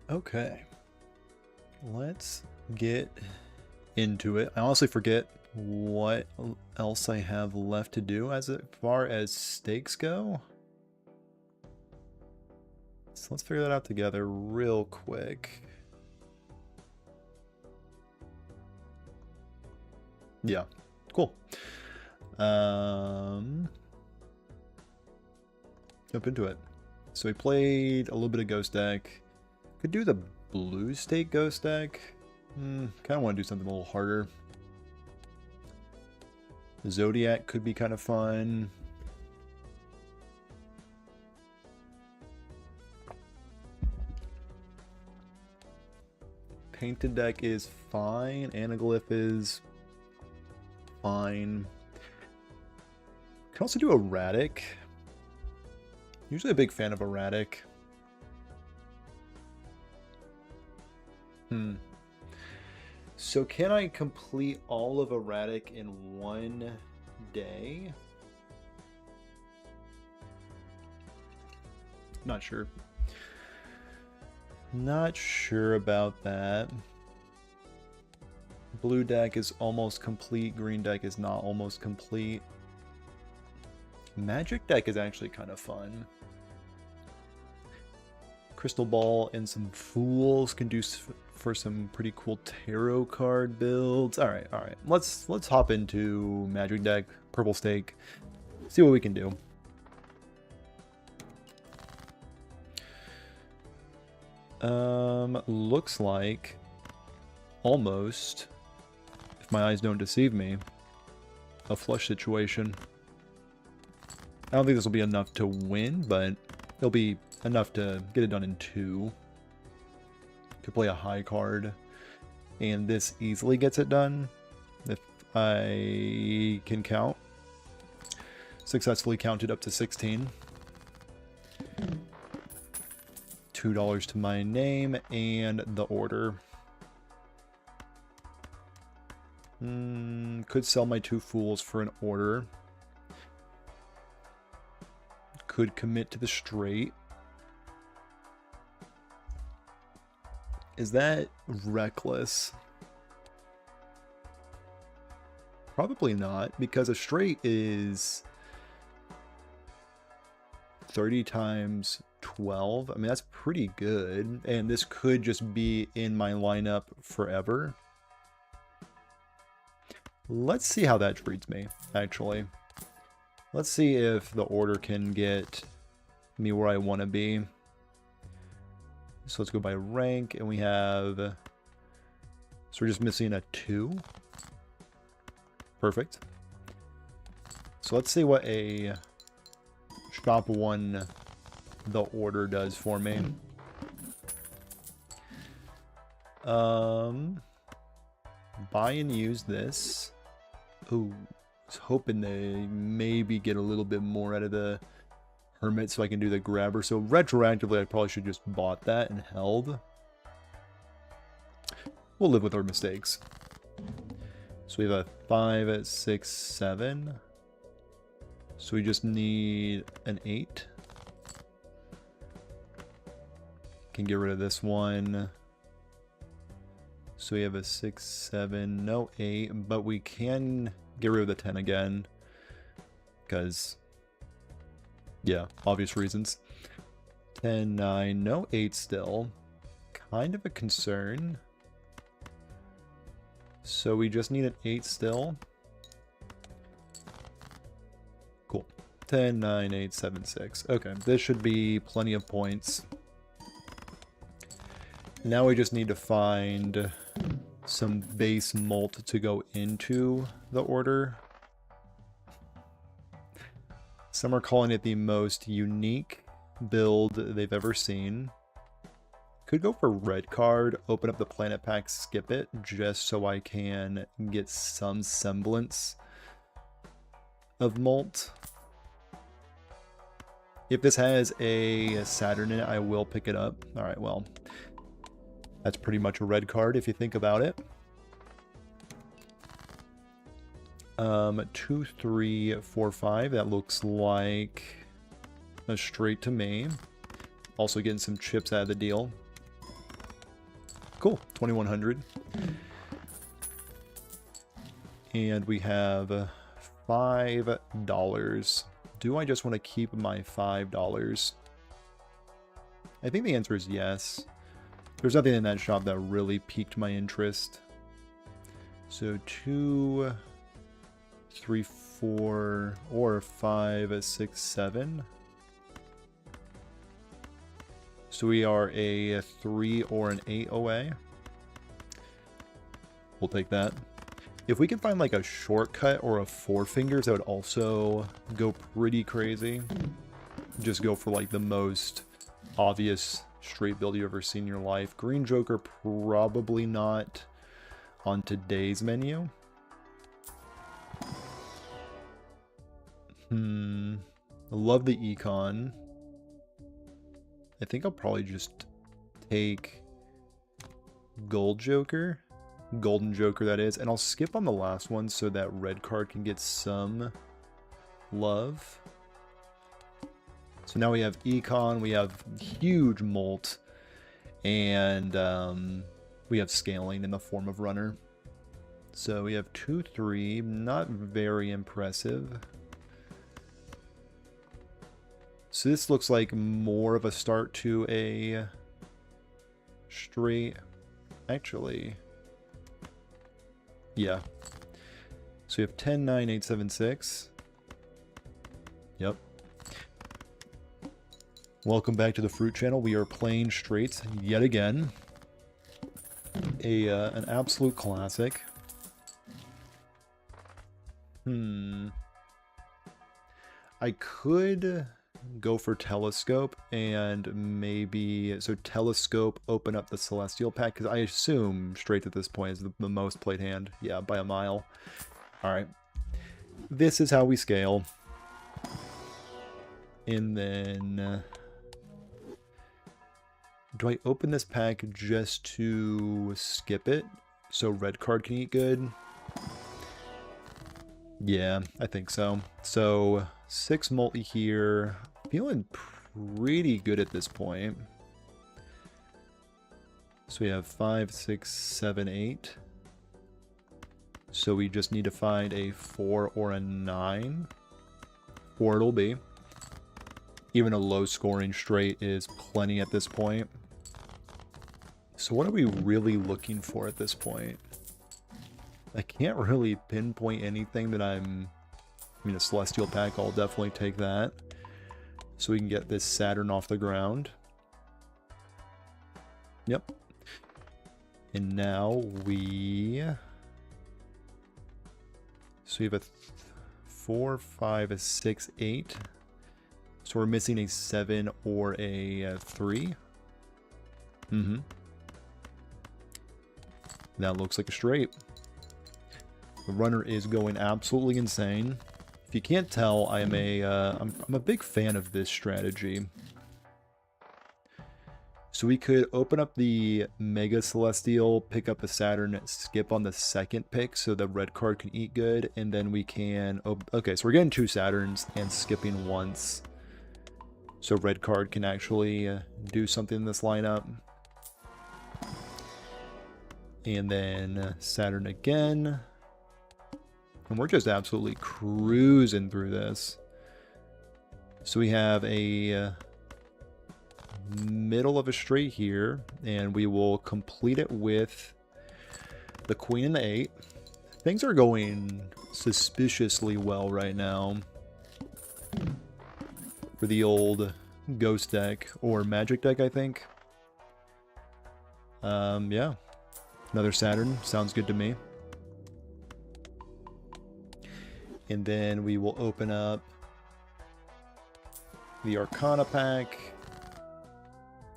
Okay, let's get into it. I honestly forget what else I have left to do as far as stakes go. So let's figure that out together real quick. Yeah, cool. Jump into it. So we played a little bit of Ghost deck. Could do the blue state Ghost deck. Kind of want to do something a little harder. Zodiac could be kind of fun. Painted deck is fine. Anaglyph is fine. Can also do erratic. Usually a big fan of erratic. So can I complete all of erratic in one day? Not sure. Not sure about that. Blue deck is almost complete. Green deck is not almost complete. Magic deck is actually kind of fun. Crystal Ball and some Fools can do for some pretty cool tarot card builds. All right. Let's hop into Magic deck, Purple Stake, see what we can do. Looks like almost, if my eyes don't deceive me, a flush situation. I don't think this will be enough to win, but it'll be enough to get it done in 2. Could play a high card, and this easily gets it done if I can count. Successfully counted up to 16. $2 to my name and the order. Could sell my 2 Fools for an order. Could commit to the straight. Is that reckless? Probably not, because a straight is 30 times 12. I mean, that's pretty good. And this could just be in my lineup forever. Let's see how that treats me, actually. Let's see if the order can get me where I want to be. So let's go by rank, and we have... So we're just missing a 2. Perfect. So let's see what a shop 1 the order does for me. Buy and use this. Ooh, I was hoping to maybe get a little bit more out of the Hermit so I can do the grabber. So retroactively, I probably should just bought that and held. We'll live with our mistakes. So we have a 5, 6, 7. So we just need an 8. Can get rid of this one. So we have a 6, 7, no 8, but we can get rid of the 10 again. Because, yeah, obvious reasons. 10, 9, no 8 still. Kind of a concern. So we just need an 8 still. Cool. 10, 9, 8, 7, 6. Okay, this should be plenty of points. Now we just need to find some base mult to go into the order. Some are calling it the most unique build they've ever seen. Could go for red card, open up the planet pack, skip it, just so I can get some semblance of mult. If this has a Saturn in it, I will pick it up. Alright, well, that's pretty much a red card if you think about it. 2, 3, 4, 5. That looks like a straight to me. Also getting some chips out of the deal. Cool, 2100. And we have $5. Do I just want to keep my $5? I think the answer is yes. There's nothing in that shop that really piqued my interest. So 2, 3, 4, or 5, 6, 7. So we are a 3 or an 8 away. We'll take that. If we can find like a shortcut or a 4 fingers, that would also go pretty crazy. Just go for like the most obvious straight build you've ever seen in your life. Green Joker, probably not on today's menu. I love the econ. I think I'll probably just take Gold Joker. Golden Joker, that is. And I'll skip on the last one so that red card can get some love. So now we have econ, we have huge molt, and we have scaling in the form of runner. So we have 2, 3, not very impressive. So this looks like more of a start to a straight, actually, yeah. So we have 10, 9, 8, 7, 6. Yep. Welcome back to the Fruit Channel. We are playing straights yet again. An absolute classic. I could go for Telescope and maybe, so Telescope, open up the Celestial pack, because I assume straight at this point is the most played hand. Yeah, by a mile. Alright. This is how we scale. And then... do I open this pack just to skip it so red card can eat good? Yeah, I think so. So 6 multi here. Feeling pretty good at this point. So we have 5, 6, 7, 8. So we just need to find a 4 or a 9. 4 it'll be. Even a low scoring straight is plenty at this point. So what are we really looking for at this point? I can't really pinpoint anything that I mean, a Celestial pack, I'll definitely take that. So we can get this Saturn off the ground. Yep. And now we... so we have a 4, 5, 6, 8. So we're missing a 7 or a 3. That looks like a straight. The runner is going absolutely insane. If you can't tell, I am I'm a big fan of this strategy. So we could open up the Mega Celestial, pick up a Saturn, skip on the second pick so the red card can eat good, and then we can... okay, so we're getting 2 Saturns and skipping once. So red card can actually do something in this lineup. And then Saturn again. And we're just absolutely cruising through this. So we have a middle of a straight here, and we will complete it with the Queen and the 8. Things are going suspiciously well right now for the old Ghost deck, or Magic deck, I think. Yeah. Another Saturn. Sounds good to me. And then we will open up the Arcana pack.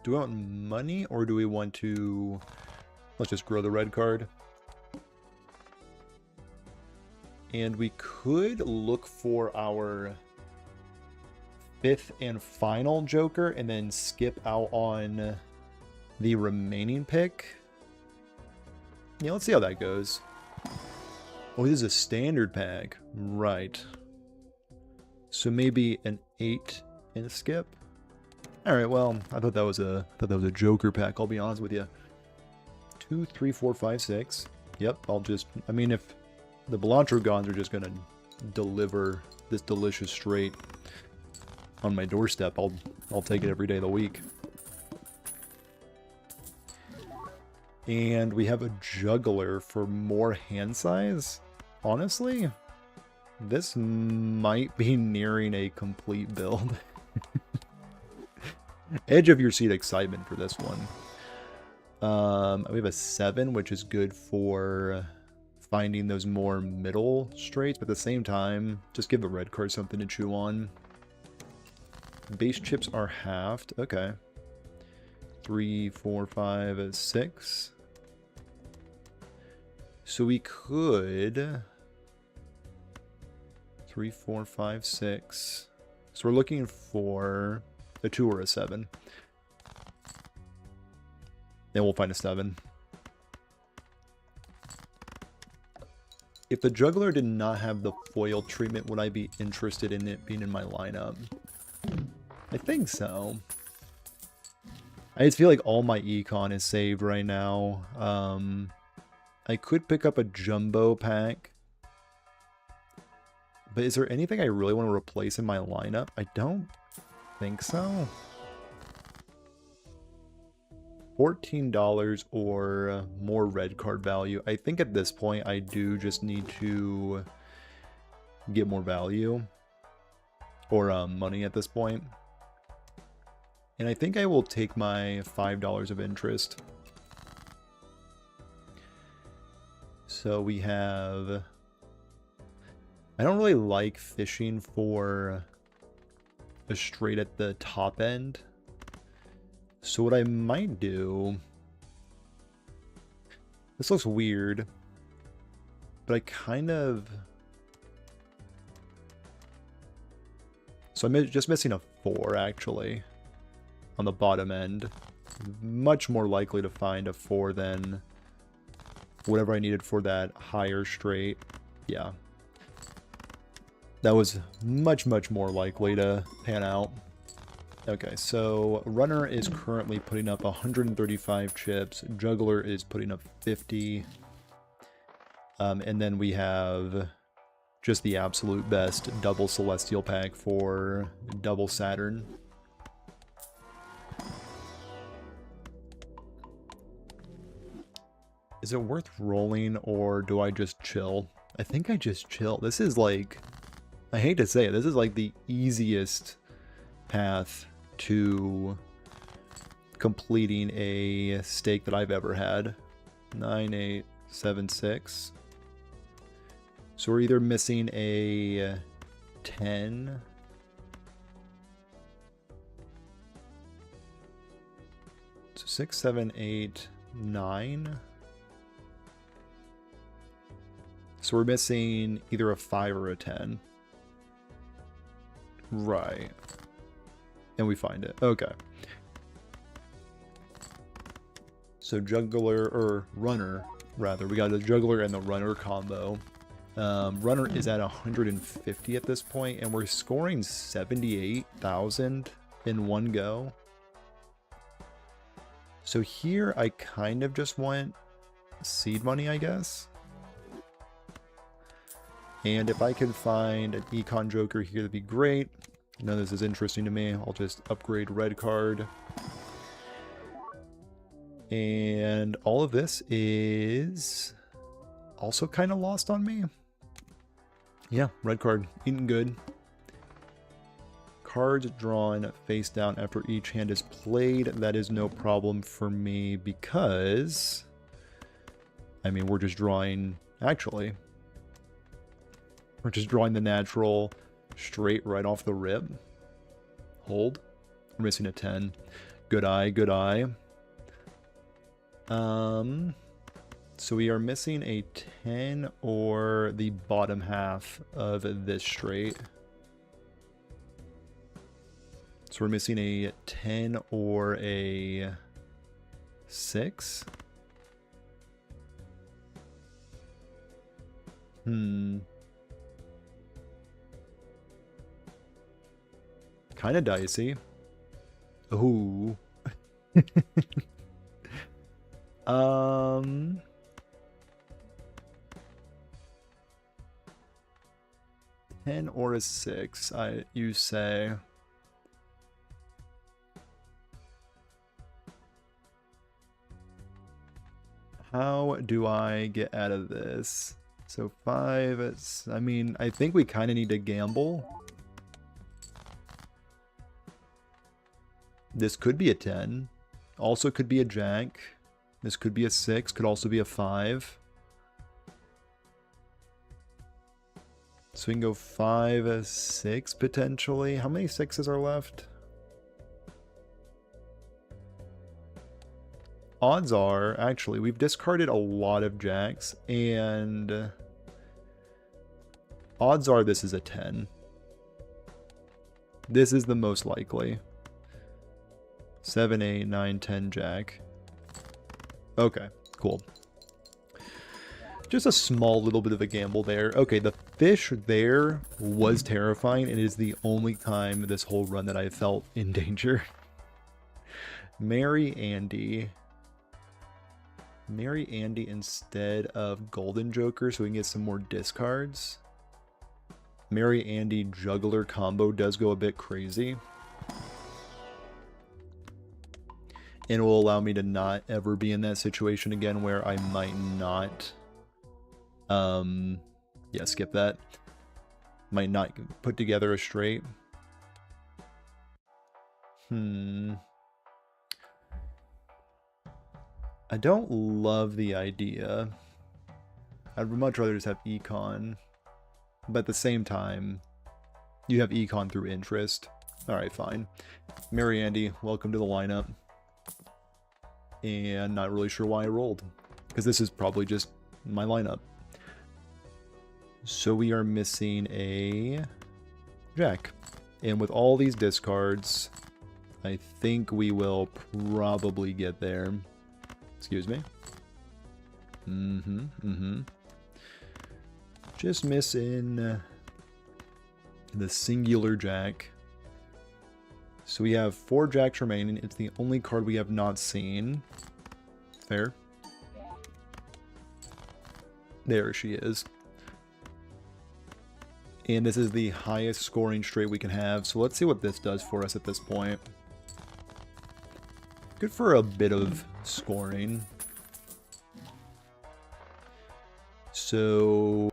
Do we want money, or do we want to... let's just grow the red card. And we could look for our 5th and final Joker and then skip out on the remaining pick. Yeah, let's see how that goes. Oh, this is a standard pack. Right. So maybe an 8 and a skip. Alright, well, I thought that was a Joker pack, I'll be honest with you. 2, 3, 4, 5, 6. Yep, I'll just... I mean, if the Balatro gods are just going to deliver this delicious straight on my doorstep, I'll take it every day of the week. And we have a juggler for more hand size. Honestly, this might be nearing a complete build. Edge of your seat excitement for this one. We have a 7, which is good for finding those more middle straights, but at the same time, just give the red card something to chew on. Base chips are halved. Okay. 3, 4, 5, 6. So we could... 3, 4, 5, 6. So we're looking for a 2 or a 7. Then we'll find a 7. If the juggler did not have the foil treatment, would I be interested in it being in my lineup? I think so. I just feel like all my econ is saved right now. I could pick up a jumbo pack. But is there anything I really want to replace in my lineup? I don't think so. $14 or more red card value. I think at this point I do just need to get more value. Or money at this point. And I think I will take my $5 of interest. So we have... I don't really like fishing for a straight at the top end. So what I might do... This looks weird. But I kind of... So I'm just missing a 4, actually. On the bottom end. Much more likely to find a 4 than whatever I needed for that higher straight. Yeah. That was much, much more likely to pan out. Okay, so Runner is currently putting up 135 chips. Juggler is putting up 50. And then we have just the absolute best double Celestial pack for double Saturn. Is it worth rolling or do I just chill? I think I just chill. This is like, I hate to say it, this is like the easiest path to completing a stake that I've ever had. 9, 8, 7, 6. So we're either missing a 10. So 6, 7, 8, 9. So we're missing either a 5 or a 10. Right. And we find it. Okay. So juggler, or runner, rather. We got the juggler and the runner combo. Runner is at 150 at this point, and we're scoring 78,000 in one go. So here I kind of just want seed money, I guess. And if I can find an econ joker here, that'd be great. None of this is interesting to me. I'll just upgrade red card. And all of this is also kind of lost on me. Yeah, red card. Eating good. Cards drawn face down after each hand is played. That is no problem for me because... I mean, we're just drawing... Actually... We're just drawing the natural straight right off the rip. Hold. We're missing a 10. Good eye, good eye. So we are missing a 10 or the bottom half of this straight. So we're missing a 10 or a 6. Kind of dicey. Ooh. Um... 10 or a 6, you say. How do I get out of this? So 5, I mean, I think we kind of need to gamble. This could be a 10. Also could be a jack. This could be a 6, could also be a 5. So we can go 5, 6 potentially. How many 6s are left? Odds are, actually, we've discarded a lot of jacks, and odds are this is a 10. This is the most likely. 7, 8, 9, 10 jack. Okay, cool. Just a small little bit of a gamble there. Okay, the fish there was terrifying. It is the only time this whole run that I felt in danger. Marry Andy. Marry Andy instead of Golden Joker so we can get some more discards. Marry Andy Juggler combo does go a bit crazy. And it will allow me to not ever be in that situation again where I might not... yeah, skip that. Might not put together a straight. I don't love the idea. I'd much rather just have econ. But at the same time, you have econ through interest. Alright, fine. Mary Andy, welcome to the lineup. And not really sure why I rolled. Because this is probably just my lineup. So we are missing a jack. And with all these discards, I think we will probably get there. Excuse me. Just missing the singular jack. So we have 4 jacks remaining. It's the only card we have not seen. Fair. There she is. And this is the highest scoring straight we can have. So let's see what this does for us at this point. Good for a bit of scoring. So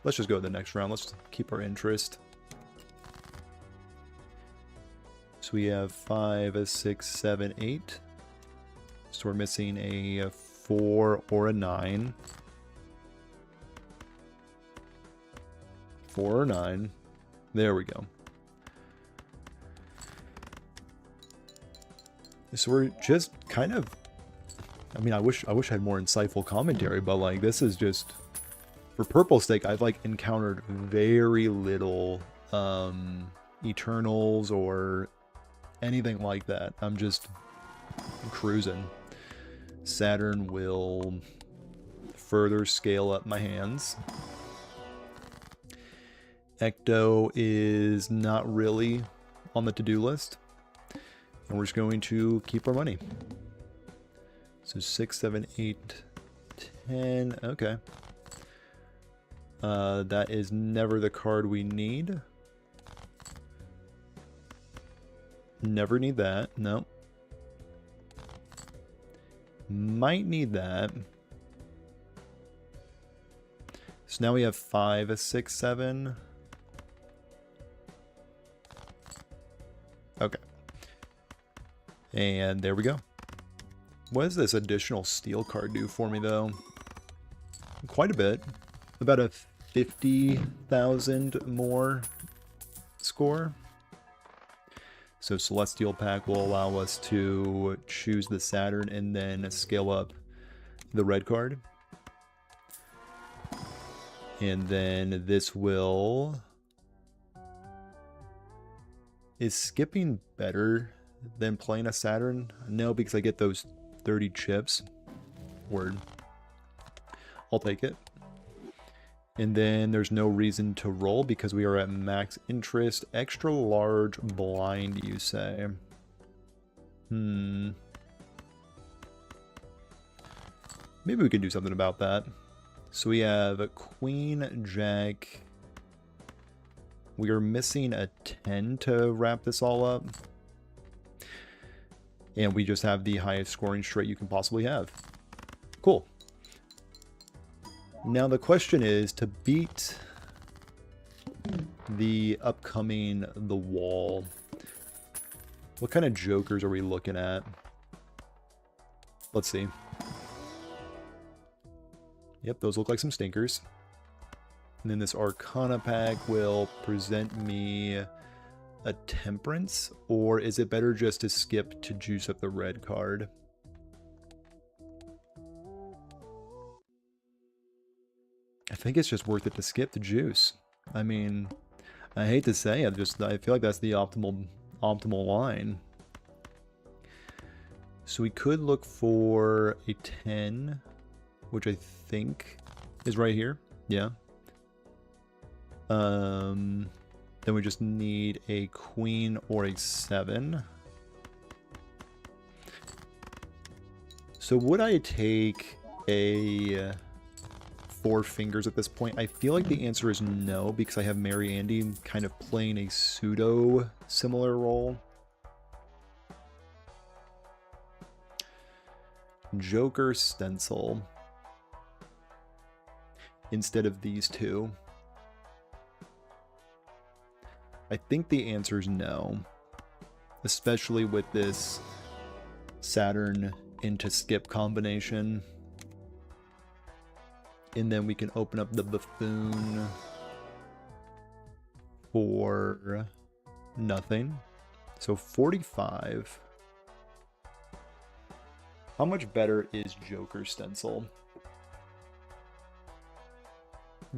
let's just go to the next round. Let's keep our interest. So we have 5, 6, 7, 8. So we're missing a 4 or a 9. 4 or 9. There we go. So we're just kind of... I mean, I wish I had more insightful commentary, but like this is just... For purple's sake, I've like encountered very little Eternals or anything like that. I'm just cruising. Saturn will further scale up my hands. Ecto is not really on the to-do list. And we're just going to keep our money. So 6, 7, 8, 10. Okay. That is never the card we need. Never need that. No. Might need that. So now we have 5, 6, 7. Okay. And there we go. What does this additional steel card do for me, though? Quite a bit. About a 50,000 more score. So Celestial Pack will allow us to choose the Saturn and then scale up the red card. And then this will... Is skipping better than playing a Saturn? No, because I get those 30 chips. Word. I'll take it. And then there's no reason to roll because we are at max interest. Extra large blind, you say? Maybe we can do something about that. So we have a queen, jack. We are missing a 10 to wrap this all up. And we just have the highest scoring straight you can possibly have. Cool. Now the question is, to beat the upcoming The Wall, what kind of jokers are we looking at? Let's see. Yep, those look like some stinkers. And then this Arcana pack will present me a Temperance, or is it better just to skip to juice up the red card? I think it's just worth it to skip the juice. I mean, I hate to say it, I feel like that's the optimal line. So we could look for a 10, which I think is right here. Yeah. Then we just need a queen or a 7. So would I take a 4 fingers at this point? I feel like the answer is no, because I have Mary Andy kind of playing a pseudo similar role. Joker Stencil instead of these two. I think the answer is no, especially with this Saturn into skip combination. And then we can open up the Buffoon for nothing. So 45. How much better is Joker Stencil?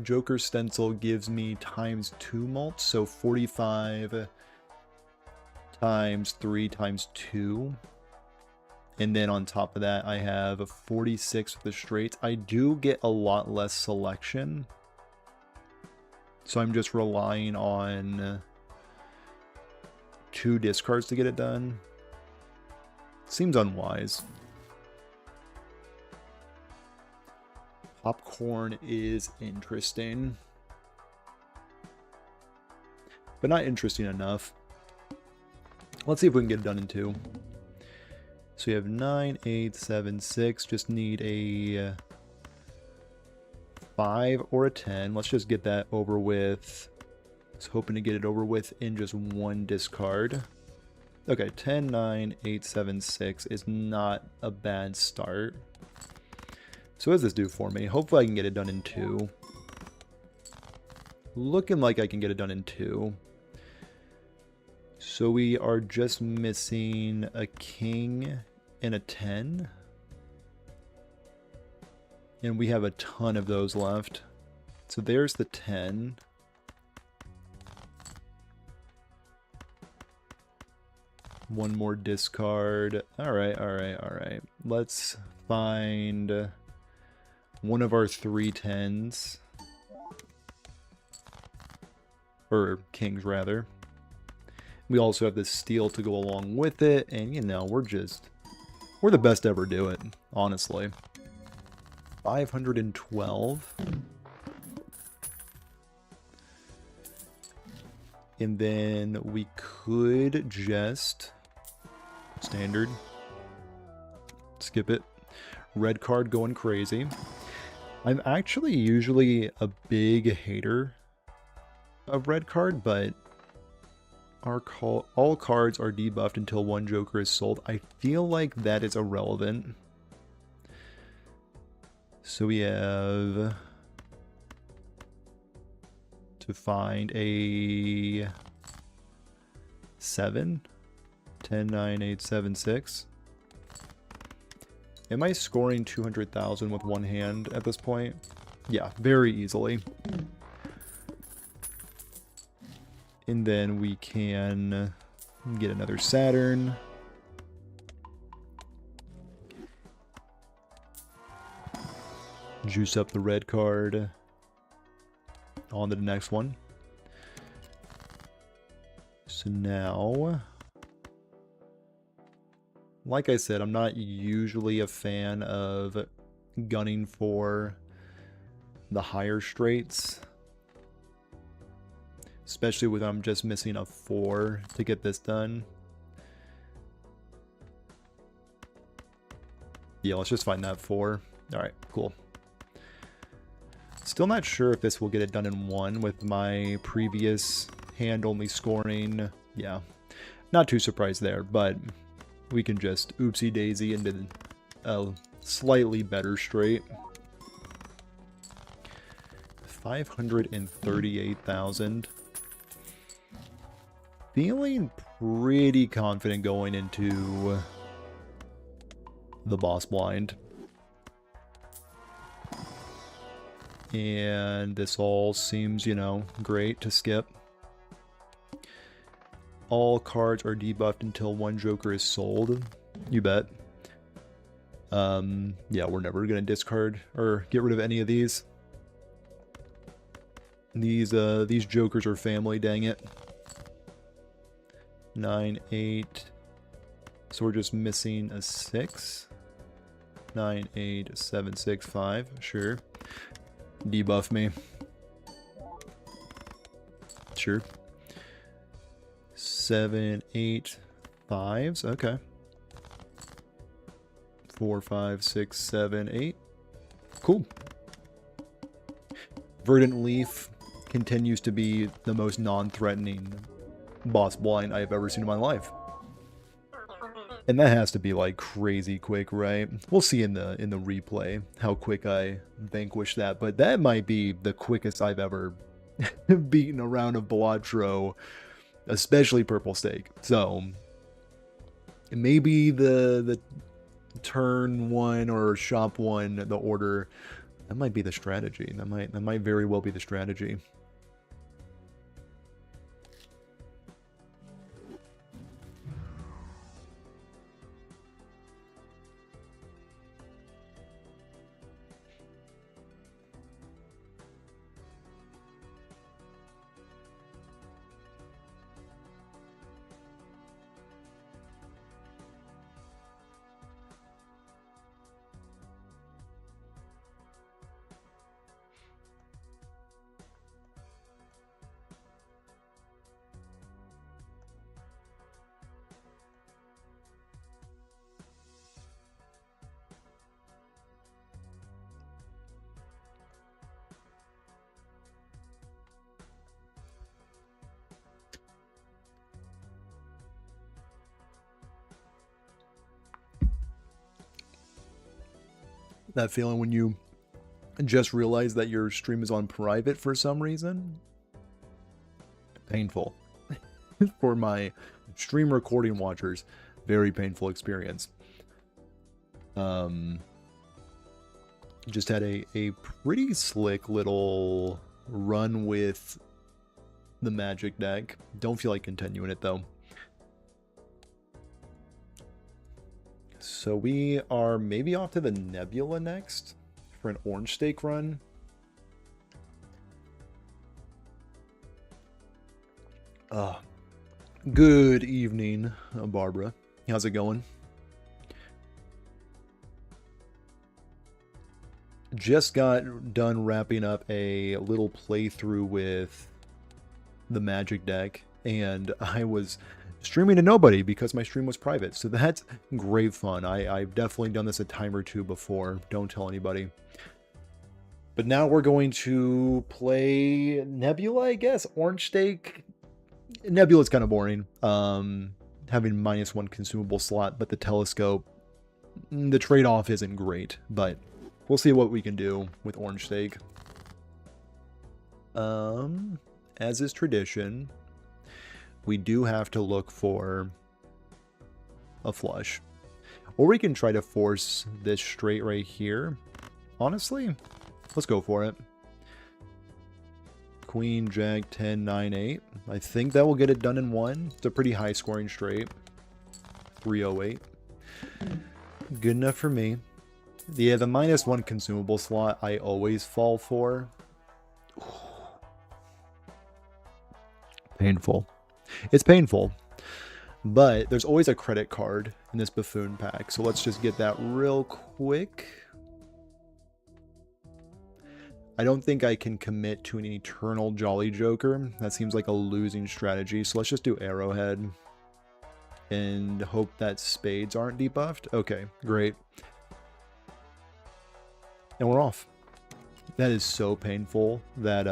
Joker Stencil gives me times 2 mults, so 45 times 3 times 2. And then on top of that, I have a 46 with the straights. I do get a lot less selection, so I'm just relying on 2 discards to get it done. Seems unwise. Popcorn is interesting, but not interesting enough. Let's see if we can get it done in 2. So we have 9, 8, 7, 6. Just need a 5 or a 10. Let's just get that over with. I was hoping to get it over with in just 1 discard. Okay, 10, 9, 8, 7, 6 is not a bad start. So what does this do for me? Hopefully I can get it done in 2. Looking like I can get it done in 2. So we are just missing a king and a 10. And we have a ton of those left. So there's the 10. One more discard. Alright, alright, alright. Let's find one of our 3 10s. Or kings, rather. We also have this steel to go along with it. And, you know, we're the best to ever do it, honestly. 512. And then we could just standard skip it. Red card going crazy. I'm actually usually a big hater of red card, but all cards are debuffed until 1 joker is sold. I feel like that is irrelevant. So we have to find a 7. 10, 9, 8, 7, 6. Am I scoring 200,000 with one hand at this point? Yeah, very easily. And then we can get another Saturn. Juice up the red card. On to the next one. So now, like I said, I'm not usually a fan of gunning for the higher straights. Especially with I'm just missing a 4 to get this done. Yeah, let's just find that 4. Alright, cool. Still not sure if this will get it done in 1 with my previous hand only scoring. Yeah, not too surprised there, but we can just oopsie daisy into a slightly better straight. 538,000. Feeling pretty confident going into the boss blind. And this all seems, you know, great to skip. All cards are debuffed until one joker is sold. You bet. Yeah, we're never going to discard or get rid of any of these. These jokers are family, dang it. 9, 8. So we're just missing a 6. 9, 8, 7, 6, 5. Sure. Debuff me. Sure. 7, 8, 5s. Okay. 4, 5, 6, 7, 8. Cool. Verdant Leaf continues to be the most non-threatening boss blind I've ever seen in my life. And that has to be like crazy quick, right? We'll see in the replay how quick I vanquish that, but that might be the quickest I've ever beaten a round of Balatro, especially Purple Steak. So maybe the turn 1 or shop 1, the order, that might be the strategy. That might very well be the strategy. That feeling when you just realize that your stream is on private for some reason. Painful. For my stream recording watchers, very painful experience. Just had a pretty slick little run with the magic deck. Don't feel like continuing it though. So we are maybe off to the Nebula next for an orange stake run. Good evening, Barbara. How's it going? Just got done wrapping up a little playthrough with the magic deck, and I was streaming to nobody because my stream was private, so that's great fun. I've definitely done this a time or two before. Don't tell anybody. But now we're going to play Nebula, I guess. Orange stake. Nebula's kind of boring. Having -1 consumable slot, but the telescope, the trade-off isn't great, but we'll see what we can do with orange stake. As is tradition, we do have to look for a flush. Or we can try to force this straight right here. Honestly, let's go for it. Queen, Jack, 10, 9, 8. I think that will get it done in 1. It's a pretty high scoring straight. 308. Good enough for me. Yeah, the -1 consumable slot I always fall for. Painful. It's painful. But there's always a credit card in this buffoon pack. So let's just get that real quick. I don't think I can commit to an Eternal Jolly Joker. That seems like a losing strategy, so let's just do Arrowhead. And hope that spades aren't debuffed. Okay, great. And we're off. That is so painful that,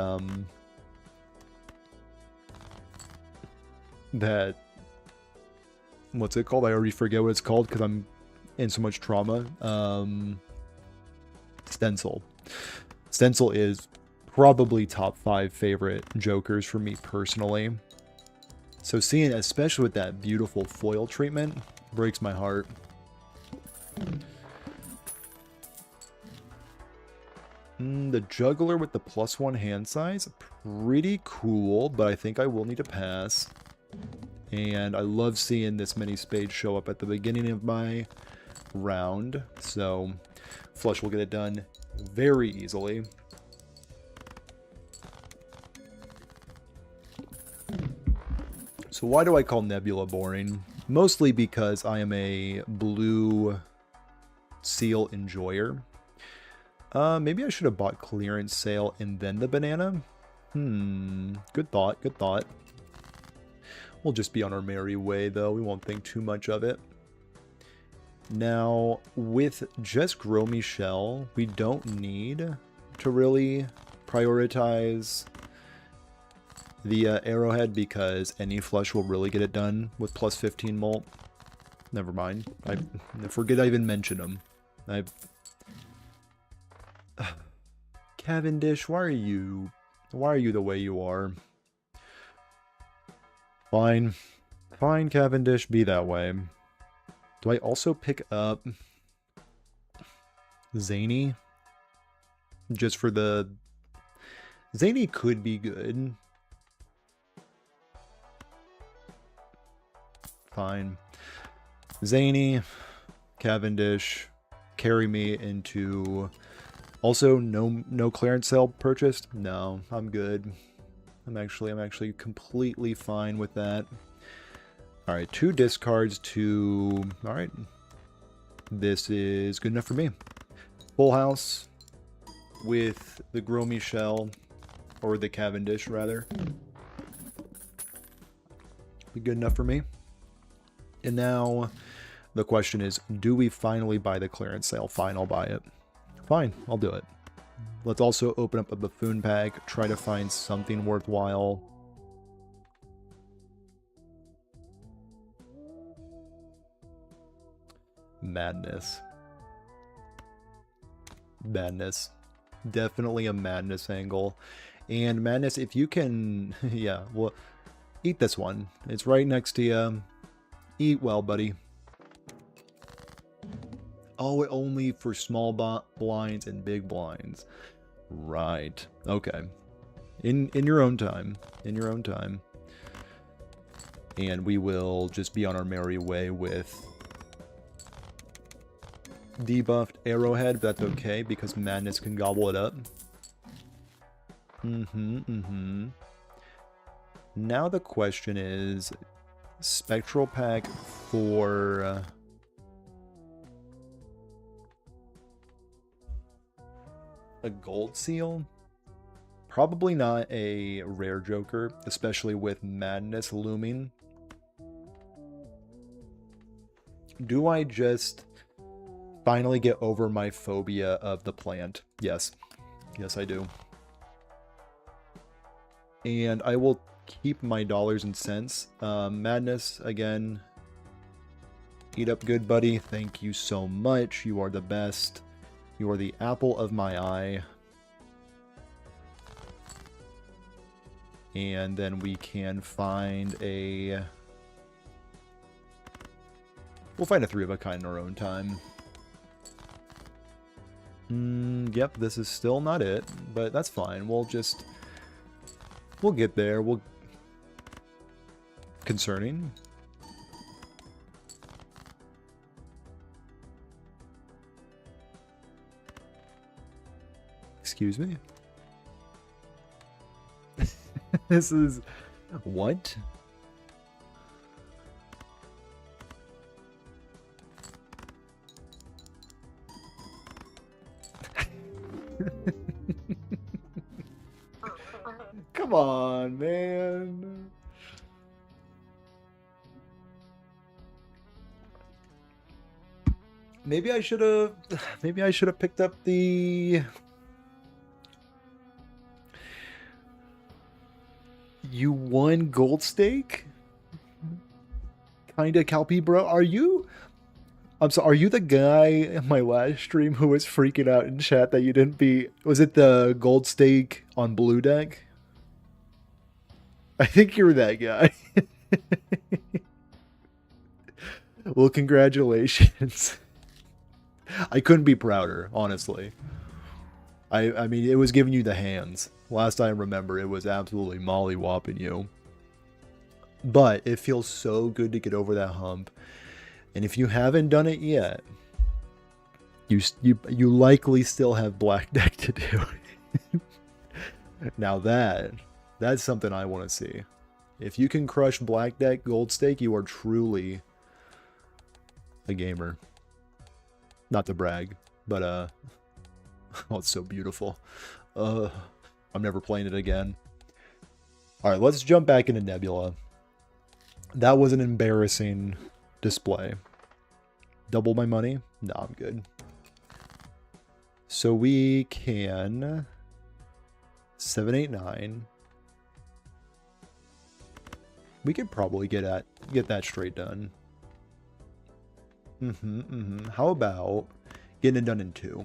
what's it called? I already forget what it's called because I'm in so much trauma. Stencil. Stencil is probably top 5 favorite Jokers for me personally. So seeing, especially with that beautiful foil treatment, breaks my heart. The Juggler with the +1 hand size, pretty cool, but I think I will need to pass. And I love seeing this many spades show up at the beginning of my round, so flush will get it done very easily. So why do I call Nebula boring? Mostly because I am a blue seal enjoyer. Maybe I should have bought clearance sale and then the banana. Good thought, good thought. We'll just be on our merry way, though. We won't think too much of it. Now, with just Gros Michel, we don't need to really prioritize the Arrowhead because any flush will really get it done with +15 molt. Never mind. I forget I even mentioned them. Cavendish, why are you the way you are? Fine. Fine, Cavendish, be that way. Do I also pick up Zany? Just for the... Zany could be good. Fine. Zany, Cavendish, carry me into... Also, no clearance sale purchased? No, I'm good. I'm actually completely fine with that. Alright, 2 discards to... Alright. This is good enough for me. Full house with the Gros Michel, or the Cavendish, rather. Be good enough for me. And now, the question is, do we finally buy the clearance sale? Fine, I'll buy it. Fine, I'll do it. Let's also open up a Buffoon pack, try to find something worthwhile. Madness. Madness. Definitely a madness angle. And madness, if you can... yeah, well, eat this one. It's right next to you. Eat well, buddy. Oh, only for small blinds and big blinds. Right. Okay. In your own time. In your own time. And we will just be on our merry way with debuffed Arrowhead. But that's okay, because Madness can gobble it up. Now the question is... Spectral pack for... a gold seal? Probably not a rare Joker, especially with Madness looming. Do I just finally get over my phobia of the plant? Yes. Yes, I do. And I will keep my dollars and cents. Madness, again. Eat up good, buddy. Thank you so much. You are the best. You are the apple of my eye. And then we can find a... We'll find a 3 of a kind in our own time. Yep, this is still not it, but that's fine. We'll get there. Concerning. Excuse me? This is... What? Come on, man. Maybe I should have picked up the You won gold stake? Kinda Calpy, bro. I'm sorry, are you the guy in my last stream who was freaking out in chat that you didn't beat? Was it the gold stake on blue deck? I think you're that guy. Well, congratulations. I couldn't be prouder, honestly. I mean, it was giving you the hands. Last I remember, it was absolutely molly-whopping you. But it feels so good to get over that hump. And if you haven't done it yet, you likely still have black deck to do. Now that's something I want to see. If you can crush black deck gold stake, you are truly a gamer. Not to brag, but oh, it's so beautiful. I'm never playing it again. All right, let's jump back into Nebula. That was an embarrassing display. Double my money? No, I'm good. So we can 789. We could probably get that straight done. How about getting it done in 2?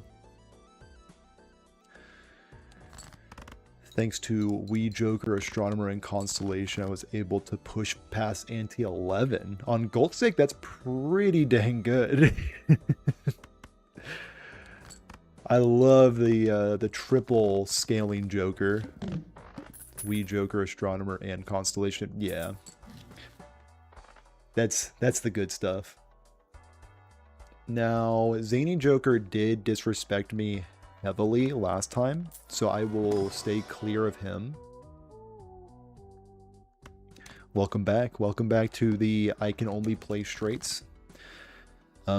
Thanks to Wee Joker, Astronomer, and Constellation, I was able to push past ante 11. On gold stake, that's pretty dang good. I love the triple scaling Joker. Wee Joker, Astronomer, and Constellation. Yeah. That's the good stuff. Now, Zany Joker did disrespect me heavily last time, so I will stay clear of him. Welcome back to the I Can Only Play Straights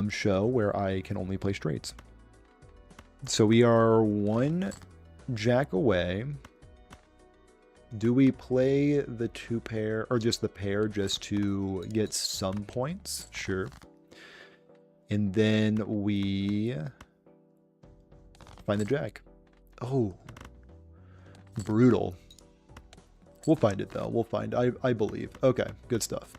show, where I can only play straights. So we are 1 jack away. Do we play the 2 pair, or just the pair, just to get some points? Sure. And then we find the jack. Oh, brutal. We'll find it though. We'll find, I believe. Okay, good stuff.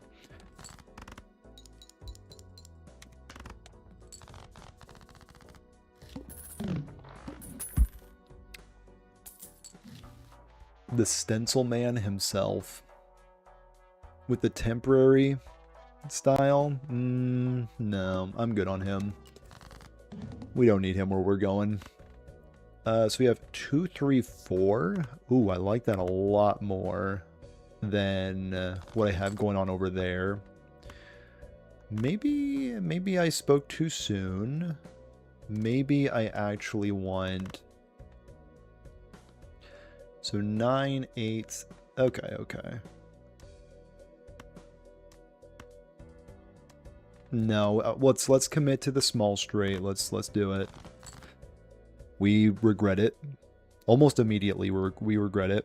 The stencil man himself with the temporary style. No, I'm good on him. We don't need him where we're going. So we have 2, 3, 4. Ooh, I like that a lot more than what I have going on over there. Maybe I spoke too soon. Maybe I actually want... So 9, 8. Okay. No, let's commit to the small straight. Let's do it. We regret it. Almost immediately we regret it.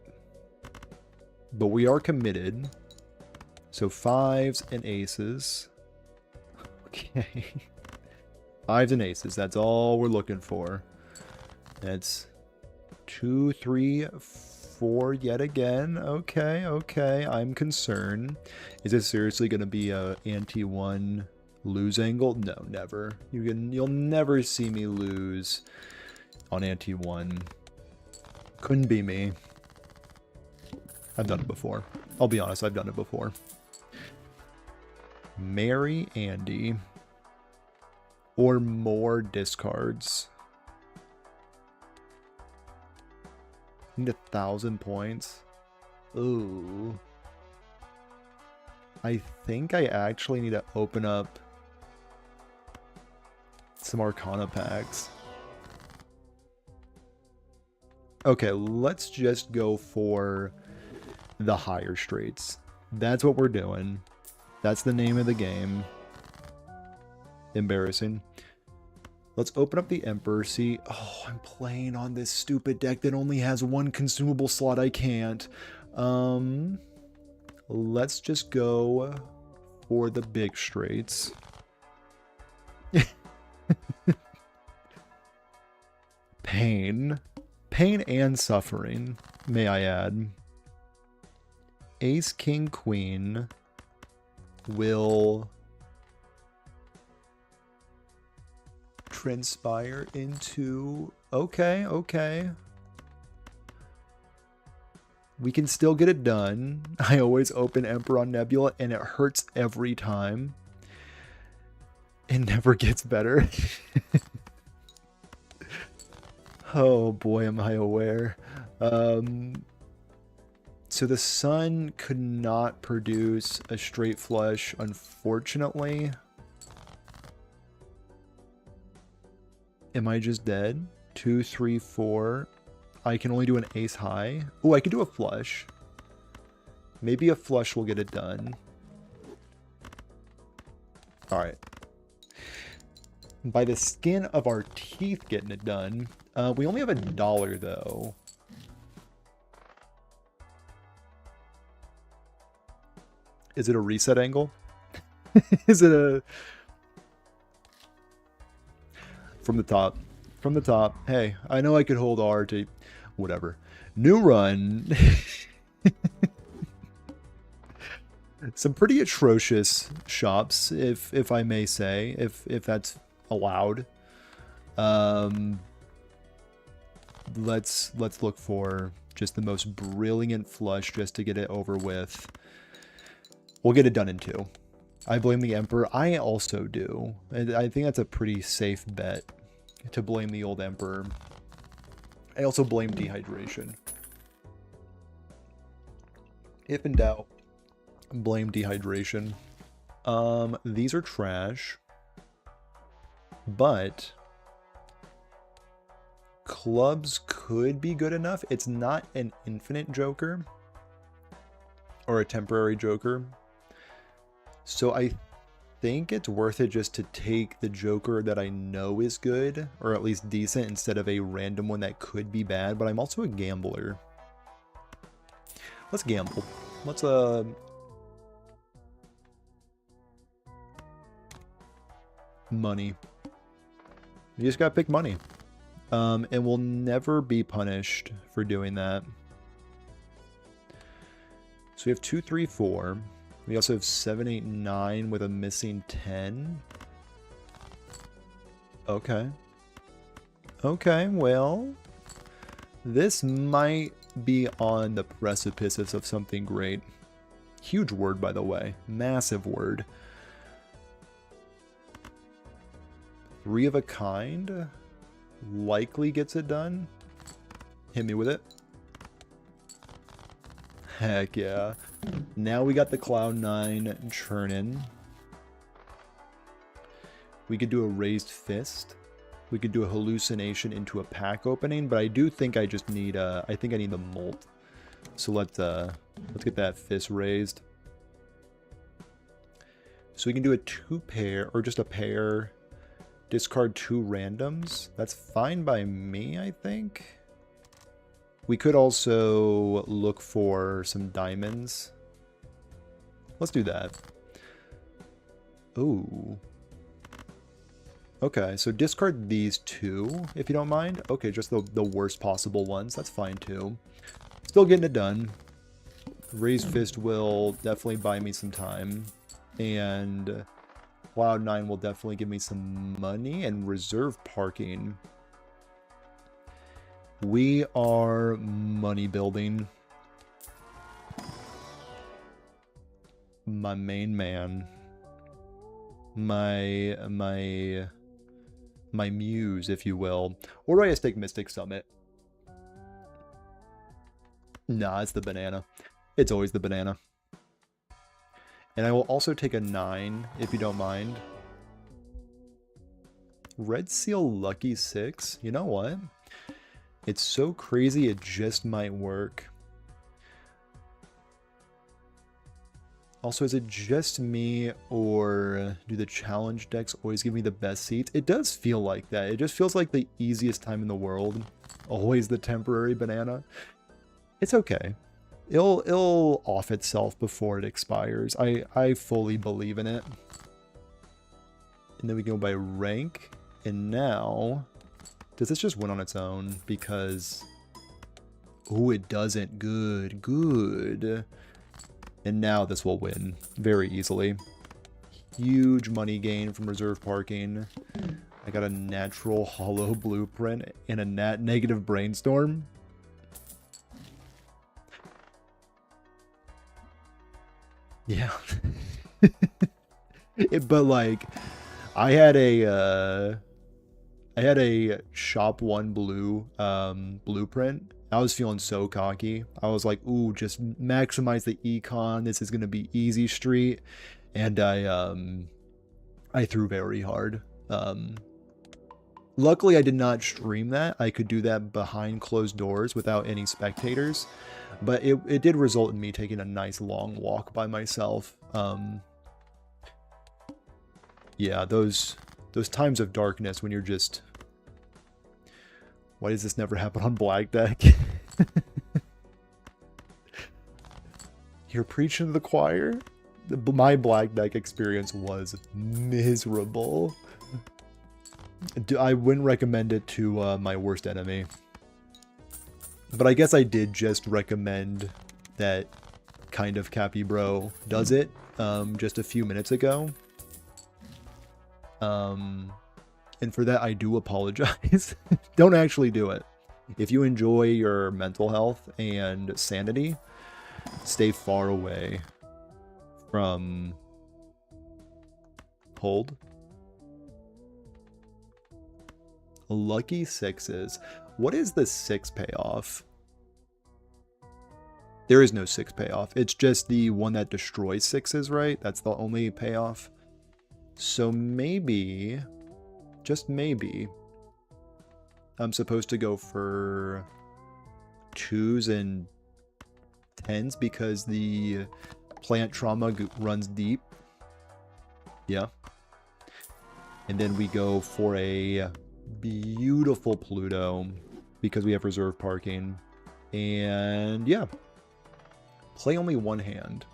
But we are committed. So 5s and aces. Okay. 5s and aces. That's all we're looking for. That's 2, 3, 4 yet again. Okay. I'm concerned. Is this seriously going to be a ante 1 lose angle? No, never. You'll never see me lose on ante 1. Couldn't be me. I've done it before. I'll be honest, I've done it before. Marry Andy. Or more discards. Need 1,000 points. Ooh. I think I actually need to open up some Arcana packs. Okay, let's just go for the higher straights. That's what we're doing. That's the name of the game. Embarrassing. Let's open up the Emperor. See, oh, I'm playing on this stupid deck that only has 1 consumable slot. I can't. Let's just go for the big straights. Pain. Pain and suffering, may I add. Ace, king, queen will transpire into... Okay, okay. We can still get it done. I always open Emperor on Nebula, and it hurts every time. It never gets better. Oh boy, am I aware. So the sun could not produce a straight flush, unfortunately. Am I just dead? 2, 3, 4. I can only do an ace high. Oh, I could do a flush. Maybe a flush will get it done. Alright. By the skin of our teeth getting it done. We only have $1 though. Is it a reset angle? Is it a... From the top. From the top. Hey, I know I could hold R to... Whatever. New run. Some pretty atrocious shops, if I may say, if that's allowed. Let's look for just the most brilliant flush just to get it over with. We'll get it done in 2. I blame the Emperor. I also do. I think that's a pretty safe bet to blame the old Emperor. I also blame dehydration. If in doubt, blame dehydration. These are trash. But clubs could be good enough. It's not an infinite joker or a temporary joker. So I think it's worth it just to take the joker that I know is good, or at least decent, instead of a random one that could be bad. But I'm also a gambler. Let's gamble. Let's money. You just gotta pick money. And we'll never be punished for doing that. So we have 2, 3, 4. We also have 7, 8, 9 with a missing 10. Okay. Okay, well, this might be on the precipice of something great. Huge word, by the way. Massive word. 3 of a kind likely gets it done. Hit me with it. Heck yeah. Now we got the Cloud9 churning. We could do a raised fist. We could do a hallucination into a pack opening, but I do think I just need I think I need the molt. So let's get that fist raised. So we can do a 2 pair or just a pair. Discard 2 randoms. That's fine by me, I think. We could also look for some diamonds. Let's do that. Ooh. Okay, so discard these 2, if you don't mind. Okay, just the worst possible ones. That's fine, too. Still getting it done. Raised Fist will definitely buy me some time. And Cloud9 will definitely give me some money and reserve parking. We are money building. My main man. My muse, if you will. Or do I just take Mystic Summit? Nah, it's the banana. It's always the banana. And I will also take a 9, if you don't mind. Red Seal Lucky 6? You know what? It's so crazy it just might work. Also, is it just me, or do the challenge decks always give me the best seats? It does feel like that. It just feels like the easiest time in the world. Always the temporary banana. It's okay. It'll off itself before it expires. I fully believe in it. And then we go by rank. And now, does this just win on its own? Because, oh, it doesn't. Good, good. And now this will win very easily. Huge money gain from reserve parking. I got a natural hollow blueprint and a negative brainstorm. Yeah. But like, I had a shop 1 blue blueprint. I was feeling so cocky. I was like, ooh, just maximize the econ. This is gonna be easy street. And I threw very hard. Luckily I did not stream that. I could do that behind closed doors without any spectators. But it did result in me taking a nice long walk by myself. Yeah, those times of darkness when you're just... Why does this never happen on black deck? You're preaching to the choir? My black deck experience was miserable. I wouldn't recommend it to my worst enemy. But I guess I did just recommend that kind of Cappy Bro does it just a few minutes ago. And for that, I do apologize. Don't actually do it. If you enjoy your mental health and sanity, stay far away from... Hold. Lucky sixes. What is the 6 payoff? There is no 6 payoff. It's just the one that destroys 6s, right? That's the only payoff. So maybe, just maybe, I'm supposed to go for 2s and 10s because the plant trauma runs deep. Yeah. And then we go for a beautiful Pluto because we have reserve parking. And yeah, play only one hand.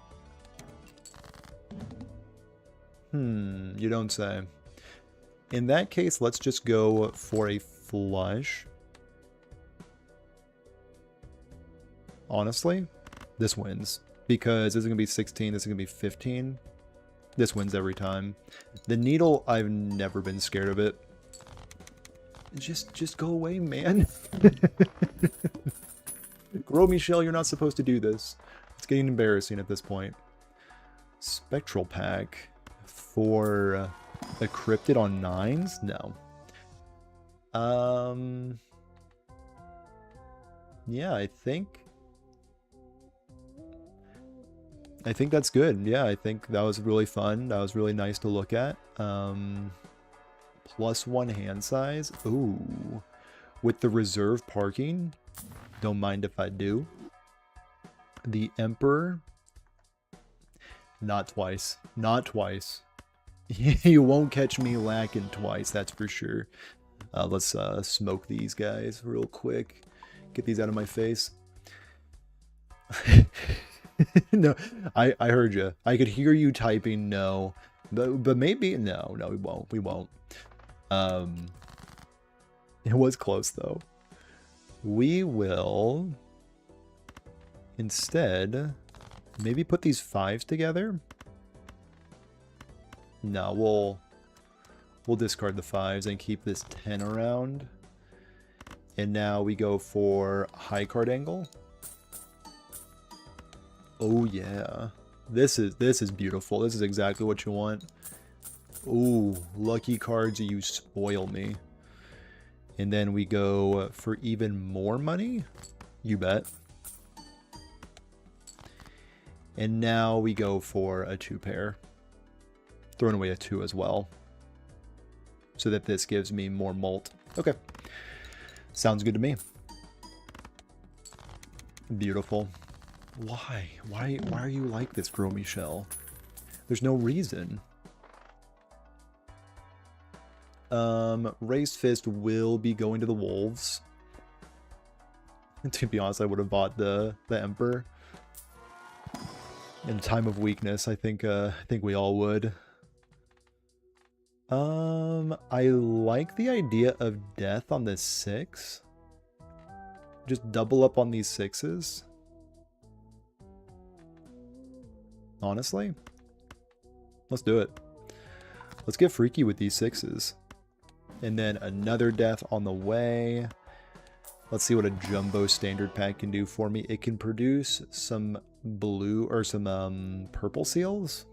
You don't say. In that case, let's just go for a flush. Honestly, this wins. Because this is going to be 16, this is going to be 15. This wins every time. The needle, I've never been scared of it. Just go away, man. Gros Michel, you're not supposed to do this. It's getting embarrassing at this point. Spectral pack for a cryptid on 9s? No. Yeah, I think that's good. Yeah, I think that was really fun. That was really nice to look at. +1 hand size. Ooh. With the reserve parking. Don't mind if I do. The Emperor. Not twice. Not twice. You won't catch me lacking twice, that's for sure. Let's smoke these guys real quick. Get these out of my face. No, I heard you. I could hear you typing no. But maybe... No, we won't. We won't. It was close, though. We will... Instead... Maybe put these 5s together? No, we'll discard the 5s and keep this 10 around. And now we go for high card angle. Oh yeah. This is beautiful. This is exactly what you want. Ooh, lucky cards, you spoil me. And then we go for even more money? You bet. And now we go for a 2 pair. Throwing away a 2 as well. So that this gives me more mult. Okay. Sounds good to me. Beautiful. Why? Why are you like this, Gros Michel? There's no reason. Raised Fist will be going to the Wolves. To be honest, I would have bought the Emperor. In a time of weakness, I think we all would. I like the idea of death on this 6. Just double up on these 6s. Honestly. Let's do it. Let's get freaky with these 6s. And then another death on the way. Let's see what a jumbo standard pack can do for me. It can produce some blue or some purple seals.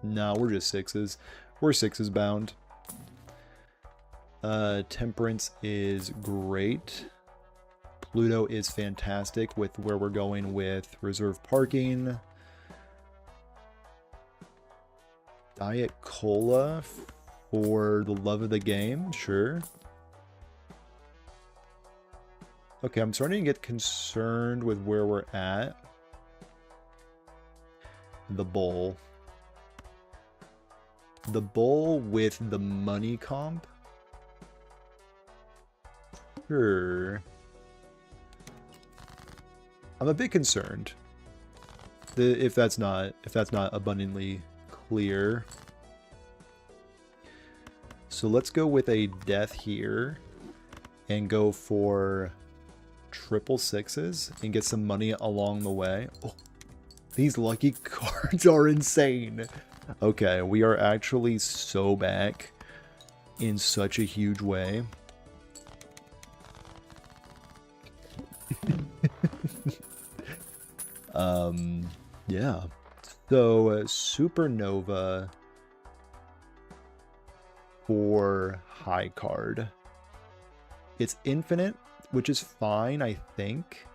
No, we're just 6s. We're 6s bound. Temperance is great. Pluto is fantastic with where we're going with reserve parking. Diet Cola for the love of the game, sure. Okay, I'm starting to get concerned with where we're at. The bowl. The bowl with the money comp? Sure. I'm a bit concerned. If that's not abundantly clear. So let's go with a death here and go for triple 6s and get some money along the way. Oh, these lucky cards are insane. Okay, we are actually so back in such a huge way. Yeah. So, Supernova for high card. It's infinite, which is fine, I think.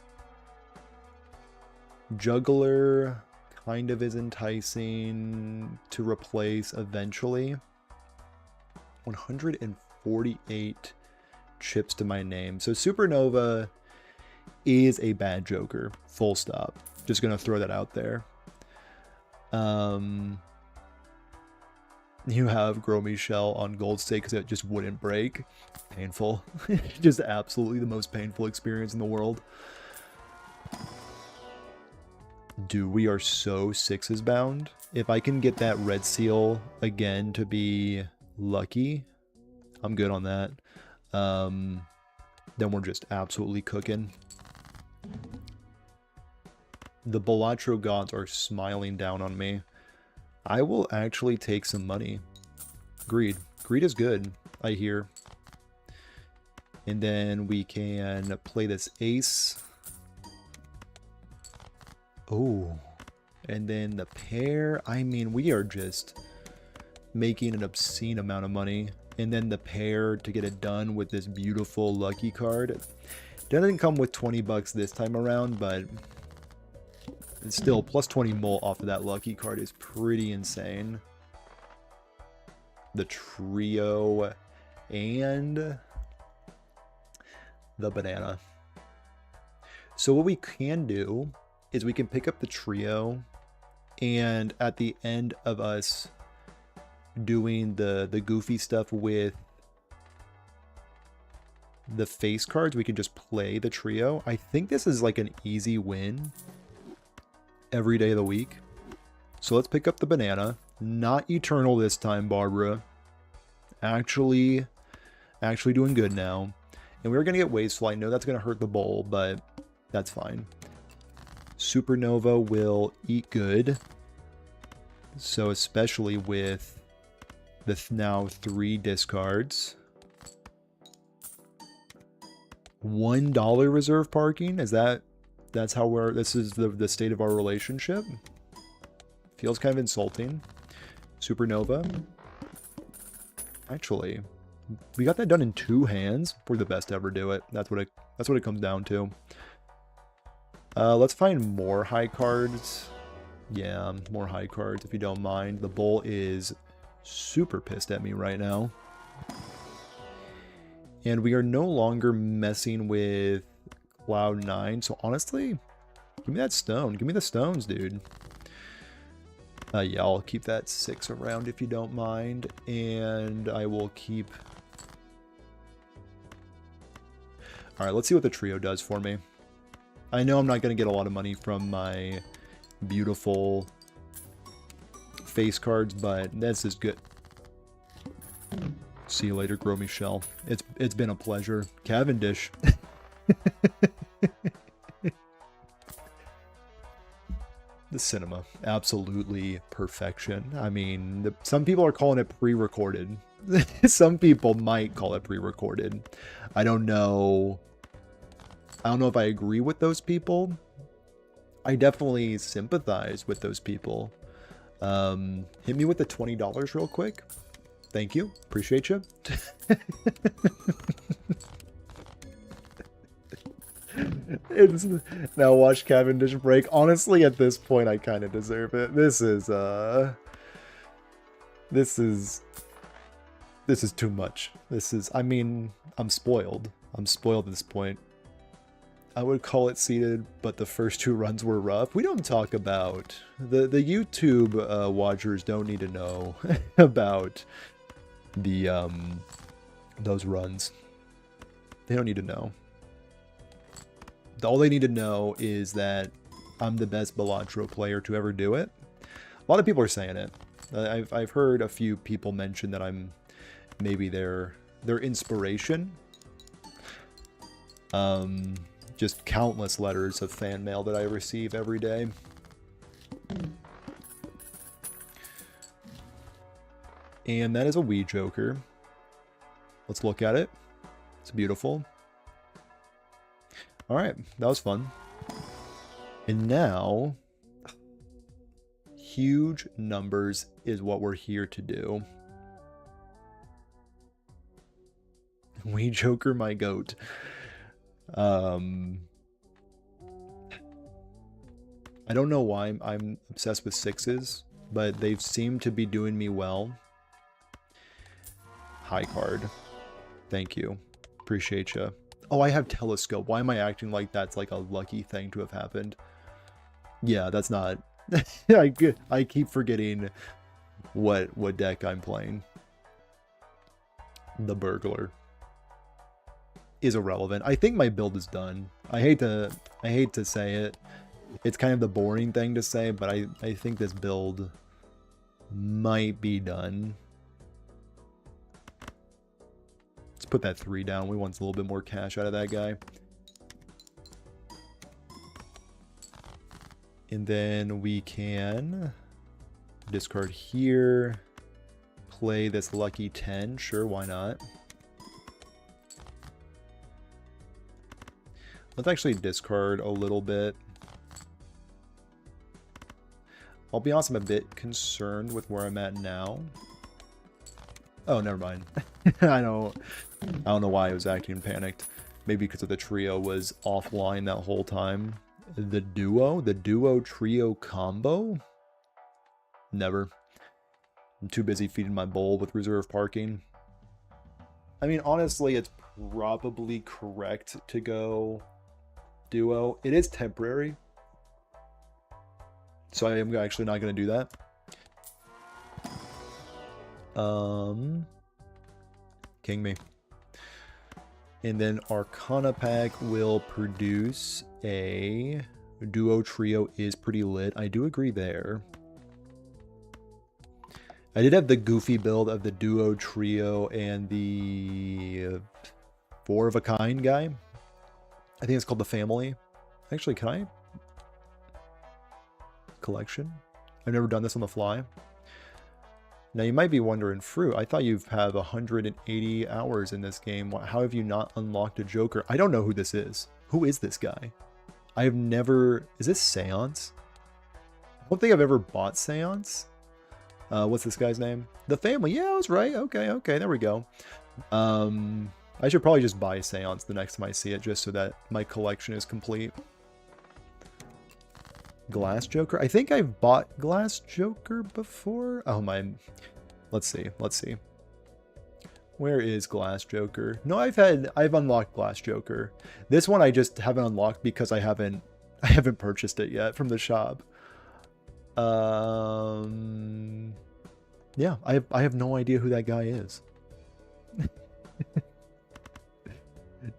Juggler kind of is enticing to replace eventually. 148 chips to my name. So Supernova is a bad Joker. Full stop. Just gonna throw that out there. You have Gros Michel on gold stake because it just wouldn't break. Painful. Just absolutely the most painful experience in the world. Dude, we are so 6s bound. If I can get that red seal again to be lucky, I'm good on that. Then we're just absolutely cooking. The Balatro gods are smiling down on me. I will actually take some money. Greed. Greed is good, I hear. And then we can play this ace. Oh. And then the pair. I mean, we are just making an obscene amount of money. And then the pair to get it done with this beautiful lucky card. It doesn't come with 20 bucks this time around, but it's still plus 20 mul off of that lucky card is pretty insane. The trio and the banana. So what we can do is we can pick up the trio, and at the end of us doing the goofy stuff with the face cards, we can just play the trio. I think this is like an easy win every day of the week. So let's pick up the banana. Not eternal this time, Barbara. Actually doing good now. And we're going to get wasteful. I know that's going to hurt the bowl, but that's fine. Supernova will eat good. So especially with the now 3 discards. $1 reserve parking? That's how this is the state of our relationship? Feels kind of insulting. Supernova. Actually, we got that done in 2 hands. We're the best to ever do it. That's what it comes down to. Let's find more high cards. Yeah, more high cards if you don't mind. The bull is super pissed at me right now. And we are no longer messing with Cloud 9. So honestly, give me that stone. Give me the stones, dude. Yeah, I'll keep that 6 around if you don't mind. And I will keep... Alright, let's see what the trio does for me. I know I'm not going to get a lot of money from my beautiful face cards, but this is good. See you later, Grow Michelle. It's been a pleasure. Cavendish. The cinema. Absolutely perfection. I mean, some people are calling it pre-recorded. Some people might call it pre-recorded. I don't know. I don't know if I agree with those people. I definitely sympathize with those people. Hit me with the $20 real quick. Thank you. Appreciate you. It's now watch Cavendish break. Honestly, at this point, I kind of deserve it. This is too much. I mean, I'm spoiled. I'm spoiled at this point. I would call it seeded, but the first 2 runs were rough. We don't talk about the YouTube watchers don't need to know about the those runs. They don't need to know. All they need to know is that I'm the best Balatro player to ever do it. A lot of people are saying it. I've heard a few people mention that I'm maybe their inspiration. Just countless letters of fan mail that I receive every day. And that is a Wii Joker. Let's look at it. It's beautiful. Alright, that was fun. And now, huge numbers is what we're here to do. Wii Joker, my goat. I don't know why I'm obsessed with 6s, but they've seemed to be doing me well. High card. Thank you. Appreciate you. Oh, I have Telescope. Why am I acting like that's like a lucky thing to have happened? Yeah, that's not. I keep forgetting what deck I'm playing. The Burglar is irrelevant. I think my build is done. I hate to say it. It's kind of the boring thing to say, but I think this build might be done. Let's put that 3 down. We want a little bit more cash out of that guy. And then we can discard here. Play this lucky 10. Sure, why not? Let's actually discard a little bit. I'll be honest, I'm a bit concerned with where I'm at now. Oh, never mind. I don't know why I was acting panicked. Maybe because of the trio was offline that whole time. The duo trio combo? Never. I'm too busy feeding my bowl with reserve parking. I mean, honestly, it's probably correct to go duo. It is temporary. So I am actually not going to do that. King me. And then Arcana pack will produce a duo trio is pretty lit. I do agree there. I did have the goofy build of the duo trio and the 4 of a kind guy. I think it's called the family. Actually, can I? Collection? I've never done this on the fly. Now you might be wondering, Fruit, I thought you have 180 hours in this game. How have you not unlocked a Joker? I don't know who this is. Who is this guy? I have never... Is this Seance? I don't think I've ever bought Seance. What's this guy's name? The Family. Yeah, I was right. Okay, there we go. I should probably just buy Seance the next time I see it, just so that my collection is complete. Glass Joker? I think I've bought Glass Joker before. Oh my. Let's see. Where is Glass Joker? No, I've unlocked Glass Joker. This one I just haven't unlocked because I haven't purchased it yet from the shop. Yeah, I have no idea who that guy is.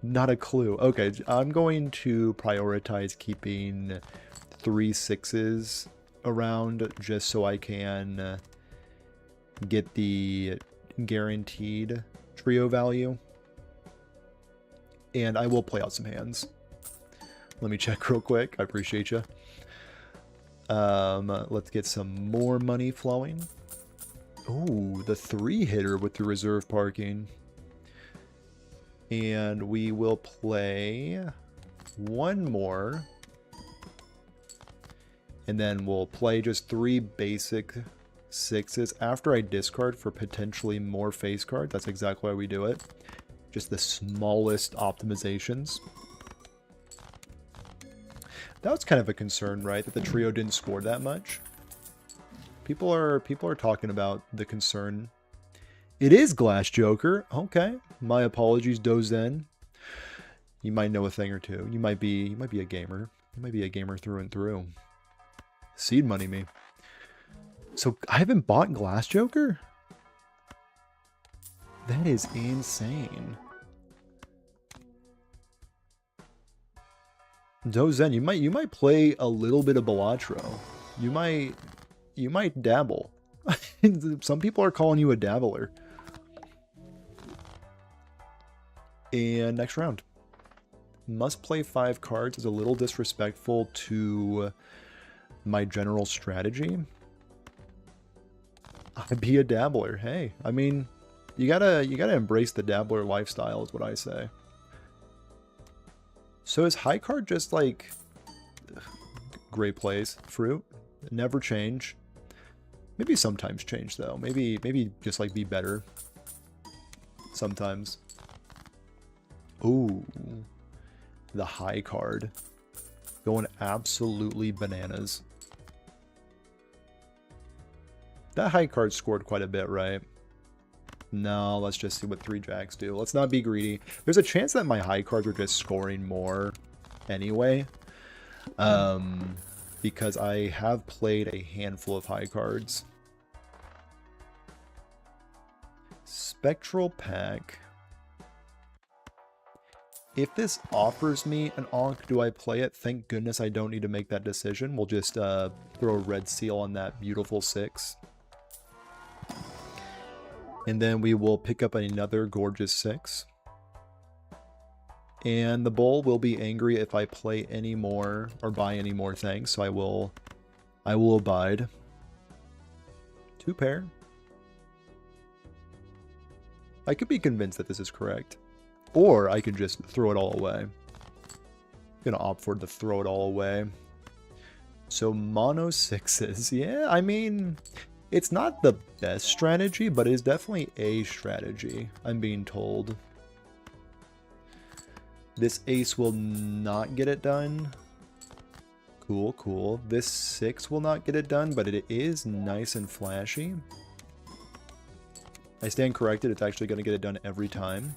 Not a clue. Okay, I'm going to prioritize keeping 3 6s around just so I can get the guaranteed trio value. And I will play out some hands. Let me check real quick. I appreciate you. Let's get some more money flowing. Ooh, the 3-hitter with the reserve parking. And we will play one more. And then we'll play just 3 basic 6s after I discard for potentially more face cards. That's exactly why we do it. Just the smallest optimizations. That was kind of a concern, right? That the trio didn't score that much. People are talking about the concern. It is Glass Joker. Okay. My apologies, Dozen. You might know a thing or two. You might be a gamer. You might be a gamer through and through. Seed money me. So I haven't bought Glass Joker? That is insane. Dozen, you might play a little bit of Balatro. You might dabble. Some people are calling you a dabbler. And next round. Must play 5 cards is a little disrespectful to my general strategy. I'd be a dabbler. Hey, I mean, you gotta embrace the dabbler lifestyle is what I say. So is high card just like great plays? Fruit? Never change. Maybe sometimes change though. Maybe just like be better. Sometimes. Ooh. The high card. Going absolutely bananas. That high card scored quite a bit, right? No, let's just see what 3 jacks do. Let's not be greedy. There's a chance that my high cards are just scoring more anyway. Because I have played a handful of high cards. Spectral Pack. If this offers me an Ankh, do I play it? Thank goodness I don't need to make that decision. We'll just throw a red seal on that beautiful 6. And then we will pick up another gorgeous 6. And the bull will be angry if I play any more or buy any more things, so I will abide. 2 pair. I could be convinced that this is correct. Or I could just throw it all away. I'm gonna opt for to throw it all away. So mono 6s. Yeah, I mean, it's not the best strategy, but it is definitely a strategy, I'm being told. This ace will not get it done. Cool, cool. This 6 will not get it done, but it is nice and flashy. I stand corrected, it's actually going to get it done every time.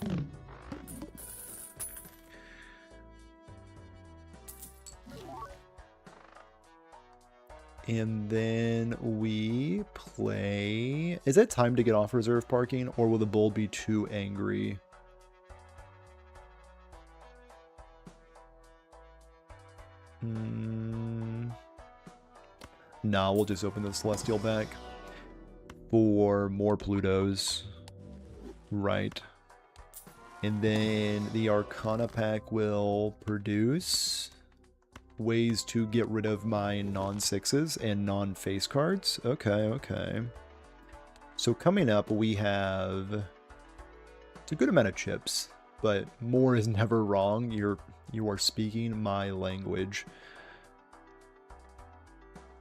And then we play... Is it time to get off reserve parking, or will the bull be too angry? Nah, we'll just open the Celestial back for more Plutos. Right. And then the Arcana pack will produce ways to get rid of my non-6s and non-face cards. Okay, okay. So coming up, we have... It's a good amount of chips, but more is never wrong. You are speaking my language.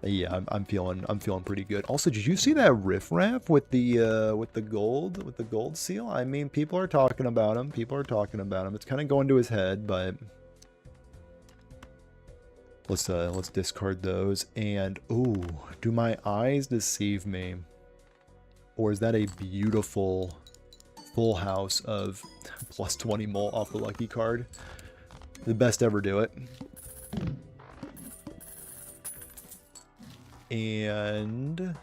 Yeah, I'm feeling pretty good. Also, did you see that riffraff with the gold seal? I mean, people are talking about him. People are talking about him. It's kind of going to his head, but let's discard those. And ooh, do my eyes deceive me, or is that a beautiful full house of plus 20 mul off the lucky card? The best ever do it. And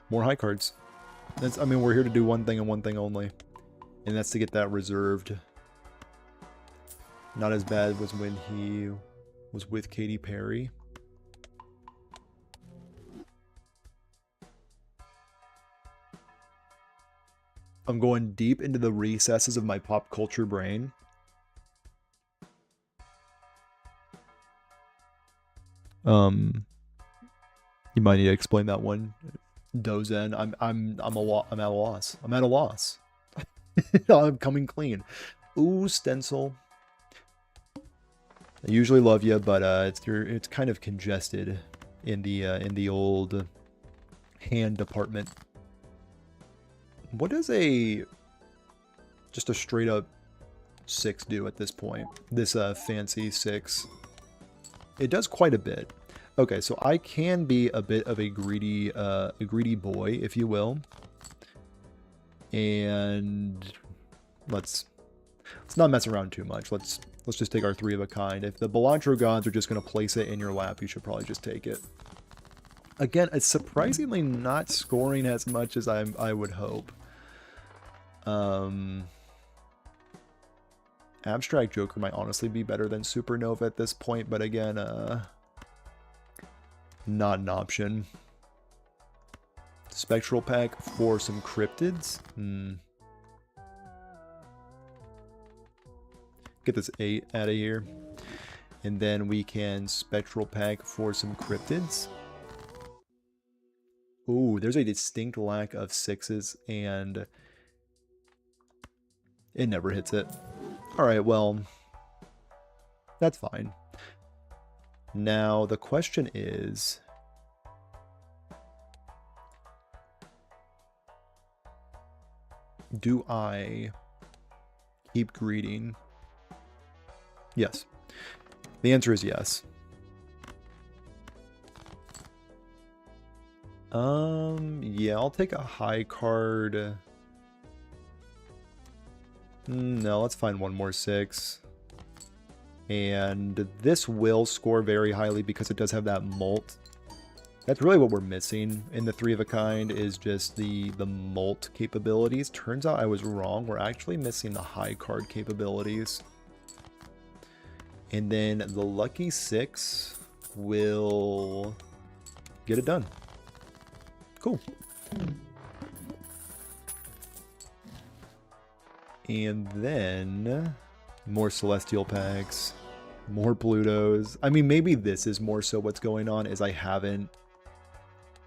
more high cards. I mean, we're here to do one thing and one thing only, and that's to get that reserved Not as bad as when he was with Katy Perry. I'm going deep into the recesses of my pop culture brain. You might need to explain that one. Dozen. I'm at a loss. I'm at a loss. I'm coming clean. Ooh, stencil. I usually love you, but it's kind of congested in the old hand department. What does just a straight up 6 do at this point? This fancy 6. It does quite a bit. Okay, so I can be a bit of a greedy boy, if you will. And let's not mess around too much. Let's just take our 3 of a kind. If the Balatro gods are just going to place it in your lap, you should probably just take it. Again, it's surprisingly not scoring as much as I would hope. Abstract Joker might honestly be better than Supernova at this point, but again, not an option. Spectral pack for some cryptids. Get this 8 out of here. And then we can spectral pack for some cryptids. Ooh, there's a distinct lack of 6s, and it never hits it. Alright, well, that's fine. Now, the question is, do I keep greeting? Yes. The answer is yes. Yeah, I'll take a high card. No, let's find one more 6. And this will score very highly because it does have that molt. That's really what we're missing in the 3 of a kind, is just the molt capabilities. Turns out I was wrong. We're actually missing the high card capabilities. And then the lucky 6 will get it done. Cool. And then more Celestial packs, more Plutos. I mean, maybe this is more so what's going on, is I haven't...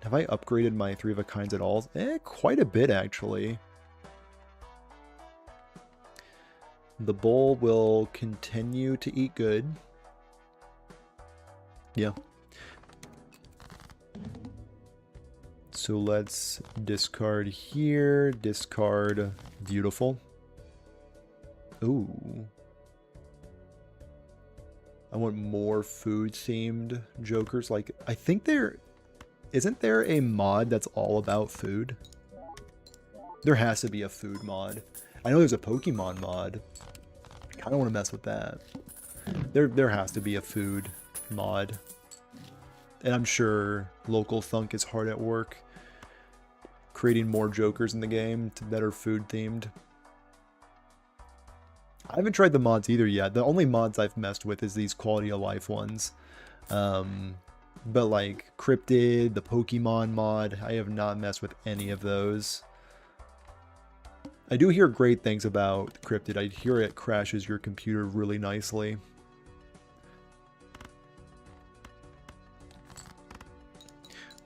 Have I upgraded my 3 of a kinds at all? Quite a bit, actually. The bowl will continue to eat good. Yeah. So let's discard here, discard beautiful. Ooh. I want more food-themed jokers. Like, I think isn't there a mod that's all about food? There has to be a food mod. I know there's a Pokemon mod. I kind of want to mess with that. There has to be a food mod. And I'm sure Local Thunk is hard at work creating more jokers in the game that are food themed. I haven't tried the mods either yet. The only mods I've messed with is these quality of life ones. But like Cryptid, the Pokemon mod, I have not messed with any of those. I do hear great things about Cryptid. I hear it crashes your computer really nicely.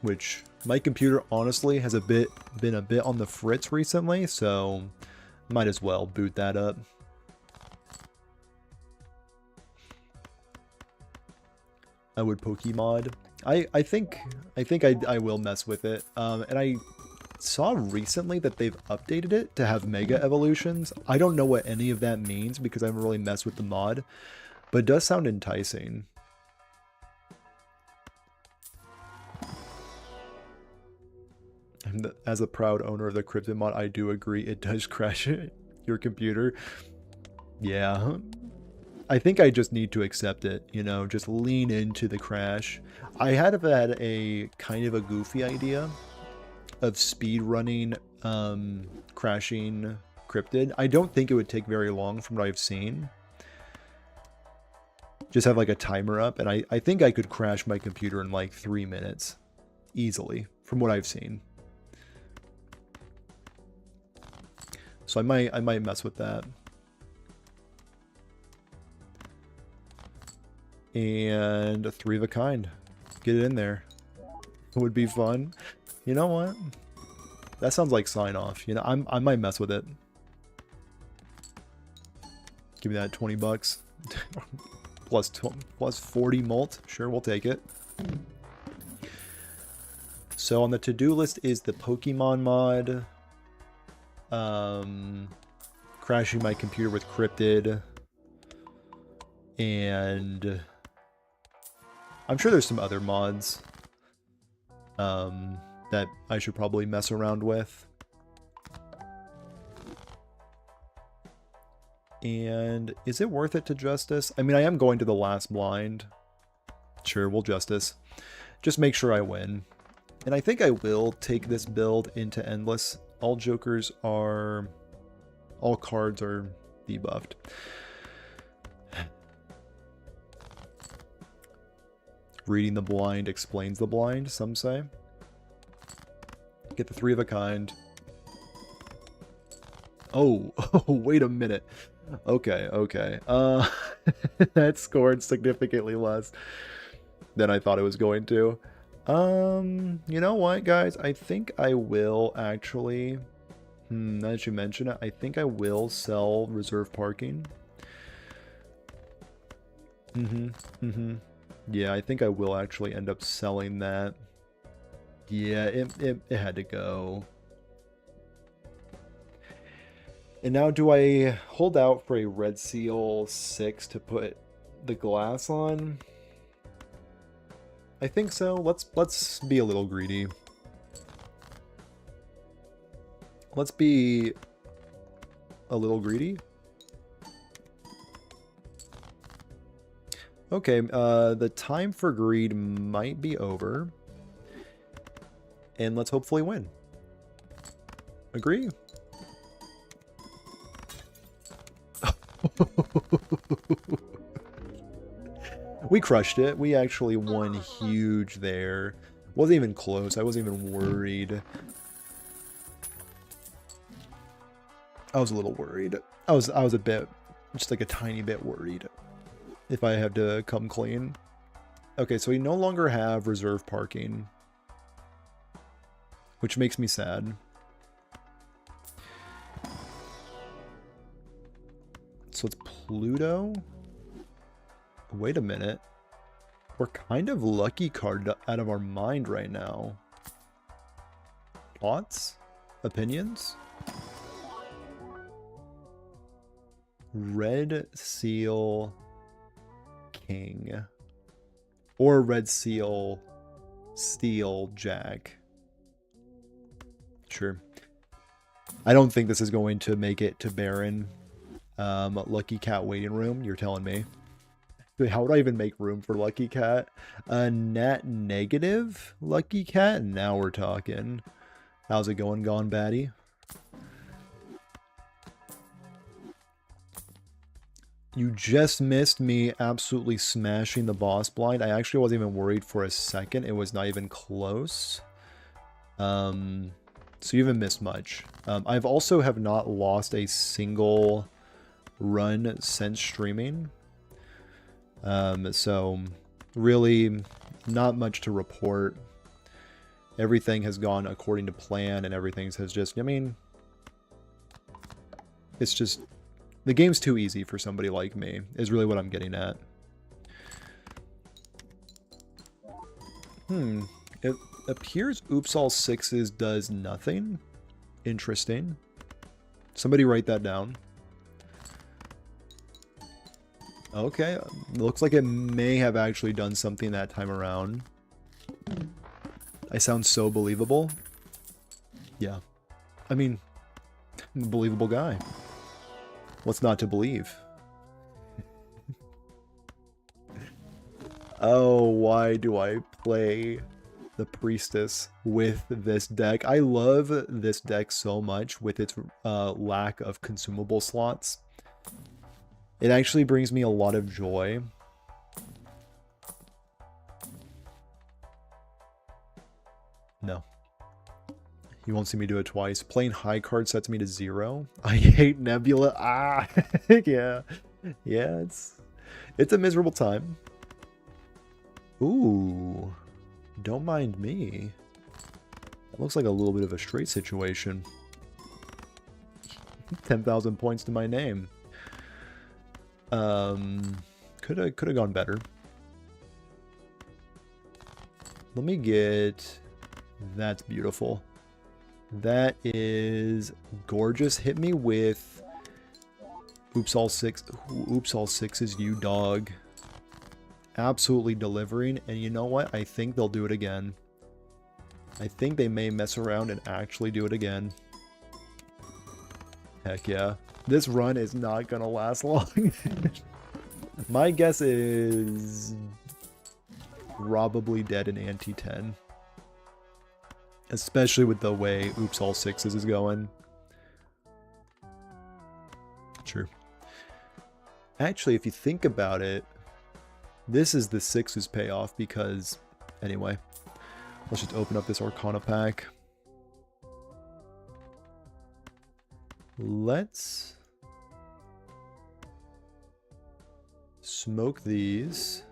Which my computer honestly has been a bit on the fritz recently, so might as well boot that up. I would Pokemon. I think I will mess with it. And I saw recently that they've updated it to have Mega Evolutions. I don't know what any of that means because I haven't really messed with the mod, but it does sound enticing. And as a proud owner of the Cryptid mod, I do agree it does crash your computer. Yeah. I think I just need to accept it, you know, just lean into the crash. I had a kind of a goofy idea of speed running crashing Cryptid. I don't think it would take very long from what I've seen. Just have like a timer up, and I think I could crash my computer in like 3 minutes. Easily, from what I've seen. So I might mess with that. And a 3 of a kind. Get it in there. It would be fun. You know what? That sounds like sign off. You know, I might mess with it. Give me that 20 bucks. plus 40 mult. Sure, we'll take it. So on the to-do list is the Pokemon mod. Crashing my computer with Cryptid. And I'm sure there's some other mods that I should probably mess around with. And is it worth it to Justice? I mean, I am going to the last blind. Sure, we'll Justice. Just make sure I win. And I think I will take this build into Endless. All cards are debuffed. Reading the blind explains the blind, some say. Get the 3 of a kind. Oh, wait a minute. Okay. That scored significantly less than I thought it was going to. You know what, guys? I think I will actually... now that you mention it, I think I will sell reserve parking. Yeah, I think I will actually end up selling that. Yeah, it had to go. And now do I hold out for a Red Seal 6 to put the glass on? I think so. Let's be a little greedy. Let's be a little greedy. Okay, the time for greed might be over. And let's hopefully win. Agree? We crushed it. We actually won huge there. Wasn't even close. I wasn't even worried. I was a little worried. I was a bit, just like a tiny bit worried. If I have to come clean. Okay, so we no longer have reserve parking. Which makes me sad. So it's Pluto. Wait a minute. We're kind of lucky card out of our mind right now. Thoughts? Opinions? Red Seal King. Or Red Seal Steel Jack. Sure. I don't think this is going to make it to Baron. Lucky Cat waiting room, you're telling me. How would I even make room for Lucky Cat? Nat negative Lucky Cat? Now we're talking. How's it going, Gone Baddie? You just missed me absolutely smashing the boss blind. I actually wasn't even worried for a second. It was not even close. So you haven't missed much. I've also have not lost a single run since streaming. So really not much to report. Everything has gone according to plan and everything has just, I mean, it's just, the game's too easy for somebody like me, is really what I'm getting at. It appears Oops All Sixes does nothing. Interesting. Somebody write that down. Okay, looks like it may have actually done something that time around. I sound so believable. Yeah. I mean, I'm a believable guy. What's not to believe? Oh, why do I play the Priestess with this deck? I love this deck so much with its lack of consumable slots. It actually brings me a lot of joy No. You won't see me do it twice. Playing high card sets me to 0. I hate Nebula. Ah, yeah. Yeah, it's a miserable time. Ooh, don't mind me. That looks like a little bit of a straight situation. 10,000 points to my name. Could have gone better. Let me get... That's beautiful. That is gorgeous. Hit me with... Oops, all six. Oops, all six is you, dog. Absolutely delivering. And you know what? I think they'll do it again. I think they may mess around and actually do it again. Heck yeah. This run is not going to last long. My guess is probably dead in ante 10. Especially with the way Oops All Sixes is going. True. Actually, if you think about it, this is the sixes payoff because... Anyway, let's just open up this Arcana pack. Let's smoke these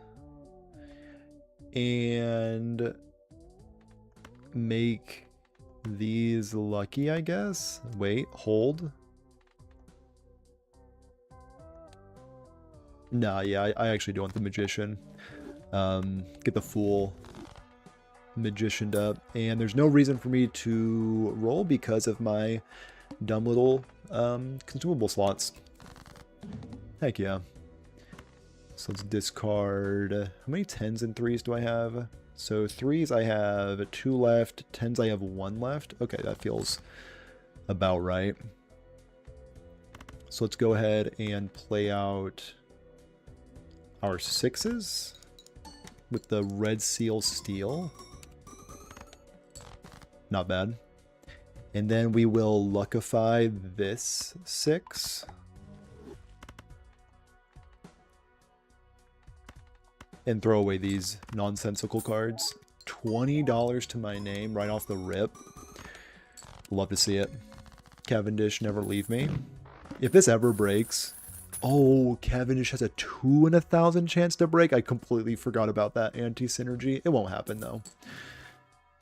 and make these lucky, I guess. Wait, hold. Nah, yeah, I actually do want the Magician. Get the Fool Magicianed up. And there's no reason for me to roll because of my dumb little consumable slots. Heck yeah. So let's discard... How many 10s and 3s do I have? So 3s I have 2 left. 10s I have 1 left. Okay, that feels about right. So let's go ahead and play out our 6s with the Red Seal Steel. Not bad. And then we will luckify this 6. And throw away these nonsensical cards. $20 to my name right off the rip. Love to see it. Cavendish, never leave me. If this ever breaks... Oh, Cavendish has a 2 in 1,000 chance to break. I completely forgot about that anti-synergy. It won't happen, though.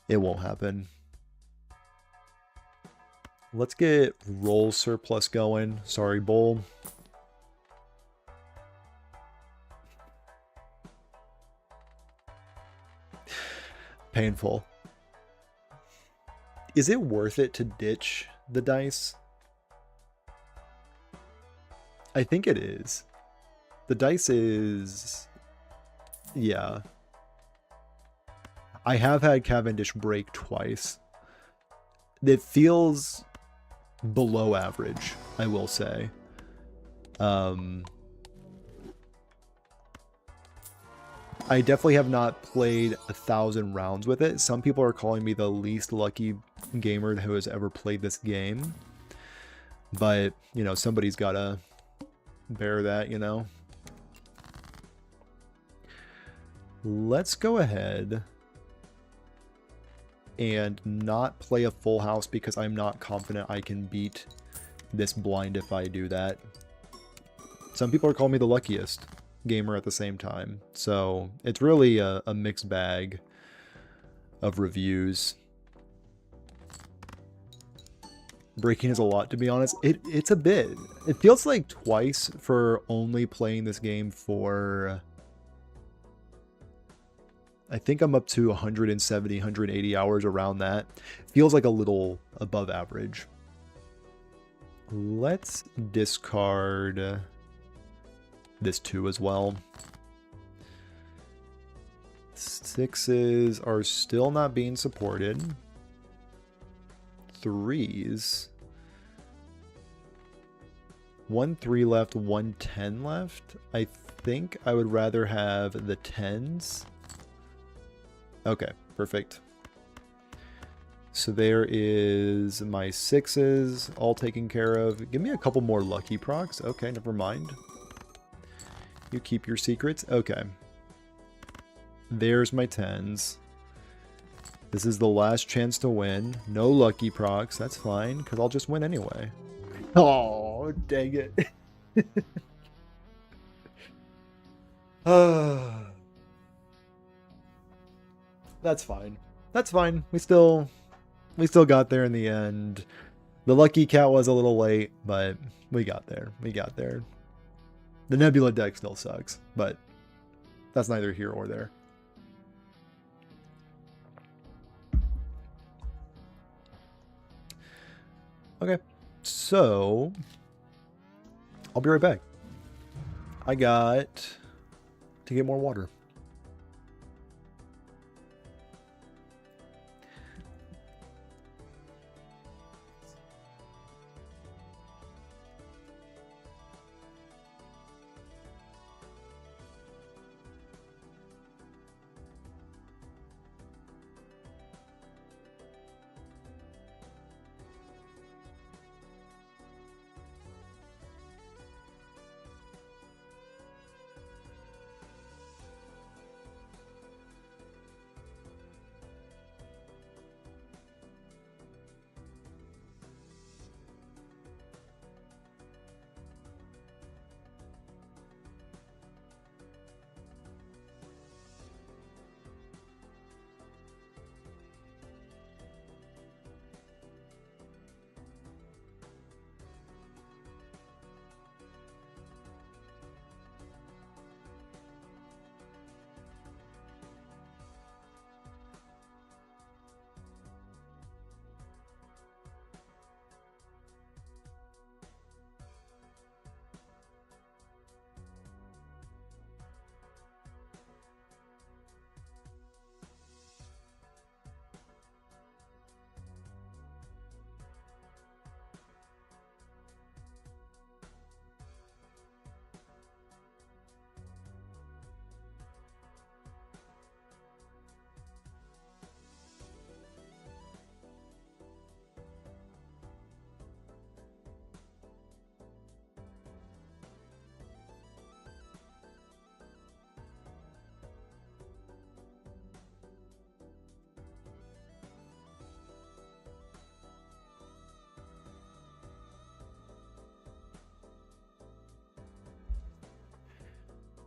It won't happen. Let's get roll surplus going. Sorry, Bull. Painful. Is it worth it to ditch the dice? I think it is. The dice is... Yeah. I have had Cavendish break twice. It feels below average, I will say. I definitely have not played 1,000 rounds with it. Some people are calling me the least lucky gamer who has ever played this game. But, you know, somebody's got to bear that, you know. Let's go ahead and not play a full house because I'm not confident I can beat this blind if I do that. Some people are calling me the luckiest gamer at the same time. So it's really a mixed bag of reviews. Breaking is a lot, to be honest. It's a bit. It feels like twice for only playing this game for... I think I'm up to 170, 180 hours around that. Feels like a little above average. Let's discard this 2 as well. 6s are still not being supported. 3s. 1 3 left, 1 10 left. I think I would rather have the 10s. Okay, perfect. So there is my 6s all taken care of. Give me a couple more lucky procs. Okay, never mind. You keep your secrets. Okay. There's my 10s. This is the last chance to win. No lucky procs. That's fine, because I'll just win anyway. Oh, dang it. That's fine. That's fine. We still got there in the end. The lucky cat was a little late, but we got there. We got there. The Nebula deck still sucks, but that's neither here or there. Okay, so I'll be right back. I got to get more water.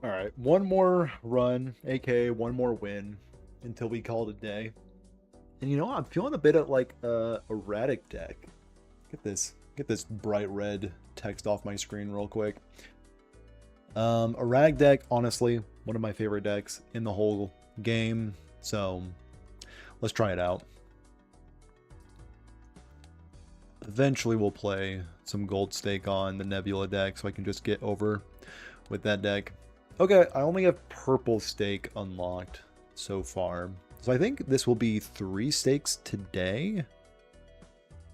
All right, one more run, aka one more win, until we call it a day. And you know, I'm feeling a bit of like a erratic deck. Get this bright red text off my screen real quick. Erratic deck, honestly, one of my favorite decks in the whole game. So let's try it out. Eventually, we'll play some gold stake on the Nebula deck, so I can just get over with that deck. Okay, I only have purple stake unlocked so far. So I think this will be 3 stakes today.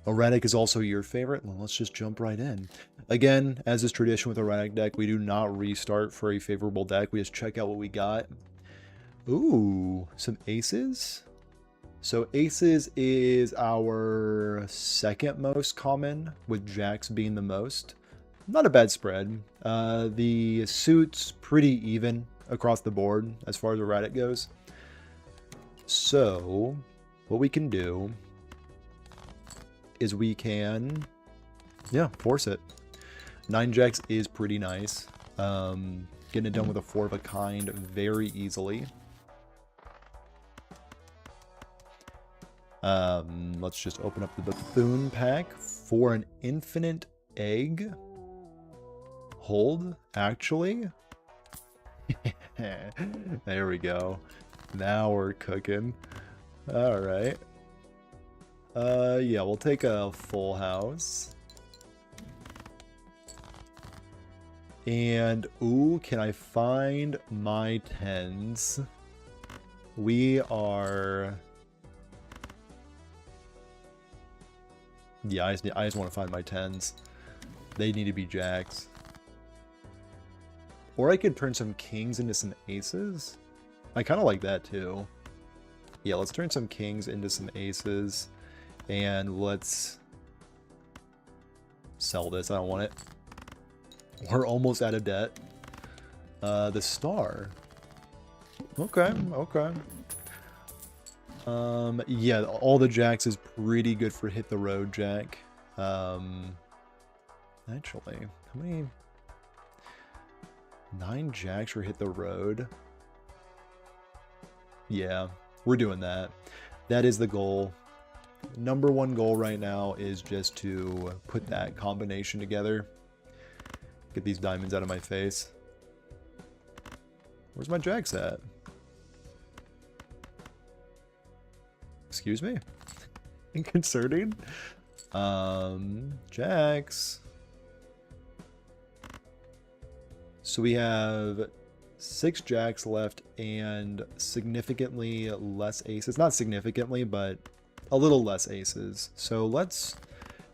Erratic is also your favorite? Well, let's just jump right in. Again, as is tradition with Erratic deck, we do not restart for a favorable deck. We just check out what we got. Ooh, some aces? So aces is our second most common, with jacks being the most. Not a bad spread. The suits pretty even across the board as far as erratic goes. So what we can do is we can, yeah, force it. 9 jacks is pretty nice. Getting it done with a 4 of a kind very easily. Let's just open up the buffoon pack for an infinite egg. Hold, actually. There we go. Now we're cooking. All right. Yeah, we'll take a full house. And, ooh, can I find my 10s? We are... Yeah, I just want to find my 10s. They need to be jacks. Or I could turn some kings into some aces. I kind of like that too. Yeah, let's turn some kings into some aces. And let's sell this. I don't want it. We're almost out of debt. The star. Okay, okay. Yeah, all the jacks is pretty good for hit the road jack. Actually, how many? 9 jacks for hit the road. Yeah, we're doing that. That is the goal. Number 1 goal right now is just to put that combination together. Get these diamonds out of my face. Where's my jacks at? Excuse me? Concerning? Jacks. So we have 6 jacks left and significantly less aces. Not significantly, but a little less aces. So let's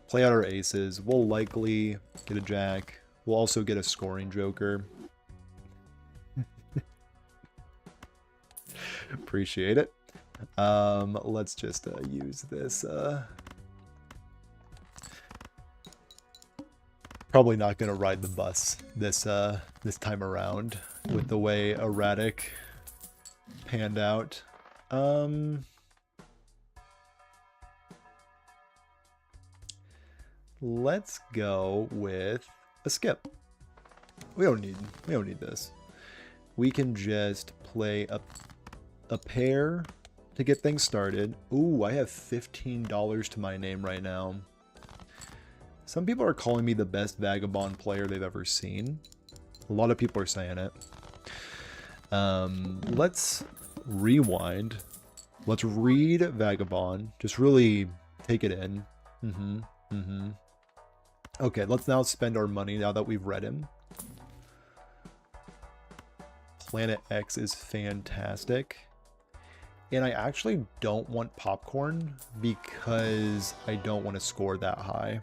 play out our aces. We'll likely get a jack. We'll also get a scoring joker. Appreciate it. Let's just use this. Probably not gonna ride the bus this time around with the way erratic panned out. Let's go with a skip. We don't need this. We can just play a pair to get things started. Ooh, I have $15 to my name right now. Some people are calling me the best Vagabond player they've ever seen. A lot of people are saying it. Let's rewind. Let's read Vagabond. Just really take it in. Okay, let's now spend our money now that we've read him. Planet X is fantastic. And I actually don't want popcorn because I don't want to score that high.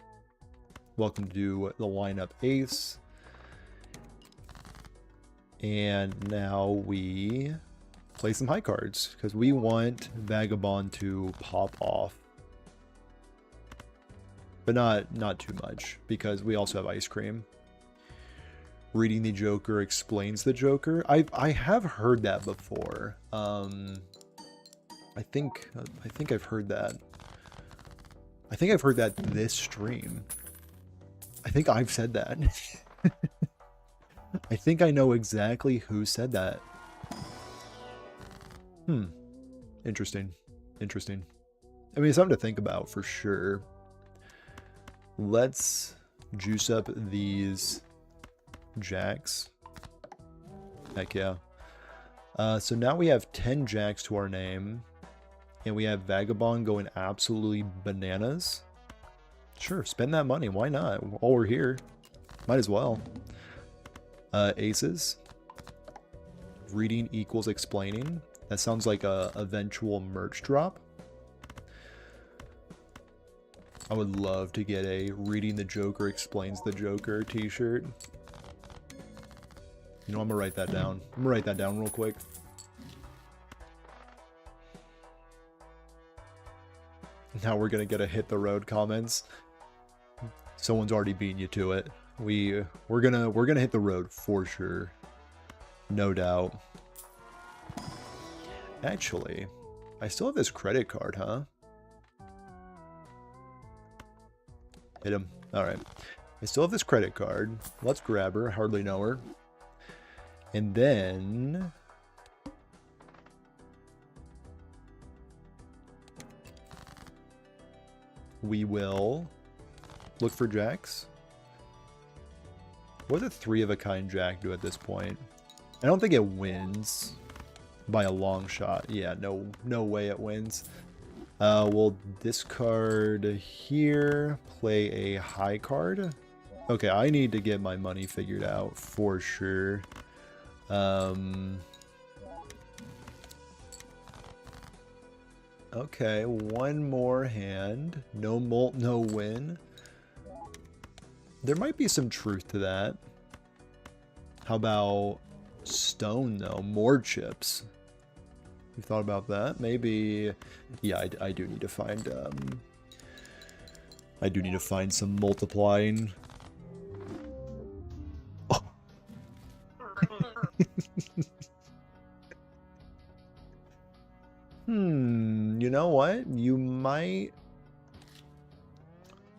Welcome to the lineup ace. And now we play some high cards because we want Vagabond to pop off. But not too much because we also have ice cream. Reading the Joker explains the Joker. I have heard that before. I think I've heard that. I think I've heard that this stream. I think I've said that. I think I know exactly who said that. Interesting. Interesting. I mean, it's something to think about for sure. Let's juice up these jacks. Heck yeah. So now we have 10 jacks to our name. And we have Vagabond going absolutely bananas. Sure, spend that money. Why not? While we're here. Might as well. Aces. Reading equals explaining. That sounds like a eventual merch drop. I would love to get a Reading the Joker explains the Joker t-shirt. You know, I'm gonna write that down. I'm gonna write that down real quick. Now we're gonna get a hit the road comments. Someone's already beating you to it. We're gonna hit the road for sure. No doubt. Actually, I still have this credit card, huh? Hit him. Alright. I still have this credit card. Let's grab her. Hardly know her. And then we will look for jacks. What does a 3 of a kind jack do at this point? I don't think it wins by a long shot. Yeah, no way it wins. We'll discard here, play a high card. Okay, I need to get my money figured out for sure. Okay, one more hand. No molt, no win. There might be some truth to that. How about stone, though? More chips. You thought about that? Maybe... Yeah, I do need to find... I do need to find some multiplying. Oh. You know what? You might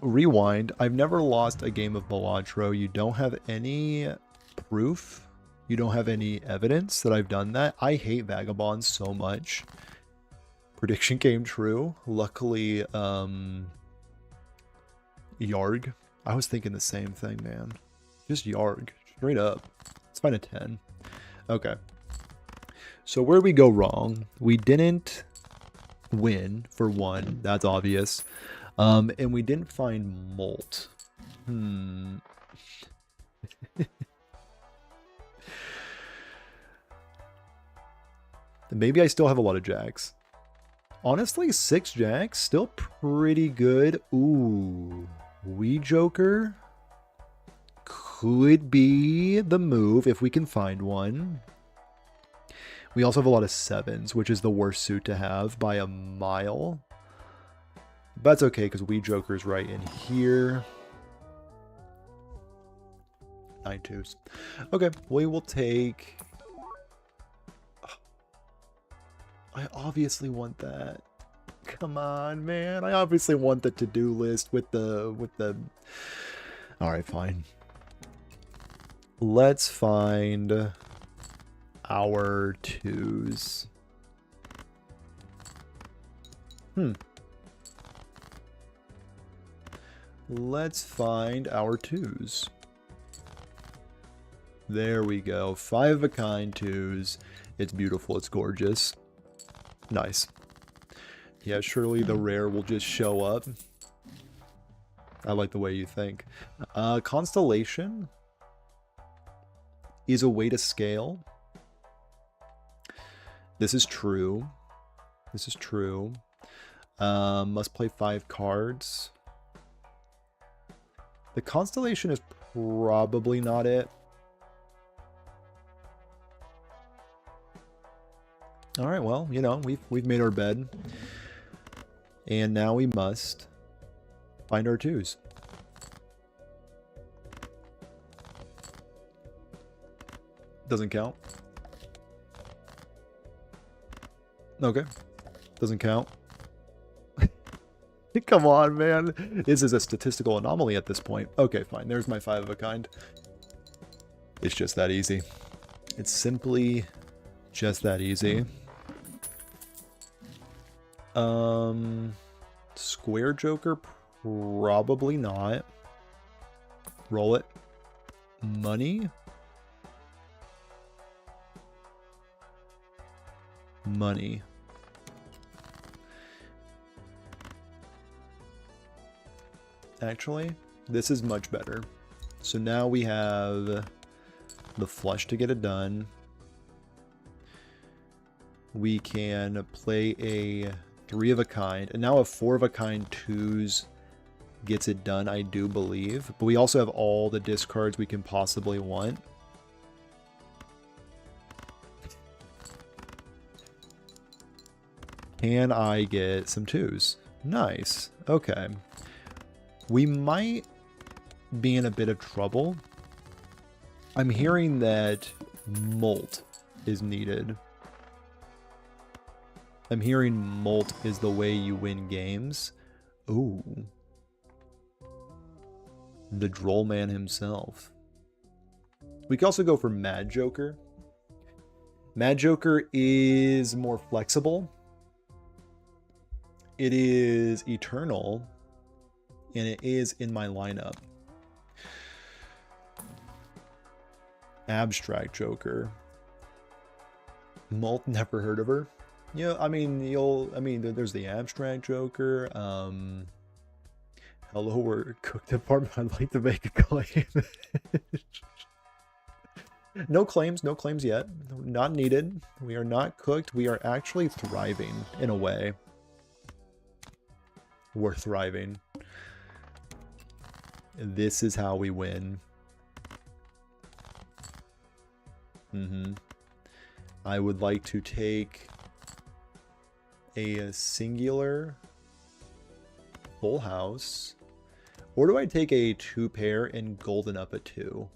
rewind. I've never lost a game of Balatro. You don't have any proof. You don't have any evidence that I've done that. I hate Vagabonds so much. Prediction came true. Luckily, Yarg. I was thinking the same thing, man. Just Yarg. Straight up. Let's find a 10. Okay. So where we go wrong, we didn't win, for one. That's obvious. And we didn't find Molt. Maybe I still have a lot of jacks. Honestly, 6 jacks, still pretty good. Ooh, Wee Joker could be the move if we can find one. We also have a lot of 7s, which is the worst suit to have by a mile. But that's okay, because Wee Joker's right in here. 9 2s. Okay, we will take... I obviously want that. Come on, man. I obviously want the to-do list with the... Alright, fine. Let's find our 2s. Let's find our 2s. There we go. 5 of a kind 2s. It's beautiful. It's gorgeous. Nice. Yeah, surely the rare will just show up. I like the way you think. Constellation is a way to scale. This is true. This is true. Must play 5 cards. The Constellation is probably not it. All right, well, you know, we've made our bed. And now we must find our 2s. Doesn't count. Okay. Doesn't count. Come on, man. This is a statistical anomaly at this point. Okay, fine. There's my 5 of a kind. It's just that easy. It's simply just that easy. Square Joker, probably not. Roll it. Money. Money. Actually, this is much better. So now we have the flush to get it done. We can play a 3 of a kind, and now a 4 of a kind 2s gets it done, I do believe. But we also have all the discards we can possibly want. Can I get some 2s? Nice. Okay. We might be in a bit of trouble. I'm hearing that Molt is needed. I'm hearing Molt is the way you win games. Ooh. The Droll Man himself. We could also go for Mad Joker. Mad Joker is more flexible. It is eternal. And it is in my lineup. Abstract Joker. Molt, never heard of her. Yeah, I mean, there's the Abstract Joker. Hello, we're cooked department. I'd like to make a claim. No claims yet. Not needed. We are not cooked. We are actually thriving in a way. We're thriving. This is how we win. I would like to take a singular full house. Or do I take a 2 pair and golden up a 2?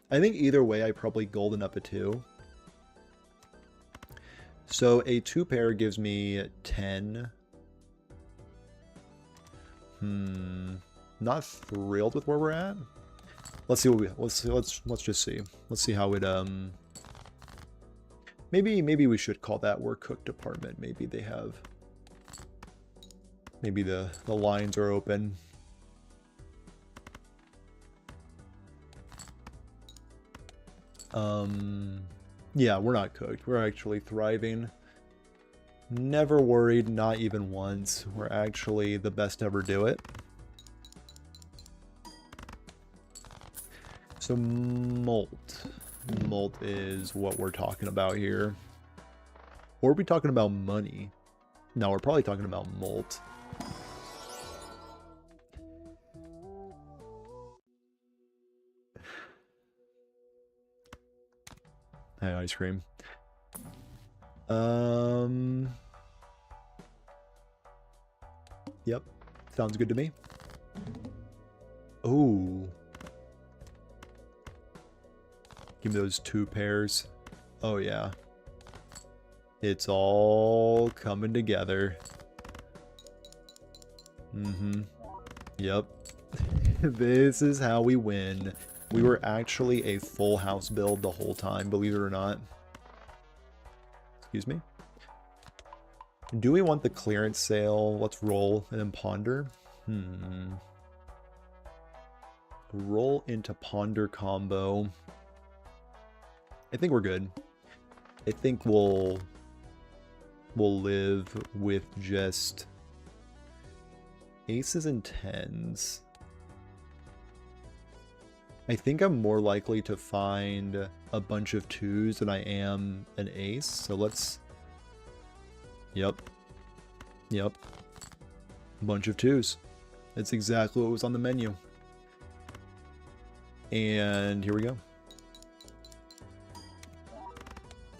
I think either way I probably golden up a 2. So a 2 pair gives me 10 Not thrilled with where we're at. Let's see what we let's just see. Let's see how it maybe we should call that work cook department. Maybe they have maybe the lines are open. Yeah, we're not cooked. We're actually thriving. Never worried, not even once. We're actually the best to ever do it. So molt. Molt is what we're talking about here. Or are we talking about money? No, we're probably talking about molt. Hey, ice cream. Yep. Sounds good to me. Oh. Give me those 2 pairs. Oh, yeah. It's all coming together. Yep. This is how we win. We were actually a full house build the whole time, believe it or not. Excuse me. Do we want the clearance sale? Let's roll and then ponder. Roll into ponder combo. I think we're good. I think we'll live with just aces and tens. I think I'm more likely to find a bunch of 2s than I am an ace. So let's... Yep. Bunch of 2s. That's exactly what was on the menu. And here we go.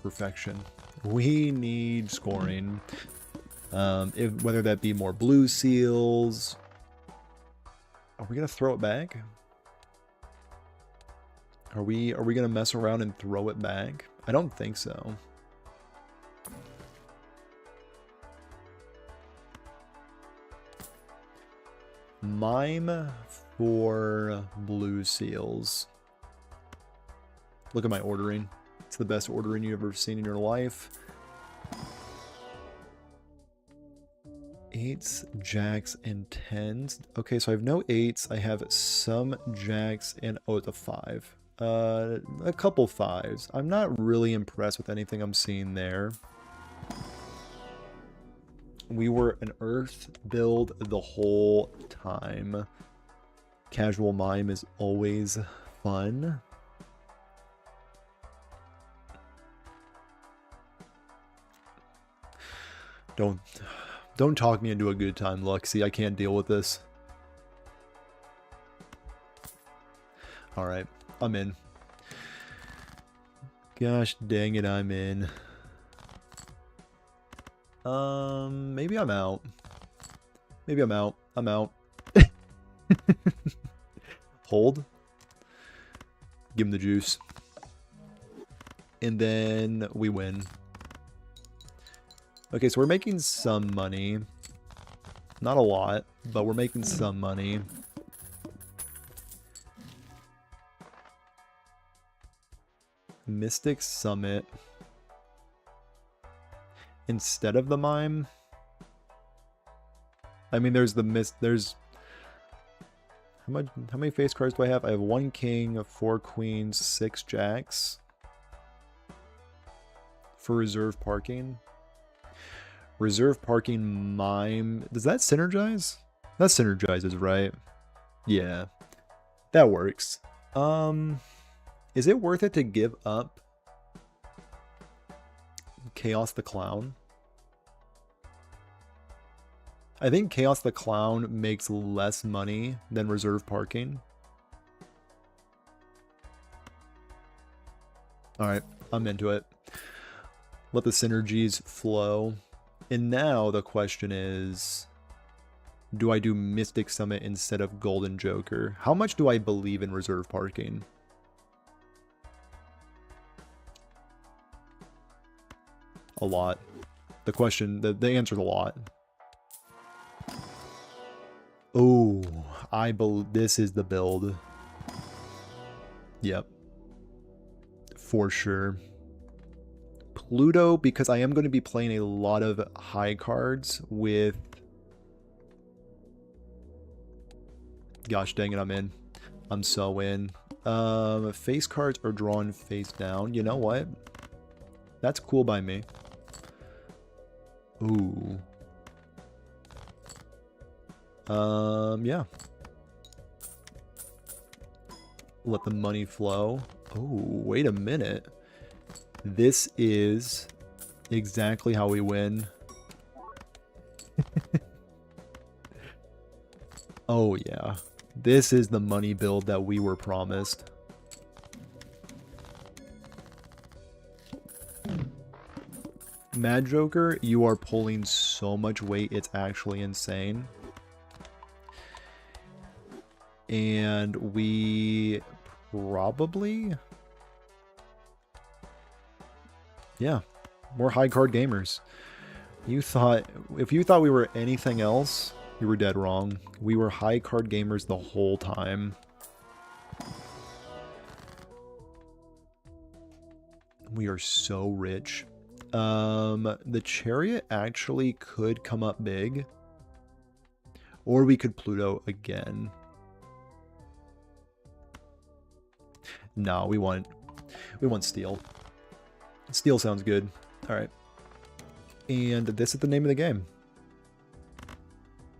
Perfection. We need scoring. Whether that be more blue seals. Are we gonna throw it back? Are we gonna mess around and throw it back? I don't think so. Mime for blue seals. Look at my ordering. It's the best ordering you've ever seen in your life. 8s, jacks, and 10s. Okay, so I have no 8s. I have some jacks and... Oh, it's a 5. A couple 5s. I'm not really impressed with anything I'm seeing there. We were an earth build the whole time. Casual mime is always fun. Don't talk me into a good time, Luxie. I can't deal with this. Alright, I'm in. Gosh dang it, I'm in. Maybe I'm out. Maybe I'm out. I'm out. Hold. Give him the juice. And then we win. Okay, so we're making some money. Not a lot, but we're making some money. Mystic Summit. Instead of the mime. I mean, there's the there's... How many face cards do I have? I have 1 king, 4 queens, 6 jacks. For reserve parking. Reserve parking mime. Does that synergize? That synergizes, right? Yeah. That works. Is it worth it to give up Chaos the Clown? I think Chaos the Clown makes less money than reserve parking. Alright, I'm into it. Let the synergies flow. And now the question is, do I do Mystic Summit instead of Golden Joker? How much do I believe in reserve parking? A lot. The question, the answer's a lot. Oh, I believe this is the build. Yep. For sure. Pluto, because I am going to be playing a lot of high cards with... Gosh dang it, I'm in. I'm so in. Face cards are drawn face down. You know what? That's cool by me. Ooh. Yeah. Let the money flow. Oh, wait a minute. This is exactly how we win. Oh, yeah. This is the money build that we were promised. Mad Joker, you are pulling so much weight, it's actually insane. And we probably... Yeah, more high card gamers. You thought... If you thought we were anything else, you were dead wrong. We were high card gamers the whole time. We are so rich. The Chariot actually could come up big. Or we could Pluto again. No, we want Steel. Steel sounds good. Alright. And this is the name of the game.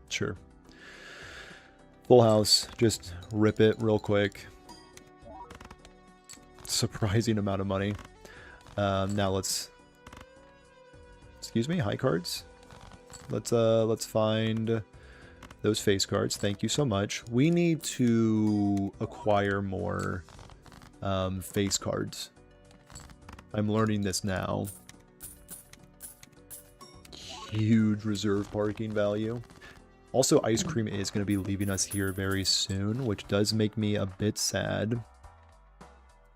Sure. Full house. Just rip it real quick. Surprising amount of money. Now let's... Excuse me, high cards? Let's find those face cards. Thank you so much. We need to acquire more face cards. I'm learning this now. Huge reserve parking value. Also, ice cream is going to be leaving us here very soon, which does make me a bit sad.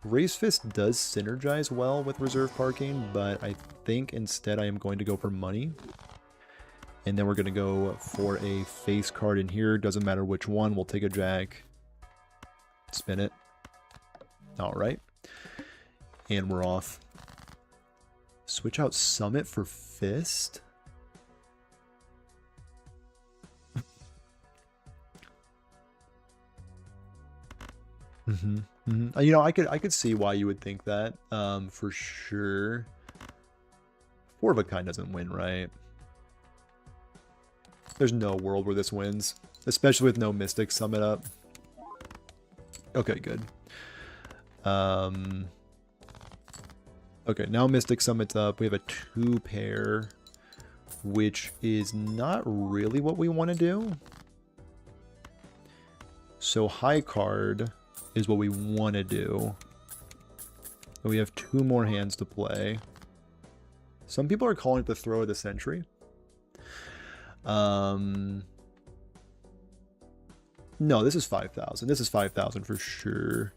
Raise Fist does synergize well with reserve parking, but I think instead I am going to go for money. And then we're going to go for a face card in here. Doesn't matter which one. We'll take a jack. Spin it. Alright. And we're off. Switch out Summit for Fist? You know, I could see why you would think that, for sure. Four of a Kind doesn't win, right? There's no world where this wins, especially with no Mystic Summit up. Okay, good. Okay, now Mystic Summit's up. We have a 2-pair, which is not really what we want to do. So high card is what we want to do. But we have 2 more hands to play. Some people are calling it the throw of the century. No, this is 5,000. This is 5,000 for sure.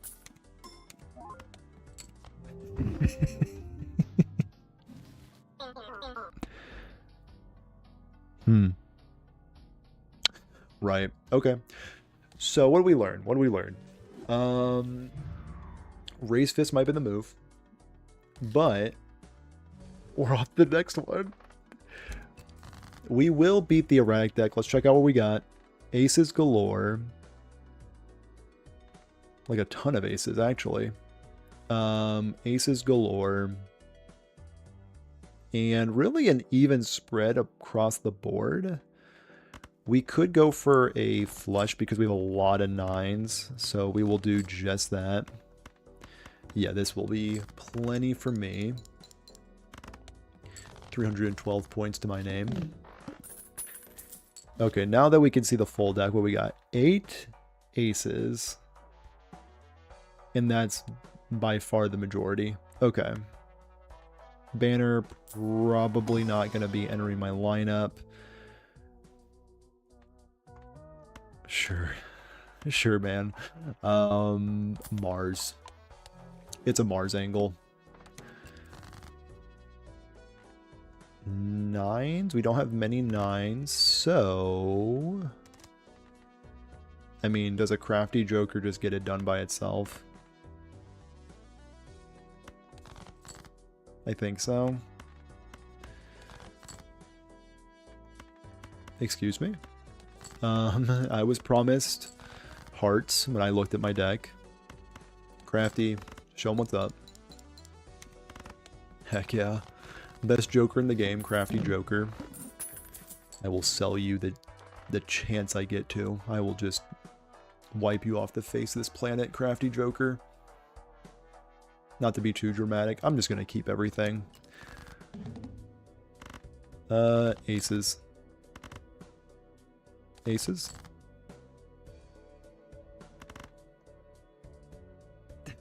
Right. Okay. So what did we learn? What did we learn? Raise Fist might be the move, but we're off the next one. We will beat the erratic deck. Let's check out what we got. Aces galore. Like a ton of aces, actually. Aces galore. And really an even spread across the board. We could go for a flush because we have a lot of 9s. So we will do just that. Yeah, this will be plenty for me. 312 points to my name. Okay, now that we can see the full deck, what we got? 8 aces. And that's by far the majority. Okay. Banner, probably not going to be entering my lineup. Sure. Sure, man. Mars. It's a Mars angle. 9s? We don't have many 9s, so... I mean, does a crafty joker just get it done by itself? I think so. Excuse me? I was promised hearts when I looked at my deck. Crafty, show 'em what's up. Heck yeah. Best joker in the game, crafty joker. I will sell you the chance I get to. I will just wipe you off the face of this planet, crafty joker. Not to be too dramatic, I'm just gonna keep everything. Aces. Aces?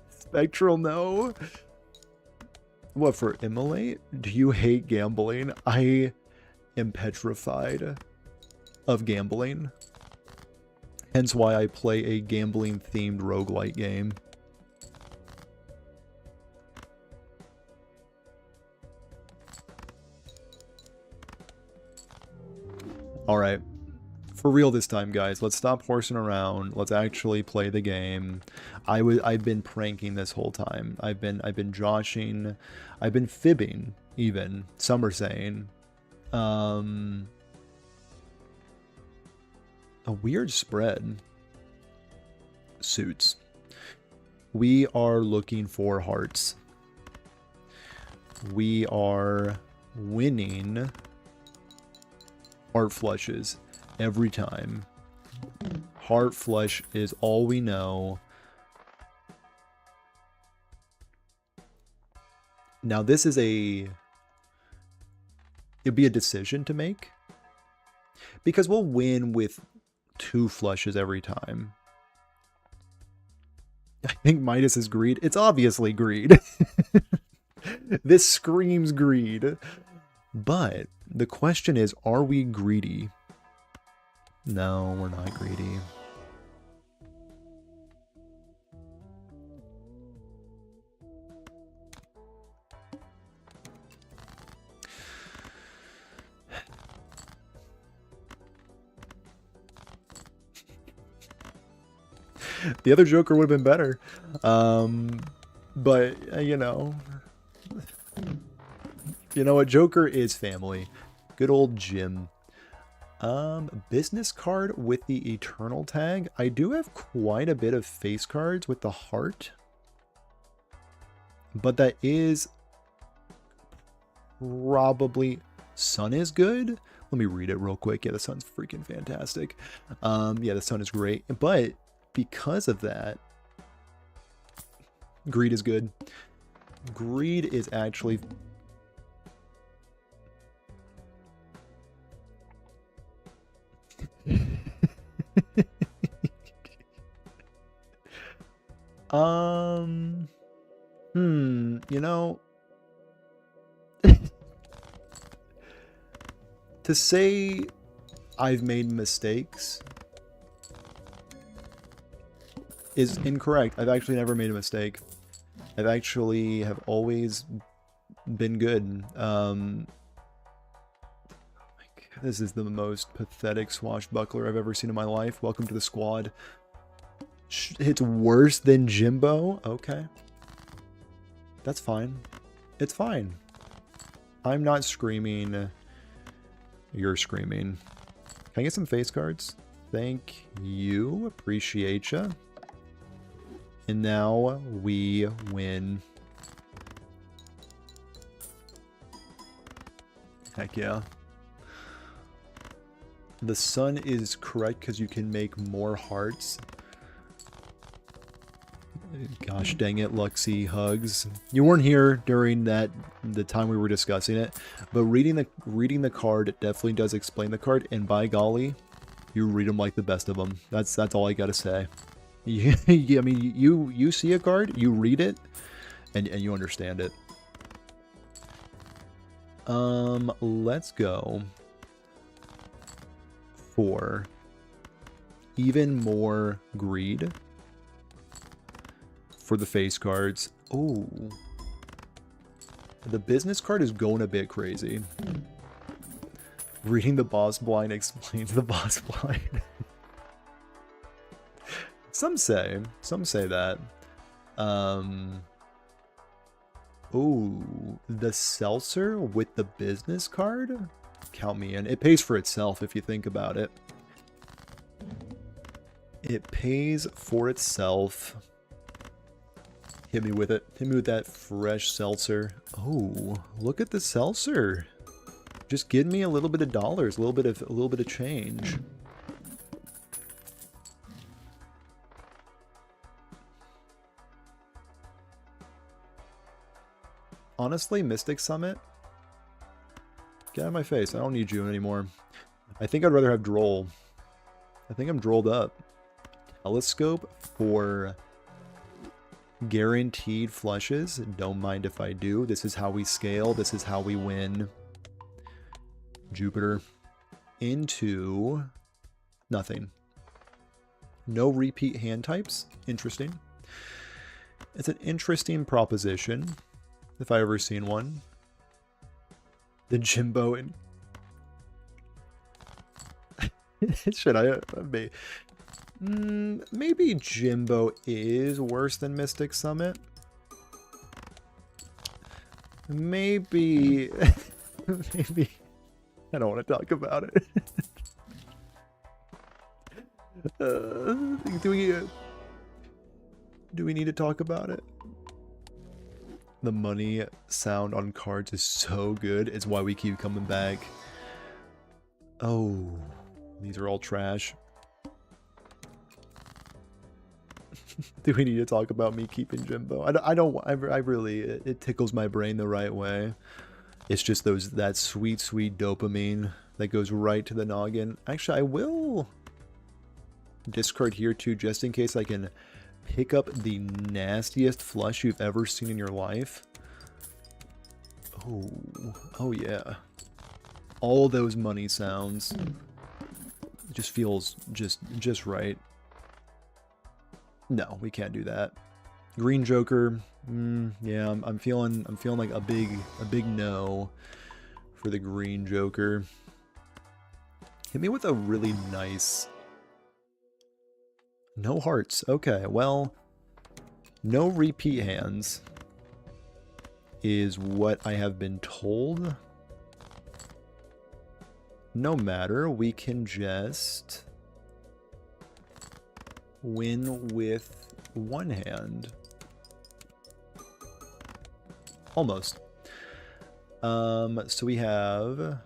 Spectral, no. What, for immolate? Do you hate gambling? I am petrified of gambling. Hence why I play a gambling-themed roguelite game. Alright. For real this time, guys. Let's stop horsing around. Let's actually play the game. I've been pranking this whole time. I've been joshing. I've been fibbing, even. Some are saying. A weird spread. Suits. We are looking for hearts. We are winning heart flushes every time. Heart flush is all we know. Now this is it'd be a decision to make, because we'll win with 2 flushes every time. I think Midas is greed. It's obviously greed. This screams greed. But the question is, are we greedy? No, we're not greedy. The other Joker would have been better. But, you know... You know what? Joker is family. Good old Jim. Business card with the Eternal tag. I do have quite a bit of face cards with the heart. But that is probably... Sun is good? Let me read it real quick. Yeah, the Sun's freaking fantastic. Yeah, the Sun is great. But because of that, Greed is good. Greed is actually... you know, to say I've made mistakes is incorrect. I've actually never made a mistake. I've actually have always been good. This is the most pathetic swashbuckler I've ever seen in my life. Welcome to the squad. It's worse than Jimbo? Okay. That's fine. It's fine. I'm not screaming. You're screaming. Can I get some face cards? Thank you. Appreciate ya. And now we win. Heck yeah. The Sun is correct because you can make more hearts. Gosh dang it, Luxie hugs. You weren't here during the time we were discussing it, but reading the card definitely does explain the card, and by golly, you read them like the best of them. That's all I gotta say. I mean, you see a card, you read it, and you understand it. Let's go for even more greed for the face cards. Oh, the business card is going a bit crazy. Reading the boss blind explains the boss blind. Some say that. Ooh, the seltzer with the business card? Count me in. It pays for itself if you think about it. It pays for itself. Hit me with it. Hit me with that fresh seltzer. Oh, look at the seltzer. Just give me a little bit of dollars, a little bit of change. Honestly, Mystic Summit? Get out of my face. I don't need you anymore. I think I'd rather have Droll. I think I'm drolled up. Telescope for guaranteed flushes. Don't mind if I do. This is how we scale. This is how we win. Jupiter. Into nothing. No repeat hand types. Interesting. It's an interesting proposition. If I ever seen one. The Jimbo and should I maybe Jimbo is worse than Mystic Summit. Maybe maybe I don't want to talk about it. Do we need to talk about it? The money sound on cards is so good. It's why we keep coming back. Oh, these are all trash. Do we need to talk about me keeping Jimbo? I really, it tickles my brain the right way. It's just that sweet, sweet dopamine that goes right to the noggin. Actually, I will discard here too, just in case I can pick up the nastiest flush you've ever seen in your life. Oh yeah. All those money sounds. It just feels just right. No, we can't do that. Green Joker. Yeah, I'm feeling like a big no for the Green Joker. Hit me with a really nice. No hearts. Okay, well, no repeat hands is what I have been told. No matter, we can just win with one hand. Almost. So we have,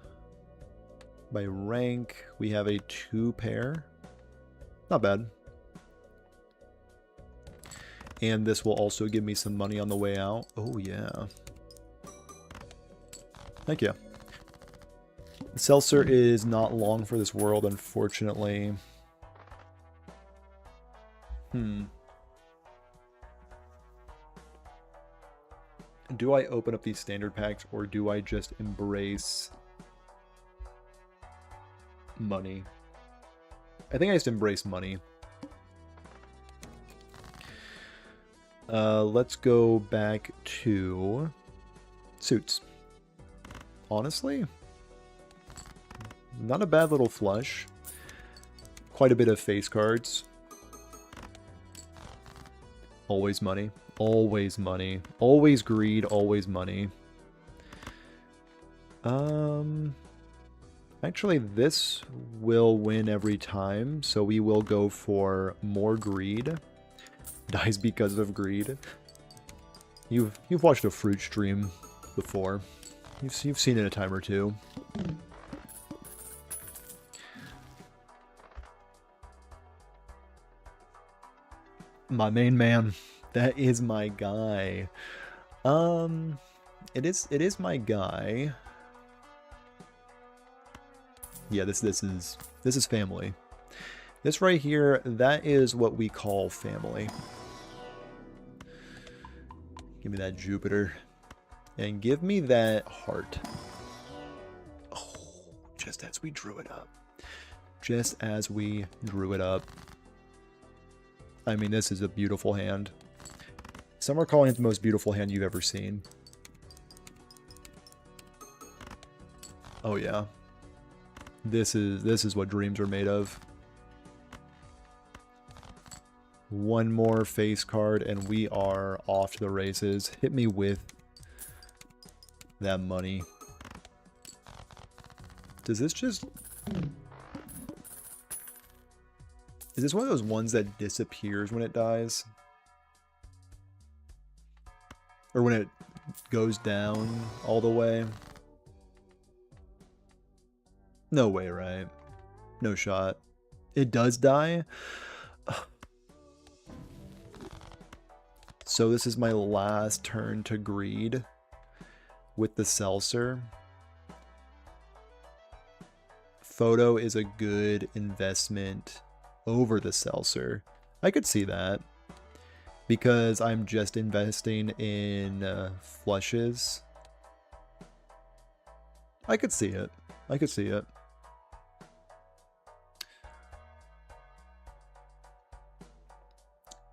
by rank, we have a 2 pair. Not bad. And this will also give me some money on the way out. Oh, yeah. Thank you. Seltzer is not long for this world, unfortunately. Do I open up these standard packs, or do I just embrace money? I think I just embrace money. Let's go back to suits. Honestly, not a bad little flush. Quite a bit of face cards. Always money. Always money. Always greed. Always money. Actually, this will win every time, so we will go for more greed. Dies because of greed. You've watched a fruit stream before. You've seen it a time or two. My main man. That is my guy. It is my guy. Yeah, this is family. This right here, that is what we call family. Give me that Jupiter. And give me that heart. Oh, just as we drew it up. Just as we drew it up. I mean, this is a beautiful hand. Some are calling it the most beautiful hand you've ever seen. Oh yeah. This is what dreams are made of. One more face card, and we are off to the races. Hit me with that money. Does this just... Is this one of those ones that disappears when it dies? Or when it goes down all the way? No way, right? No shot. It does die? So this is my last turn to greed with the Seltzer. Photo is a good investment over the Seltzer. I could see that. Because I'm just investing in flushes. I could see it. I could see it.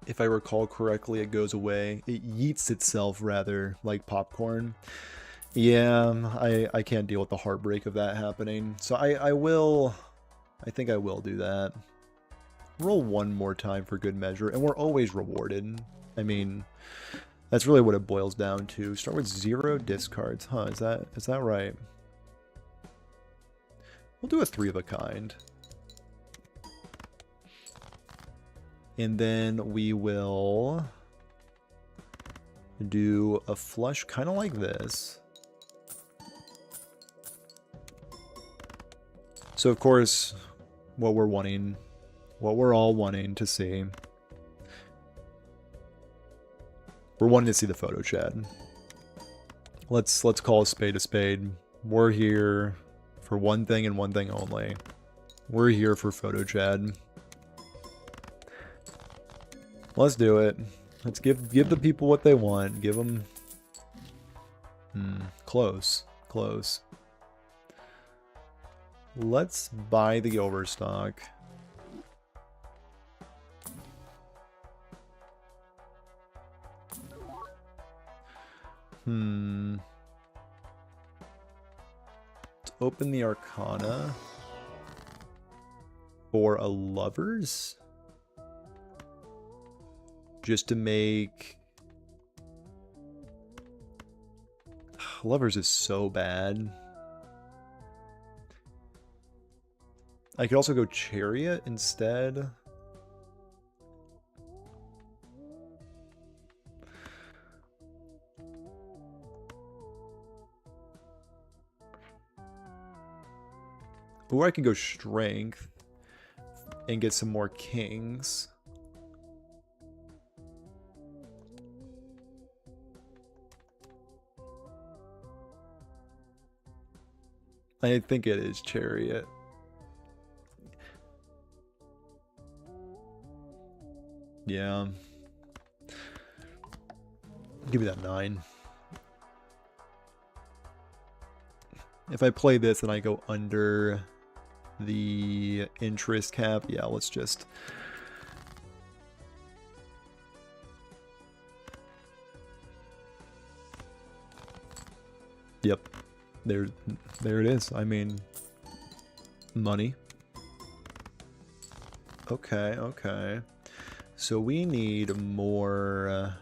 If I recall correctly, it goes away. It yeets itself, rather, like popcorn. Yeah, I can't deal with the heartbreak of that happening. So I think I will do that. Roll one more time for good measure, and we're always rewarded. I mean, that's really what it boils down to. Start with 0 discards. Huh, is that right? We'll do a 3 of a kind. And then we will do a flush kind of like this. So of course, what we're all wanting to see. We're wanting to see the photo, Chad. Let's call a spade a spade. We're here for one thing and one thing only. We're here for photo, Chad. Let's do it. Let's give the people what they want. Give them... close. Close. Let's buy the overstock. Let's open the Arcana for a Lovers. Just to make... Lovers is so bad. I could also go Chariot instead. Or I could go Strength and get some more Kings. I think it is Chariot. Yeah. Give me that 9. If I play this and I go under the interest cap, yeah, let's just... Yep. There it is. I mean, money. Okay, okay. So we need more...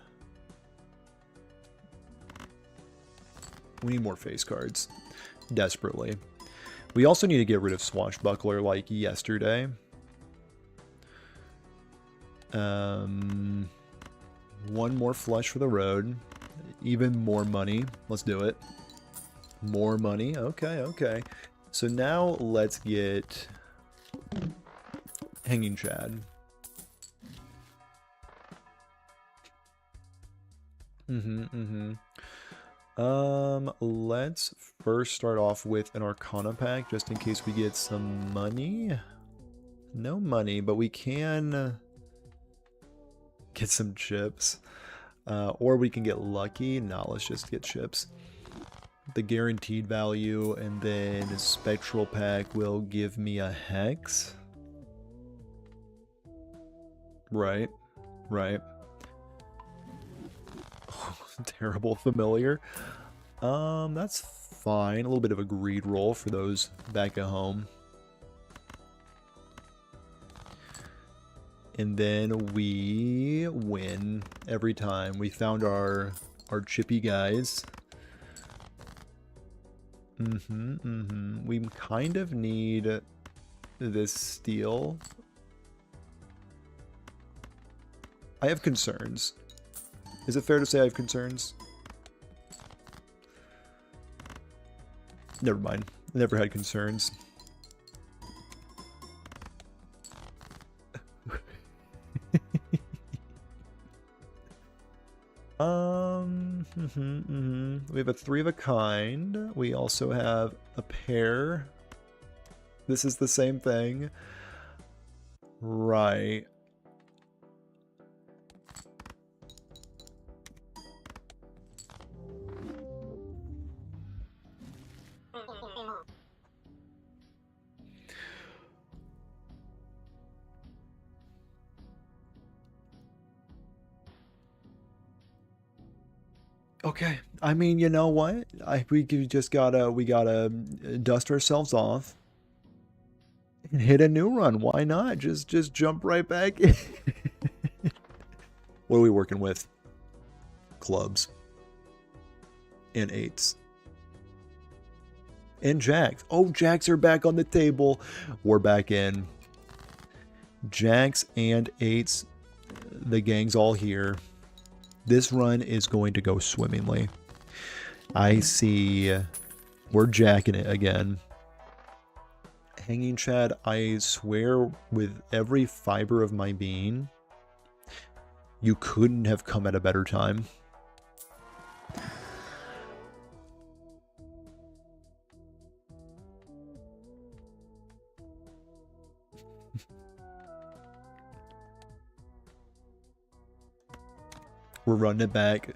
we need more face cards. Desperately. We also need to get rid of Swashbuckler like yesterday. One more flush for the road. Even more money. Let's do it. More money. Okay, okay. So now let's get Hanging Chad. Let's first start off with an Arcana pack, just in case we get some money. No money, but we can get some chips. Or we can get lucky. No, let's just get chips. The guaranteed value, and then a Spectral pack will give me a Hex. Right, right. Terrible familiar. That's fine. A little bit of a greed roll for those back at home. And then we win every time. We found our chippy guys. We kind of need this steel. I have concerns. Is it fair to say I have concerns? Never mind. I never had concerns. We have a 3 of a kind. We also have a pair. This is the same thing. Right. Okay. I mean, you know what? We just gotta dust ourselves off and hit a new run. Why not? Just jump right back in. What are we working with? Clubs. And 8s. And jacks. Oh, jacks are back on the table. We're back in. Jacks and 8s. The gang's all here. This run is going to go swimmingly. I see we're jacking it again. Hanging Chad, I swear with every fiber of my being, you couldn't have come at a better time. We're running it back.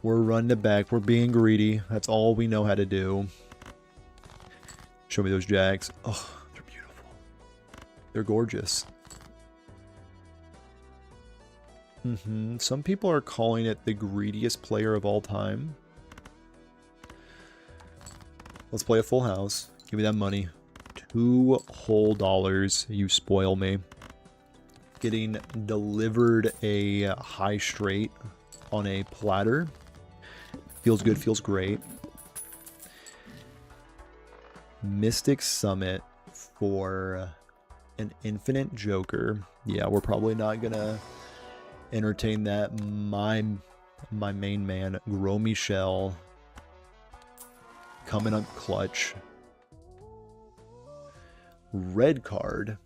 We're running it back. We're being greedy. That's all we know how to do. Show me those jacks. Oh, they're beautiful. They're gorgeous. Some people are calling it the greediest player of all time. Let's play a full house. Give me that money. $2 whole. You spoil me. Getting delivered a high straight on a platter. Feels good, feels great. Mystic Summit for an Infinite Joker. Yeah, we're probably not gonna entertain that. My main man, Gros Michel, coming up clutch. Red card.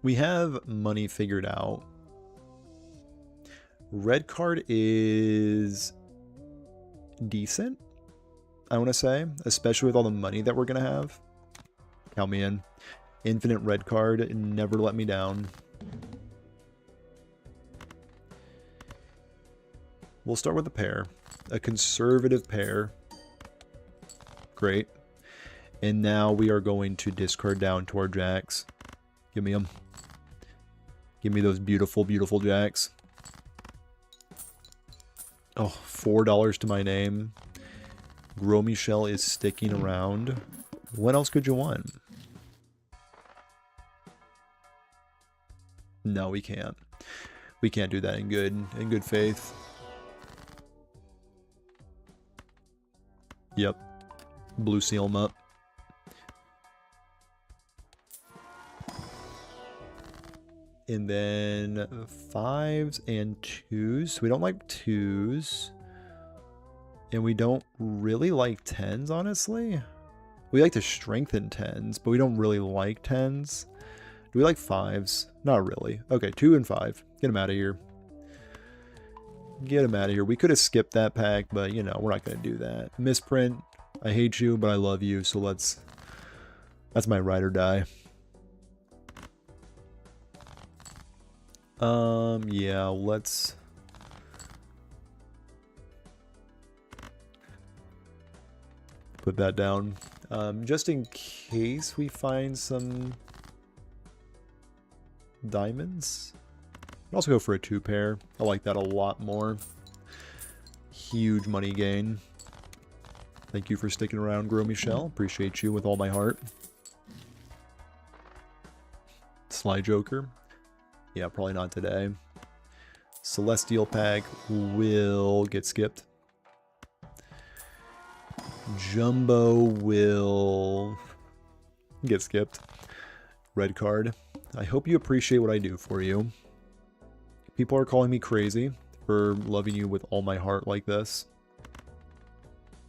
We have money figured out. Red card is decent, I want to say, especially with all the money that we're going to have. Count me in. Infinite red card, never let me down. We'll start with a pair. A conservative pair. Great. And now we are going to discard down to our jacks. Give me them. Give me those beautiful, beautiful jacks. Oh, $4 to my name. Gros Michel is sticking around. What else could you want? No, we can't. We can't do that in good faith. Yep. Blue seal him up. And then 5s and 2s. We don't like 2s. And we don't really like 10s, honestly. We like to strengthen 10s, but we don't really like 10s. Do we like 5s? Not really. Okay, 2 and 5. Get them out of here. Get them out of here. We could have skipped that pack, but, you know, we're not going to do that. Misprint, I hate you, but I love you, so let's... That's my ride or die. Yeah, let's... put that down. Just in case we find some diamonds. I'll also go for a 2 pair. I like that a lot more. Huge money gain. Thank you for sticking around, Gros Michel. Appreciate you with all my heart. Fly Joker. Yeah, probably not today. Celestial Pack will get skipped. Jumbo will get skipped. Red card. I hope you appreciate what I do for you. People are calling me crazy for loving you with all my heart like this.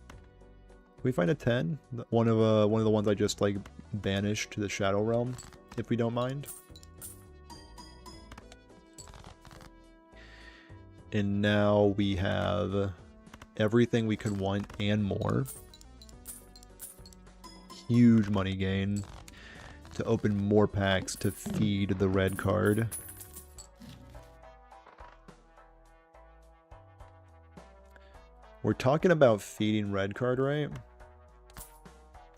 Can we find a 10? One of the ones I just like banished to the Shadow Realm, if we don't mind. And now we have everything we could want and more. Huge money gain to open more packs to feed the red card. We're talking about feeding red card, right?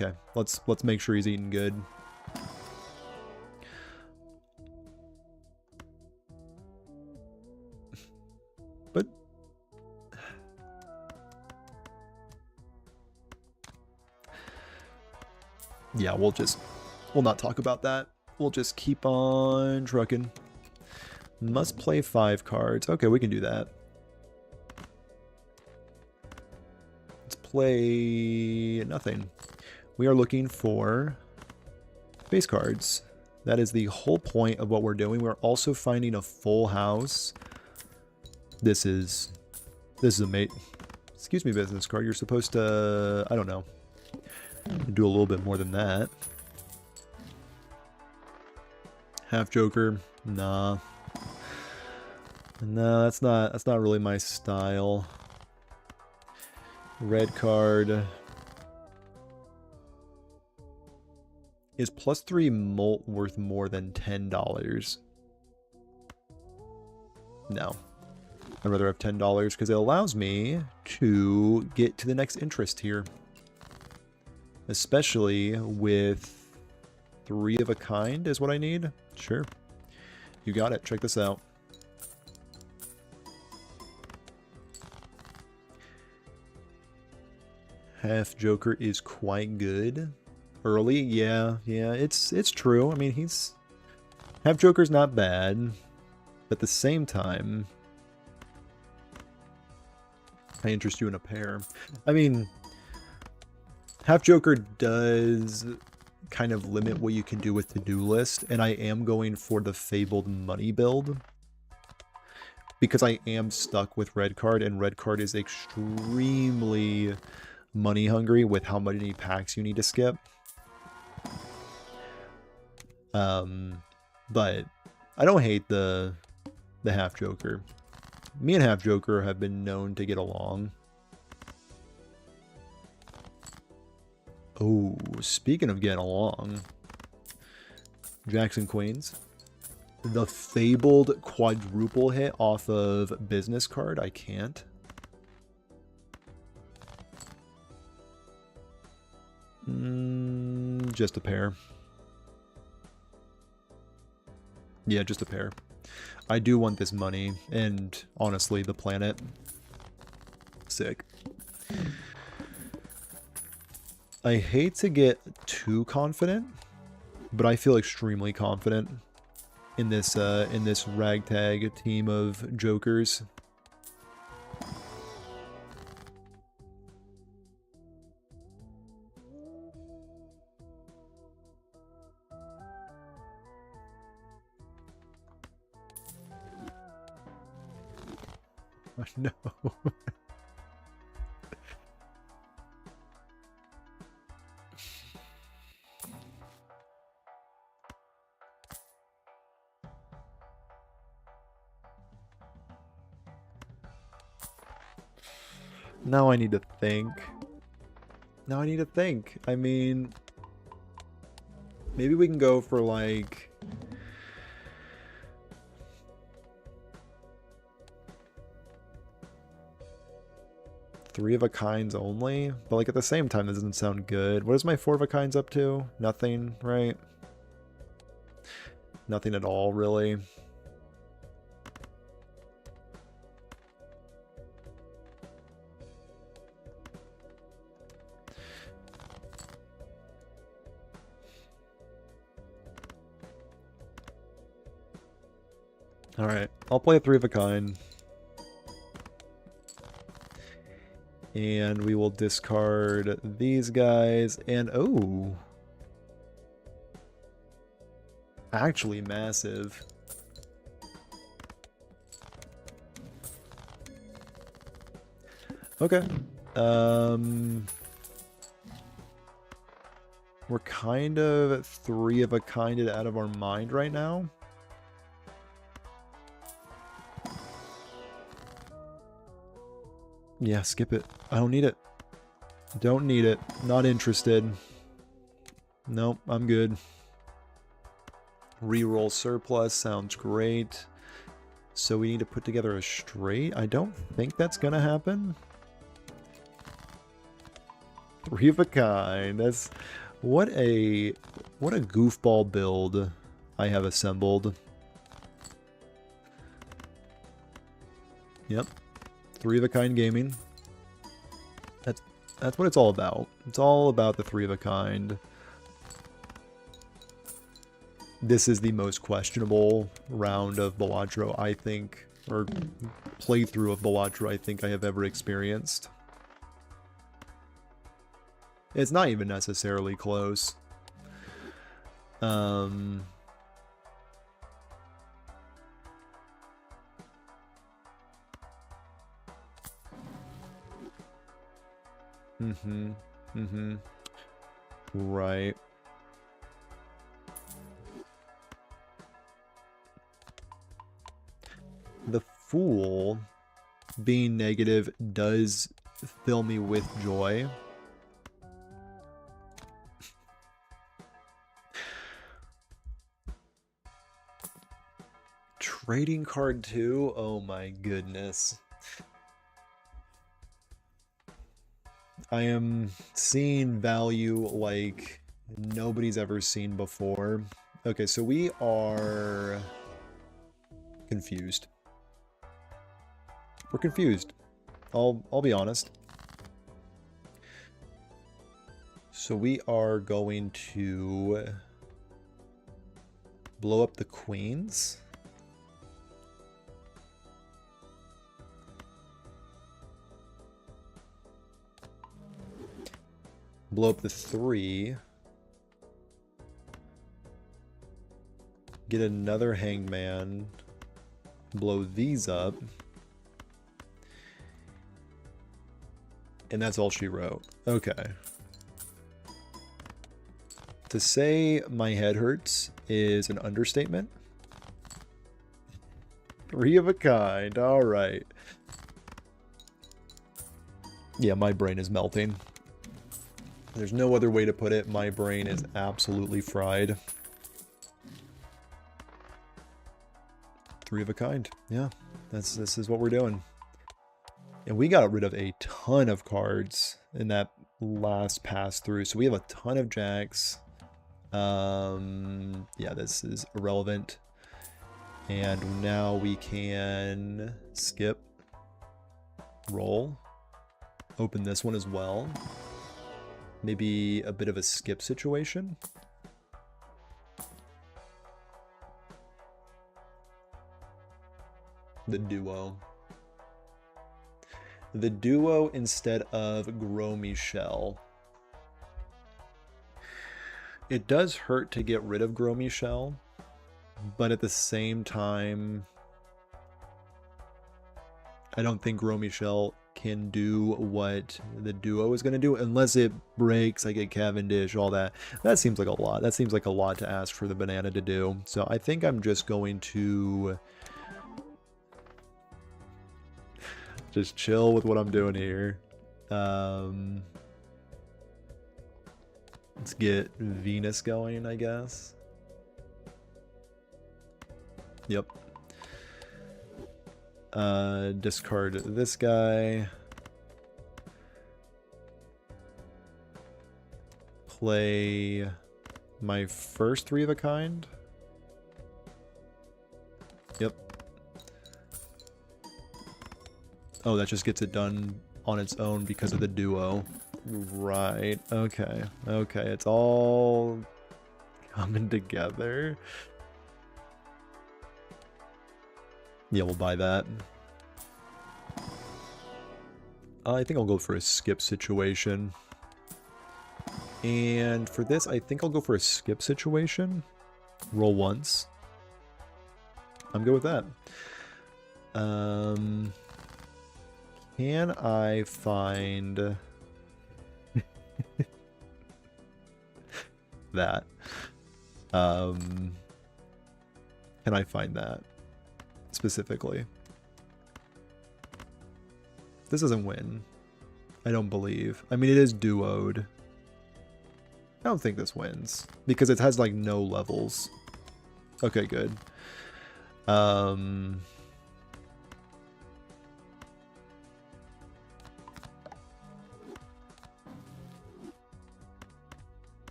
Okay, let's make sure he's eating good. But yeah, we'll not talk about that. We'll just keep on trucking. Must play 5 cards. Okay, we can do that. Let's play nothing. We are looking for base cards. That is the whole point of what we're doing. We're also finding a full house. This is a mate. Excuse me, business card. You're supposed to, I don't know, do a little bit more than that. Half Joker, nah. No, that's not really my style. Red card is +3 molt worth more than $10. No. I'd rather have $10 because it allows me to get to the next interest here. Especially with 3 of a kind is what I need. Sure. You got it. Check this out. Half Joker is quite good. Early, yeah, it's true. I mean, Half Joker's not bad. But at the same time, I interest you in a pair. I mean, Half Joker does kind of limit what you can do with to-do list, and I am going for the Fabled Money build because I am stuck with red card, and red card is extremely money hungry with how many packs you need to skip. But I don't hate the Half Joker. Me and Half Joker have been known to get along. Oh, speaking of getting along, Jackson Queens. The Fabled quadruple hit off of business card. I can't. Just a pair. Yeah, just a pair. I do want this money, and honestly, the planet. Sick. I hate to get too confident, but I feel extremely confident in this ragtag team of jokers. No. Now I need to think. I mean, maybe we can go for like... three of a kinds only, but like at the same time, that doesn't sound good. What is my 4 of a kinds up to? Nothing, right? Nothing at all, really. Alright, I'll play a 3 of a kind. And we will discard these guys. And, oh. Actually massive. Okay. We're kind of 3 of a kinded out of our mind right now. Yeah, skip it. I don't need it. Don't need it. Not interested. Nope, I'm good. Reroll surplus sounds great. So we need to put together a straight. I don't think that's gonna happen. 3 of a kind. That's what a goofball build I have assembled. Yep. 3 of a kind gaming. That's what it's all about. It's all about the 3 of a kind. This is the most questionable round of Balatro, I think, or playthrough of Balatro I think I have ever experienced. It's not even necessarily close. Mm-hmm. Mm-hmm. Right. The Fool being negative does fill me with joy. Trading card 2? Oh my goodness. I am seeing value like nobody's ever seen before. Okay, so we are confused. We're confused. I'll be honest. So we are going to blow up the queens. Blow up the 3. Get another hangman. Blow these up. And that's all she wrote. Okay. To say my head hurts is an understatement. 3 of a kind. All right. Yeah, my brain is melting. There's no other way to put it. My brain is absolutely fried. 3 of a kind. Yeah, this is what we're doing. And we got rid of a ton of cards in that last pass through. So we have a ton of jacks. Yeah, this is irrelevant. And now we can skip, roll, open this one as well. Maybe a bit of a skip situation. The duo. The duo instead of Gros Michel. It does hurt to get rid of Gros Michel, but at the same time, I don't think Gros Michel can do what the duo is going to do unless it breaks, like a Cavendish, all that. That seems like a lot. That seems like a lot to ask for the banana to do. So I think I'm just going to just chill with what I'm doing here. Let's get Venus going, I guess. Yep. Discard this guy. Play my first 3 of a kind. Yep. Oh, that just gets it done on its own because of the duo. Right. Okay. Okay. It's all coming together. Yeah, we'll buy that. I think I'll go for a skip situation. And for this, I think I'll go for a skip situation. Roll once. I'm good with that. Can I find that? Can I find that specifically? This doesn't win. I don't believe. I mean, it is duoed. I don't think this wins because it has like no levels. Okay, good.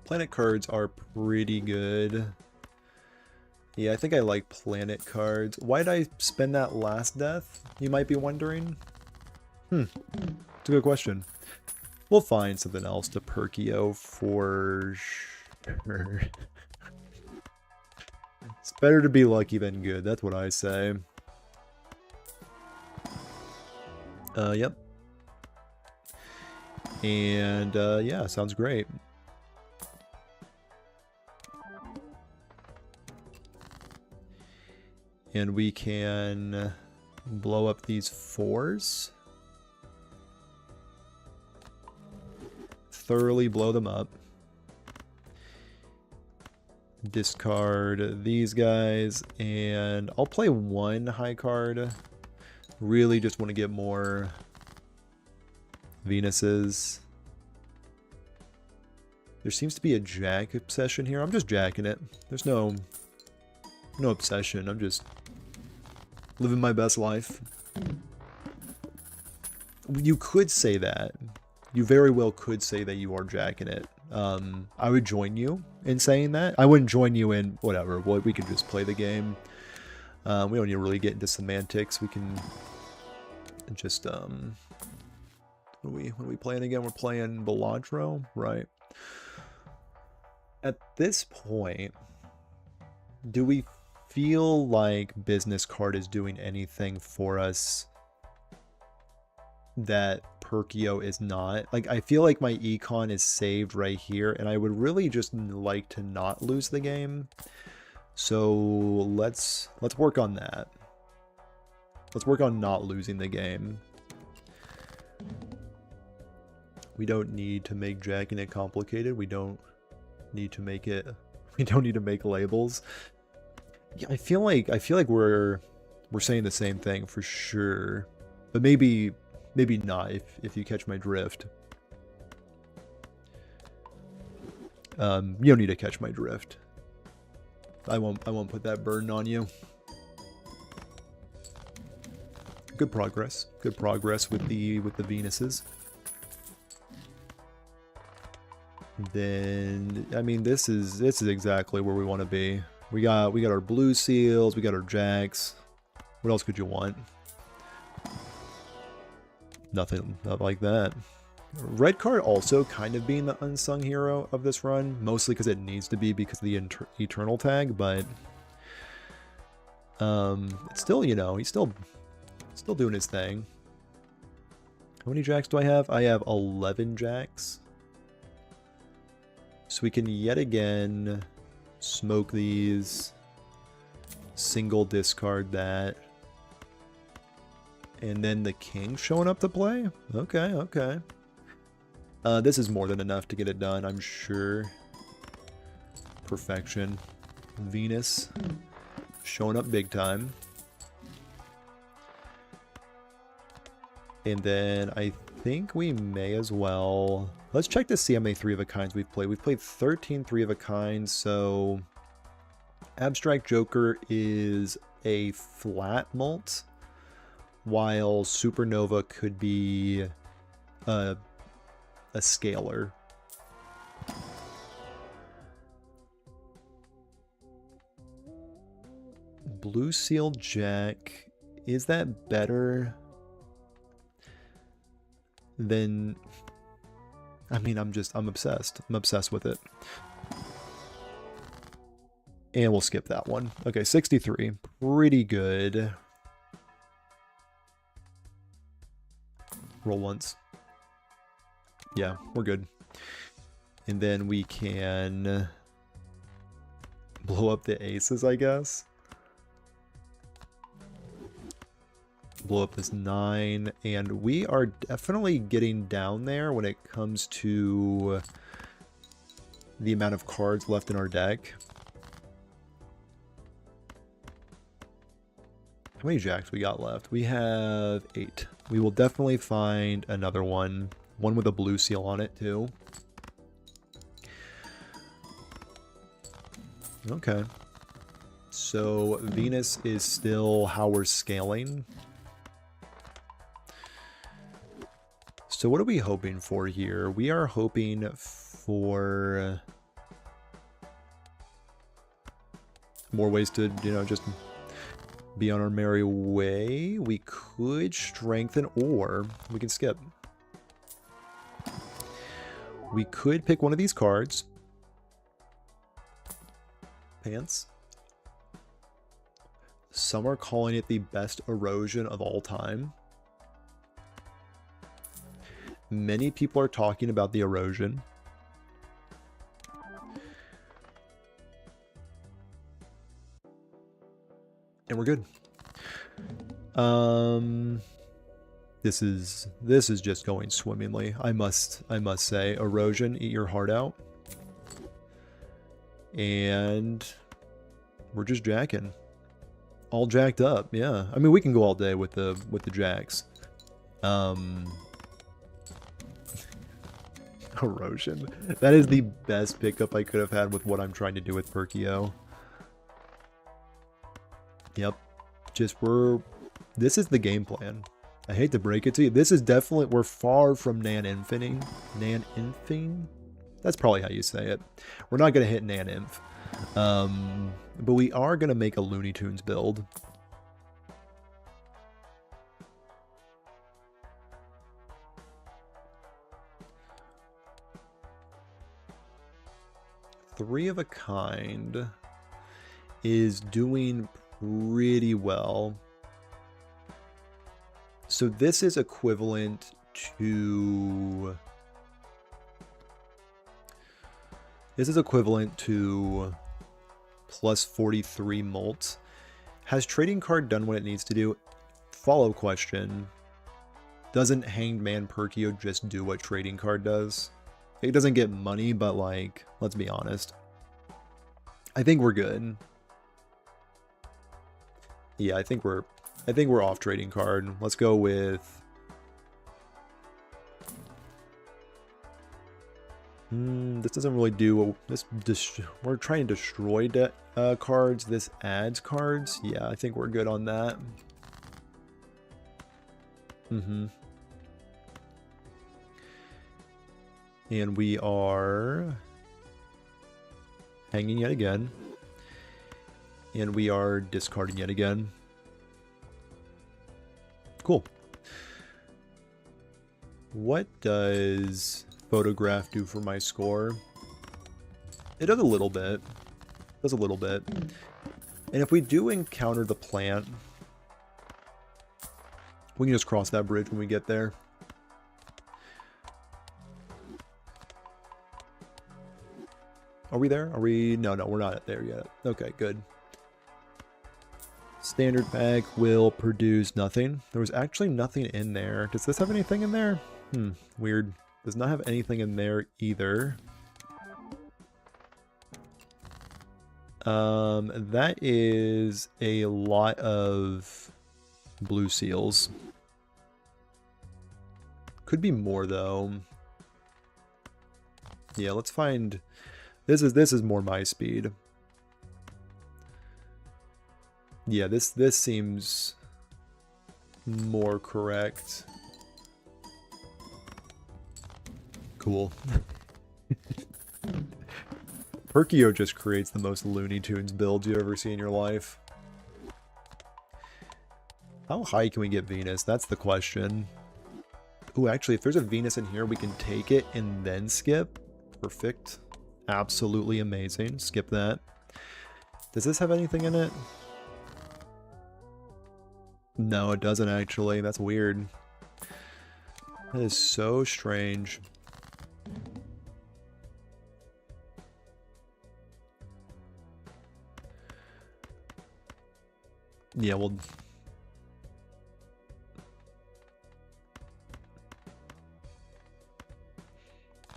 Planet cards are pretty good. Yeah, I think I like planet cards. Why did I spend that last death? You might be wondering. It's a good question. We'll find something else to Perkio for sure. It's better to be lucky than good, that's what I say. Yep. And, yeah, sounds great. And we can blow up these 4s. Thoroughly blow them up. Discard these guys. And I'll play 1 high card. Really just want to get more Venuses. There seems to be a jack obsession here. I'm just jacking it. There's no obsession. I'm just living my best life. You could say that. You very well could say that you are jacking it. I would join you in saying that. I wouldn't join you in whatever. We could just play the game. We don't need to really get into semantics. We can just what are we playing again? We're playing Balatro, right? At this point, do we feel like business card is doing anything for us that Perkio is not? Like, I feel like my econ is saved right here, and I would really just like to not lose the game. So let's work on that. Let's work on not losing the game. We don't need to make jacking it complicated. We don't need to make it. We don't need to make labels. Yeah, I feel like we're saying the same thing for sure, but maybe not if you catch my drift. You don't need to catch my drift. I won't put that burden on you. Good progress. Good progress with the Venuses. Then I mean this is exactly where we want to be. We got our blue seals, we got our jacks. What else could you want? Nothing, not like that. Red card also kind of being the unsung hero of this run, mostly because it needs to be because of the eternal tag, but it's still, you know, he's still doing his thing. How many jacks do I have? I have 11 jacks. So we can yet again smoke these, single discard that, and then the king showing up to play? Okay, okay. This is more than enough to get it done, I'm sure. Perfection. Venus showing up big time. And then I think we may as well... Let's check to see how many 3 of a kinds we've played. We've played 13 3 of a kinds, so... Abstract Joker is a flat mult, while Supernova could be a scalar. Blue Seal Jack, is that better than... I mean, I'm obsessed. I'm obsessed with it. And we'll skip that one. Okay, 63. Pretty good. Roll once. Yeah, we're good. And then we can blow up the aces, I guess. Blow up this 9, and we are definitely getting down there when it comes to the amount of cards left in our deck. How many jacks we got left? We have 8. We will definitely find another one with a blue seal on it too. Okay. So Venus is still how we're scaling. So what are we hoping for here? We are hoping for more ways to, just be on our merry way. We could strengthen, or we can skip. We could pick one of these cards. Pants. Some are calling it the best erosion of all time. Many people are talking about the erosion. And we're good. This is just going swimmingly. I must say, erosion, eat your heart out. And we're just jacking. All jacked up, yeah. I mean, we can go all day with the jacks. Erosion. That is the best pickup I could have had with what I'm trying to do with Perkio. Yep. This is the game plan. I hate to break it to you. This is definitely, we're far from Nan-Infing. Nan-Infing? That's probably how you say it. We're not going to hit Nan-Inf. But we are going to make a Looney Tunes build. Three of a Kind is doing pretty well. So this is equivalent to... plus 43 molt. Has trading card done what it needs to do? Follow question. Doesn't Hanged Man Perkio just do what trading card does? It doesn't get money, but like, let's be honest. I think we're good. Yeah, I think we're off trading card. Let's go with this doesn't really do this. We're trying to destroy cards. This adds cards. Yeah, I think we're good on that. And we are hanging yet again. And we are discarding yet again. Cool. What does Photograph do for my score? It does a little bit. Does a little bit. And if we do encounter the plant, we can just cross that bridge when we get there. Are we there? Are we? No, we're not there yet. Okay, good. Standard pack will produce nothing. There was actually nothing in there. Does this have anything in there? Weird. Does not have anything in there either. That is a lot of blue seals. Could be more though. Yeah, let's find. This is more my speed. Yeah, this seems more correct. Cool. Perkio just creates the most Looney Tunes builds you ever see in your life. How high can we get Venus? That's the question. Ooh, actually, if there's a Venus in here, we can take it and then skip. Perfect. Absolutely amazing. Skip that. Does this have anything in it? No, it doesn't actually. That's weird. That is so strange. Yeah, well...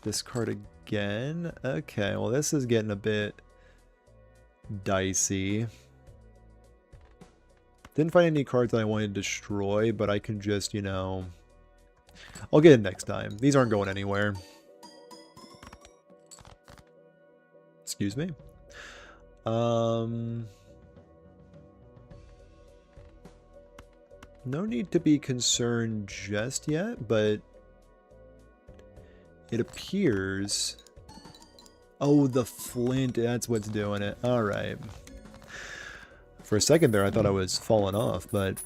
discard again? Okay, well this is getting a bit dicey. Didn't find any cards that I wanted to destroy, but I can just, you know... I'll get it next time. These aren't going anywhere. Excuse me? No need to be concerned just yet, but it appears... Oh, the flint, that's what's doing it. Alright. For a second there, I thought I was falling off, but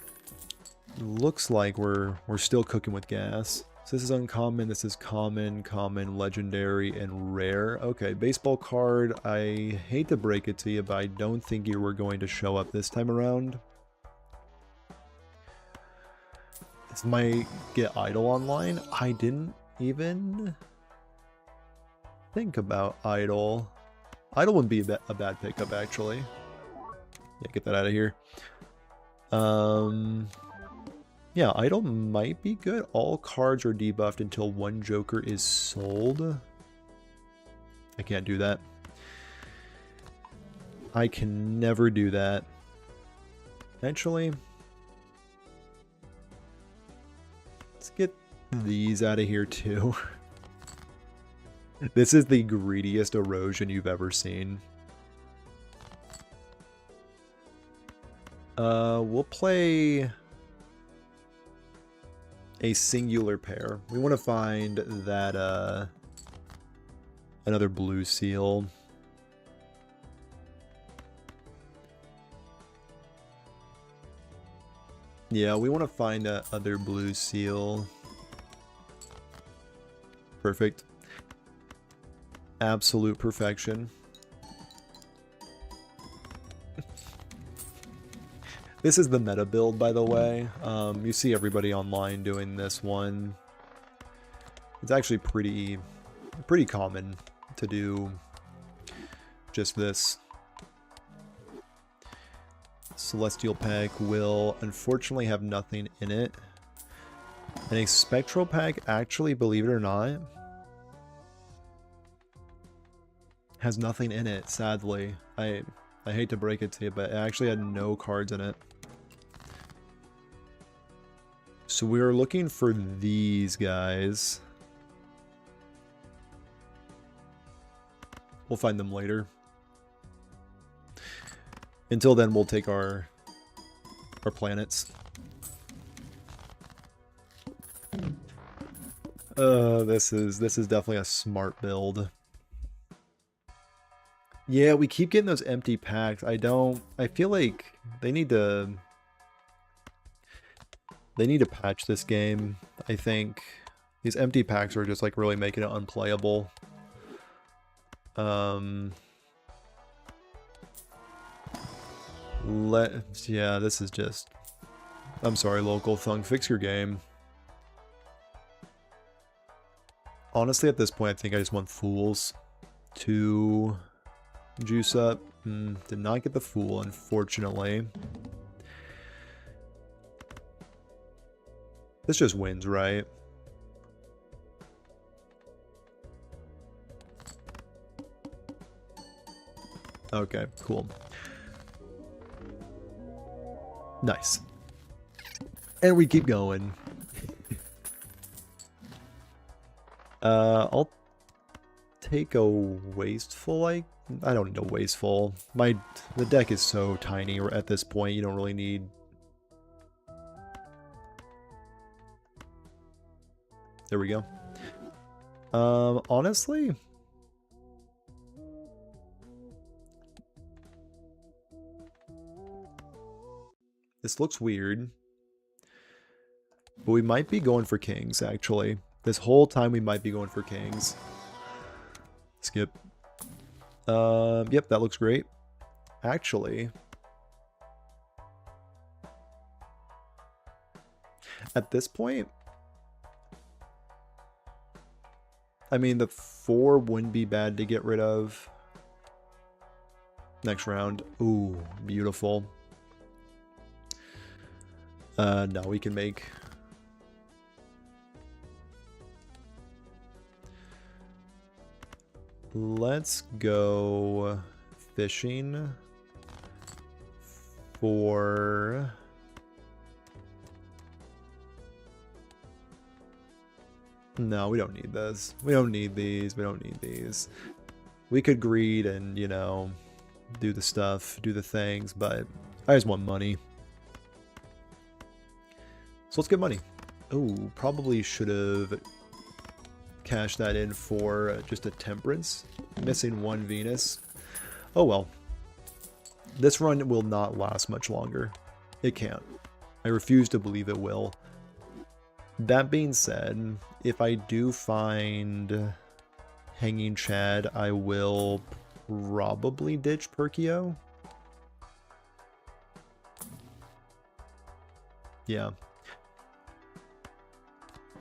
looks like we're still cooking with gas. So this is uncommon, this is common, common, legendary, and rare. Okay, baseball card. I hate to break it to you, but I don't think you were going to show up this time around. This might get idle online. I didn't even think about idle. Idle wouldn't be a bad pickup, actually. Yeah, get that out of here. Yeah, idle might be good. All cards are debuffed until one joker is sold. I can't do that. I can never do that. Actually, let's get these out of here too. This is the greediest erosion you've ever seen. We'll play a singular pair. We want to find that, another blue seal. Yeah, we want to find that other blue seal. Perfect. Absolute perfection. This is the meta build, by the way. You see everybody online doing this one. It's actually pretty common to do just this. Celestial pack will unfortunately have nothing in it. And a spectral pack, actually, believe it or not, has nothing in it, sadly. I hate to break it to you, but it actually had no cards in it. So we are looking for these guys. We'll find them later. Until then, we'll take our planets. This is definitely a smart build. Yeah, we keep getting those empty packs. I feel like they need to patch this game. I think these empty packs are just like really making it unplayable. Yeah, this is just... I'm sorry, local thung, fix your game. Honestly, at this point, I think I just want Fools to juice up. Did not get the Fool, unfortunately. This just wins, right? Okay, cool. Nice. And we keep going. I'll take a Wasteful, I don't need a Wasteful. The deck is so tiny at this point, you don't really need... There we go. Honestly... This looks weird. But we might be going for kings, actually. This whole time we might be going for kings. Skip. Yep, that looks great. Actually, at this point, I mean, the 4 wouldn't be bad to get rid of. Next round. Ooh, beautiful. No, we can make... Let's go fishing for... No, we don't need this. We don't need these. We don't need these. We could greed and, you know, do the stuff, do the things, but I just want money. So let's get money. Oh, probably should have cashed that in for just a temperance. Missing 1 Venus. Oh well. This run will not last much longer. It can't. I refuse to believe it will. That being said, if I do find Hanging Chad, I will probably ditch Perkio. Yeah.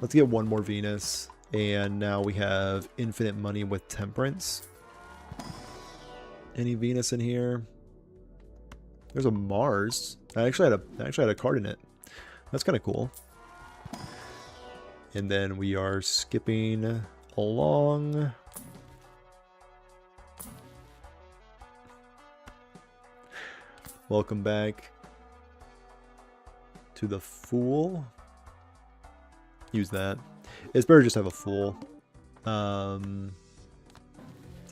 Let's get 1 more Venus, and now we have infinite money with Temperance. Any Venus in here? There's a Mars. I actually had a card in it. That's kind of cool. And then we are skipping along. Welcome back to the Fool. Use that. It's better just have a Fool.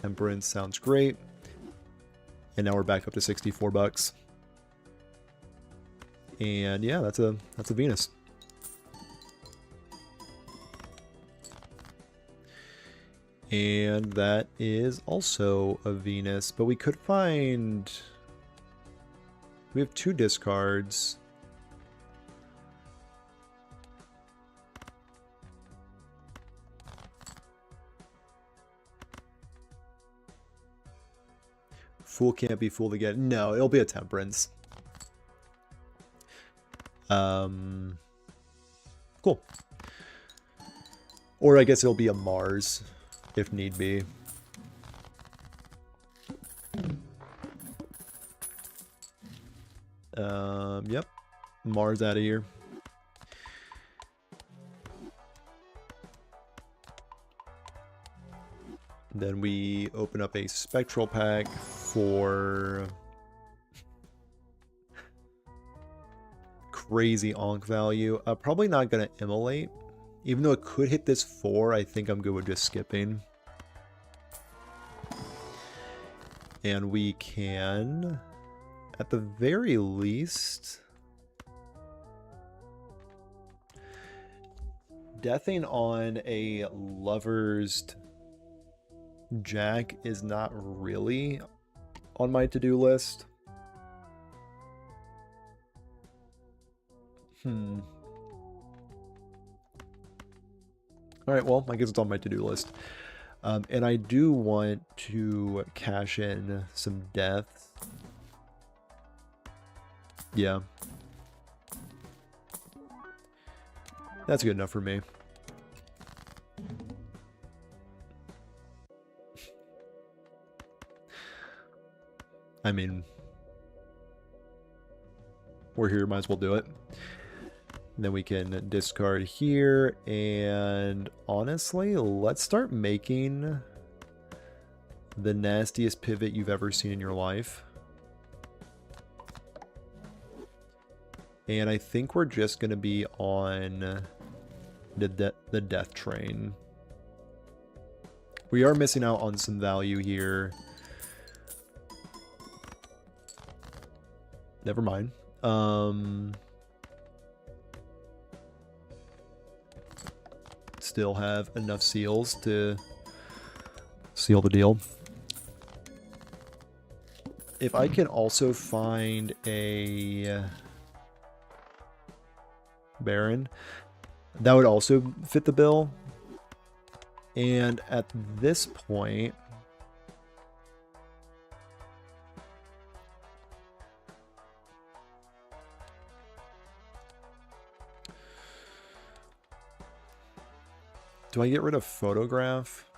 Temperance sounds great. And now we're back up to 64 bucks. And yeah, that's a Venus. And that is also a Venus, but we could find... We have 2 discards. Fool can't be fooled again. No, it'll be a Temperance. Cool. Or I guess it'll be a Mars, if need be. Yep. Mars out of here. Then we open up a spectral pack for crazy onk value. Probably not going to immolate. Even though it could hit this 4, I think I'm good with just skipping. And we can, at the very least, deathing on a Lover's Jack is not really on my to-do list. Alright, well, I guess it's on my to-do list. And I do want to cash in some deaths. Yeah. That's good enough for me. I mean, we're here, might as well do it. And then we can discard here, and honestly, let's start making the nastiest pivot you've ever seen in your life. And I think we're just going to be on the death train. We are missing out on some value here. Never mind. Still have enough seals to seal the deal. If I can also find a Baron, That would also fit the bill. And at this point, do I get rid of photograph?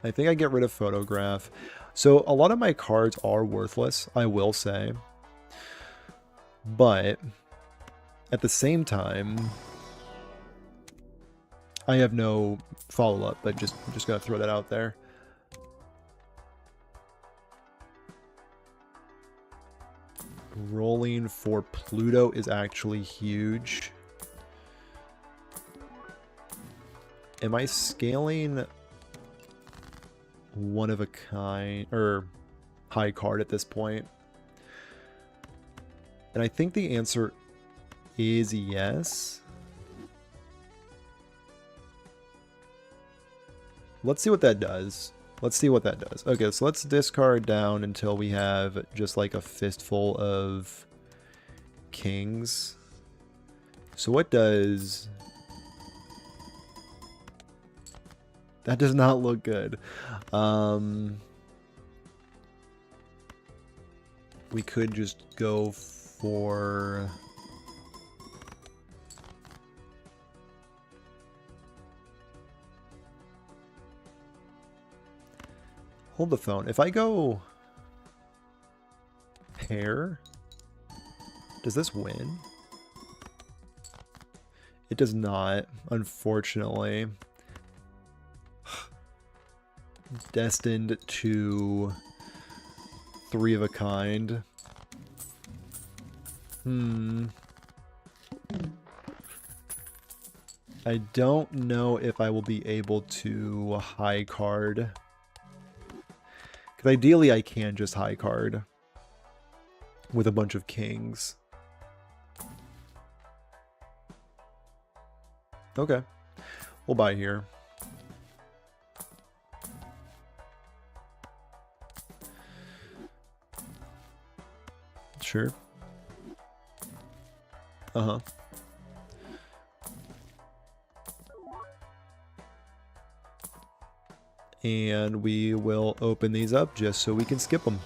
I think I get rid of photograph. So a lot of my cards are worthless, I will say. But at the same time, I have no follow-up, but just gotta throw that out there. Rolling for Pluto is actually huge. Am I scaling one of a kind or high card at this point? And I think the answer is yes. Let's see what that does. Let's see what that does. Okay, so let's discard down until we have just like a fistful of kings. So what does... That does not look good. We could just go for... Hold the phone. If I go pair, does this win? It does not, unfortunately. Destined to 3 of a kind. I don't know if I will be able to high card. Because ideally I can just high card with a bunch of kings. Okay. We'll buy here. Sure. Uh-huh. And we will open these up just so we can skip them.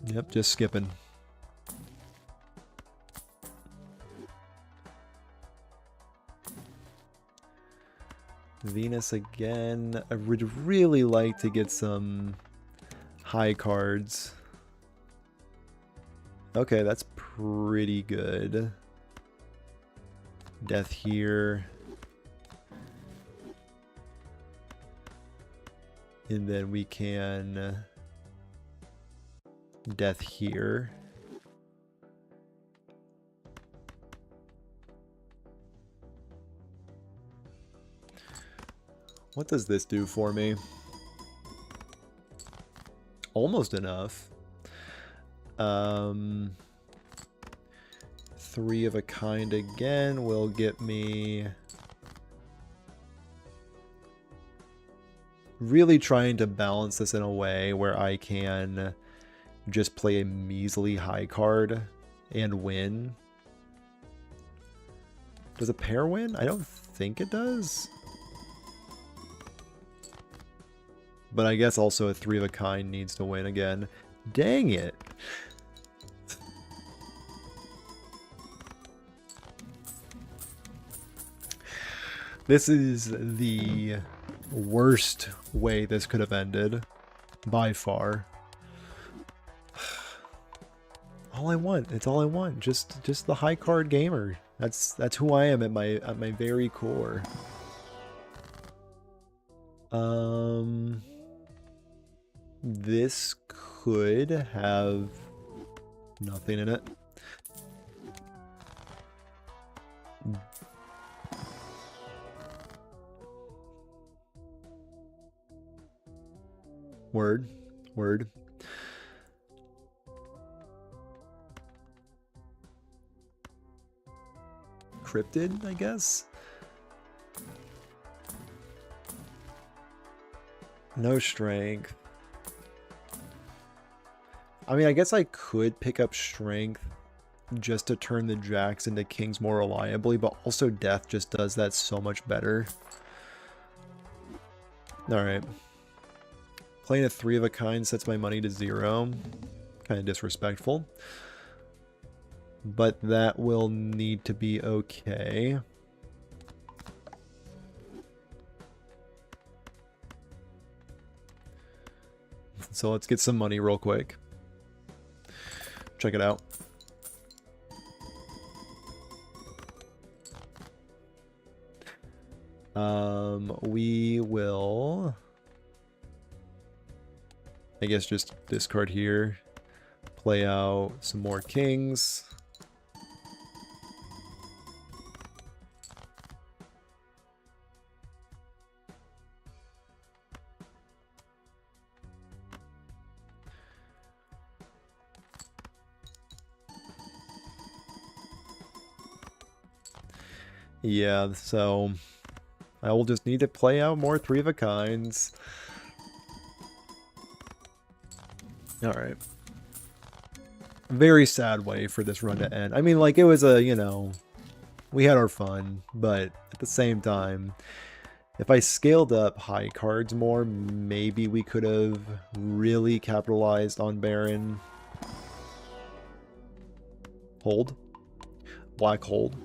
Yep, just skipping. Venus again. I would really like to get some high cards. Okay, that's pretty good. Death here. And then we can death here. What does this do for me? Almost enough. 3 of a kind again will get me... Really trying to balance this in a way where I can just play a measly high card and win. Does a pair win? I don't think it does. But I guess also a 3 of a kind needs to win again. Dang it! This is the worst way this could have ended, by far. All I want, it's all I want. Just the high card gamer. That's who I am at my very core. This could have nothing in it. Word. Cryptid, I guess? No strength. I mean, I guess I could pick up strength just to turn the jacks into kings more reliably, but also death just does that so much better. Alright. Playing a 3 of a kind sets my money to 0. Kind of disrespectful. But that will need to be okay. So let's get some money real quick. Check it out. We will, I guess, just discard here, play out some more kings. Yeah, so I will just need to play out more 3 of a kinds. Alright. Very sad way for this run to end. I mean, like, it was a, you know, we had our fun, but at the same time, if I scaled up high cards more, maybe we could have really capitalized on Baron. Hold. Black hold.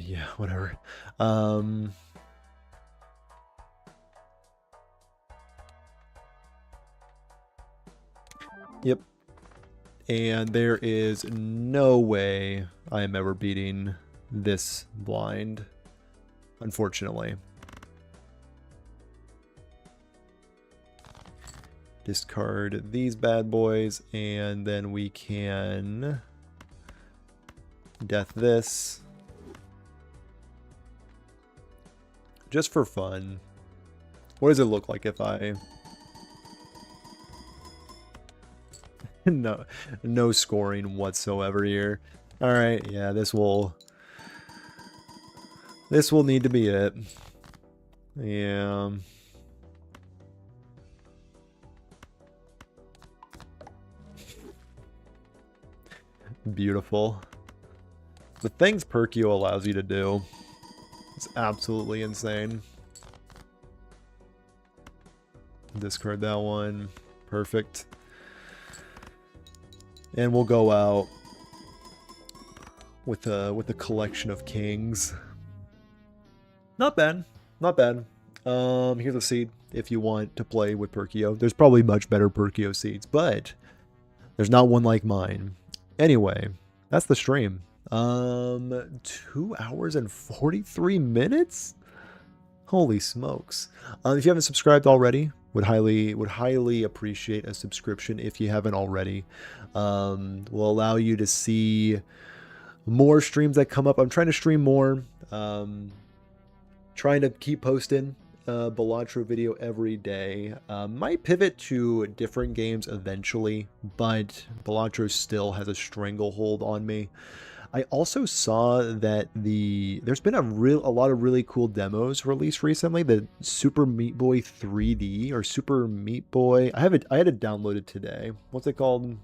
Yeah, whatever. Yep. And there is no way I am ever beating this blind, unfortunately. Discard these bad boys, and then we can death this. Just for fun. What does it look like if I... No scoring whatsoever here. Alright, yeah, this will need to be it. Yeah. Beautiful. The things Perkio allows you to do. It's absolutely insane. Discard that one. Perfect. And we'll go out with a collection of kings. Not bad. Not bad. Here's a seed if you want to play with Perkio. There's probably much better Perkio seeds, but there's not one like mine. Anyway, that's the stream. 2 hours and 43 minutes? Holy smokes. If you haven't subscribed already, would highly appreciate a subscription if you haven't already. Will allow you to see more streams that come up. I'm trying to stream more. Trying to keep posting Balatro video every day. Might pivot to different games eventually, but Balatro still has a stranglehold on me. I also saw that there's been a lot of really cool demos released recently. The Super Meat Boy 3D or Super Meat Boy. I had it downloaded today. What's it called?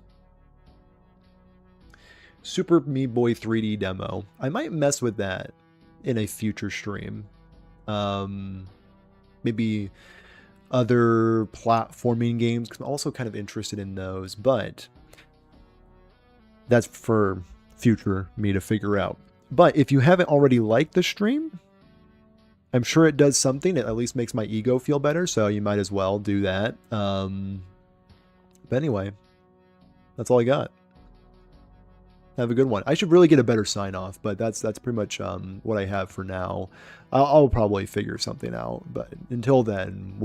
Super Meat Boy 3D demo. I might mess with that in a future stream. Maybe other platforming games, because I'm also kind of interested in those, but that's for future me to figure out. But if you haven't already liked the stream, I'm sure it does something. It at least makes my ego feel better, so you might as well do that. But anyway, that's all I got. Have a good one. I should really get a better sign off, but that's pretty much what I have for now. I'll probably figure something out, but until then, we'll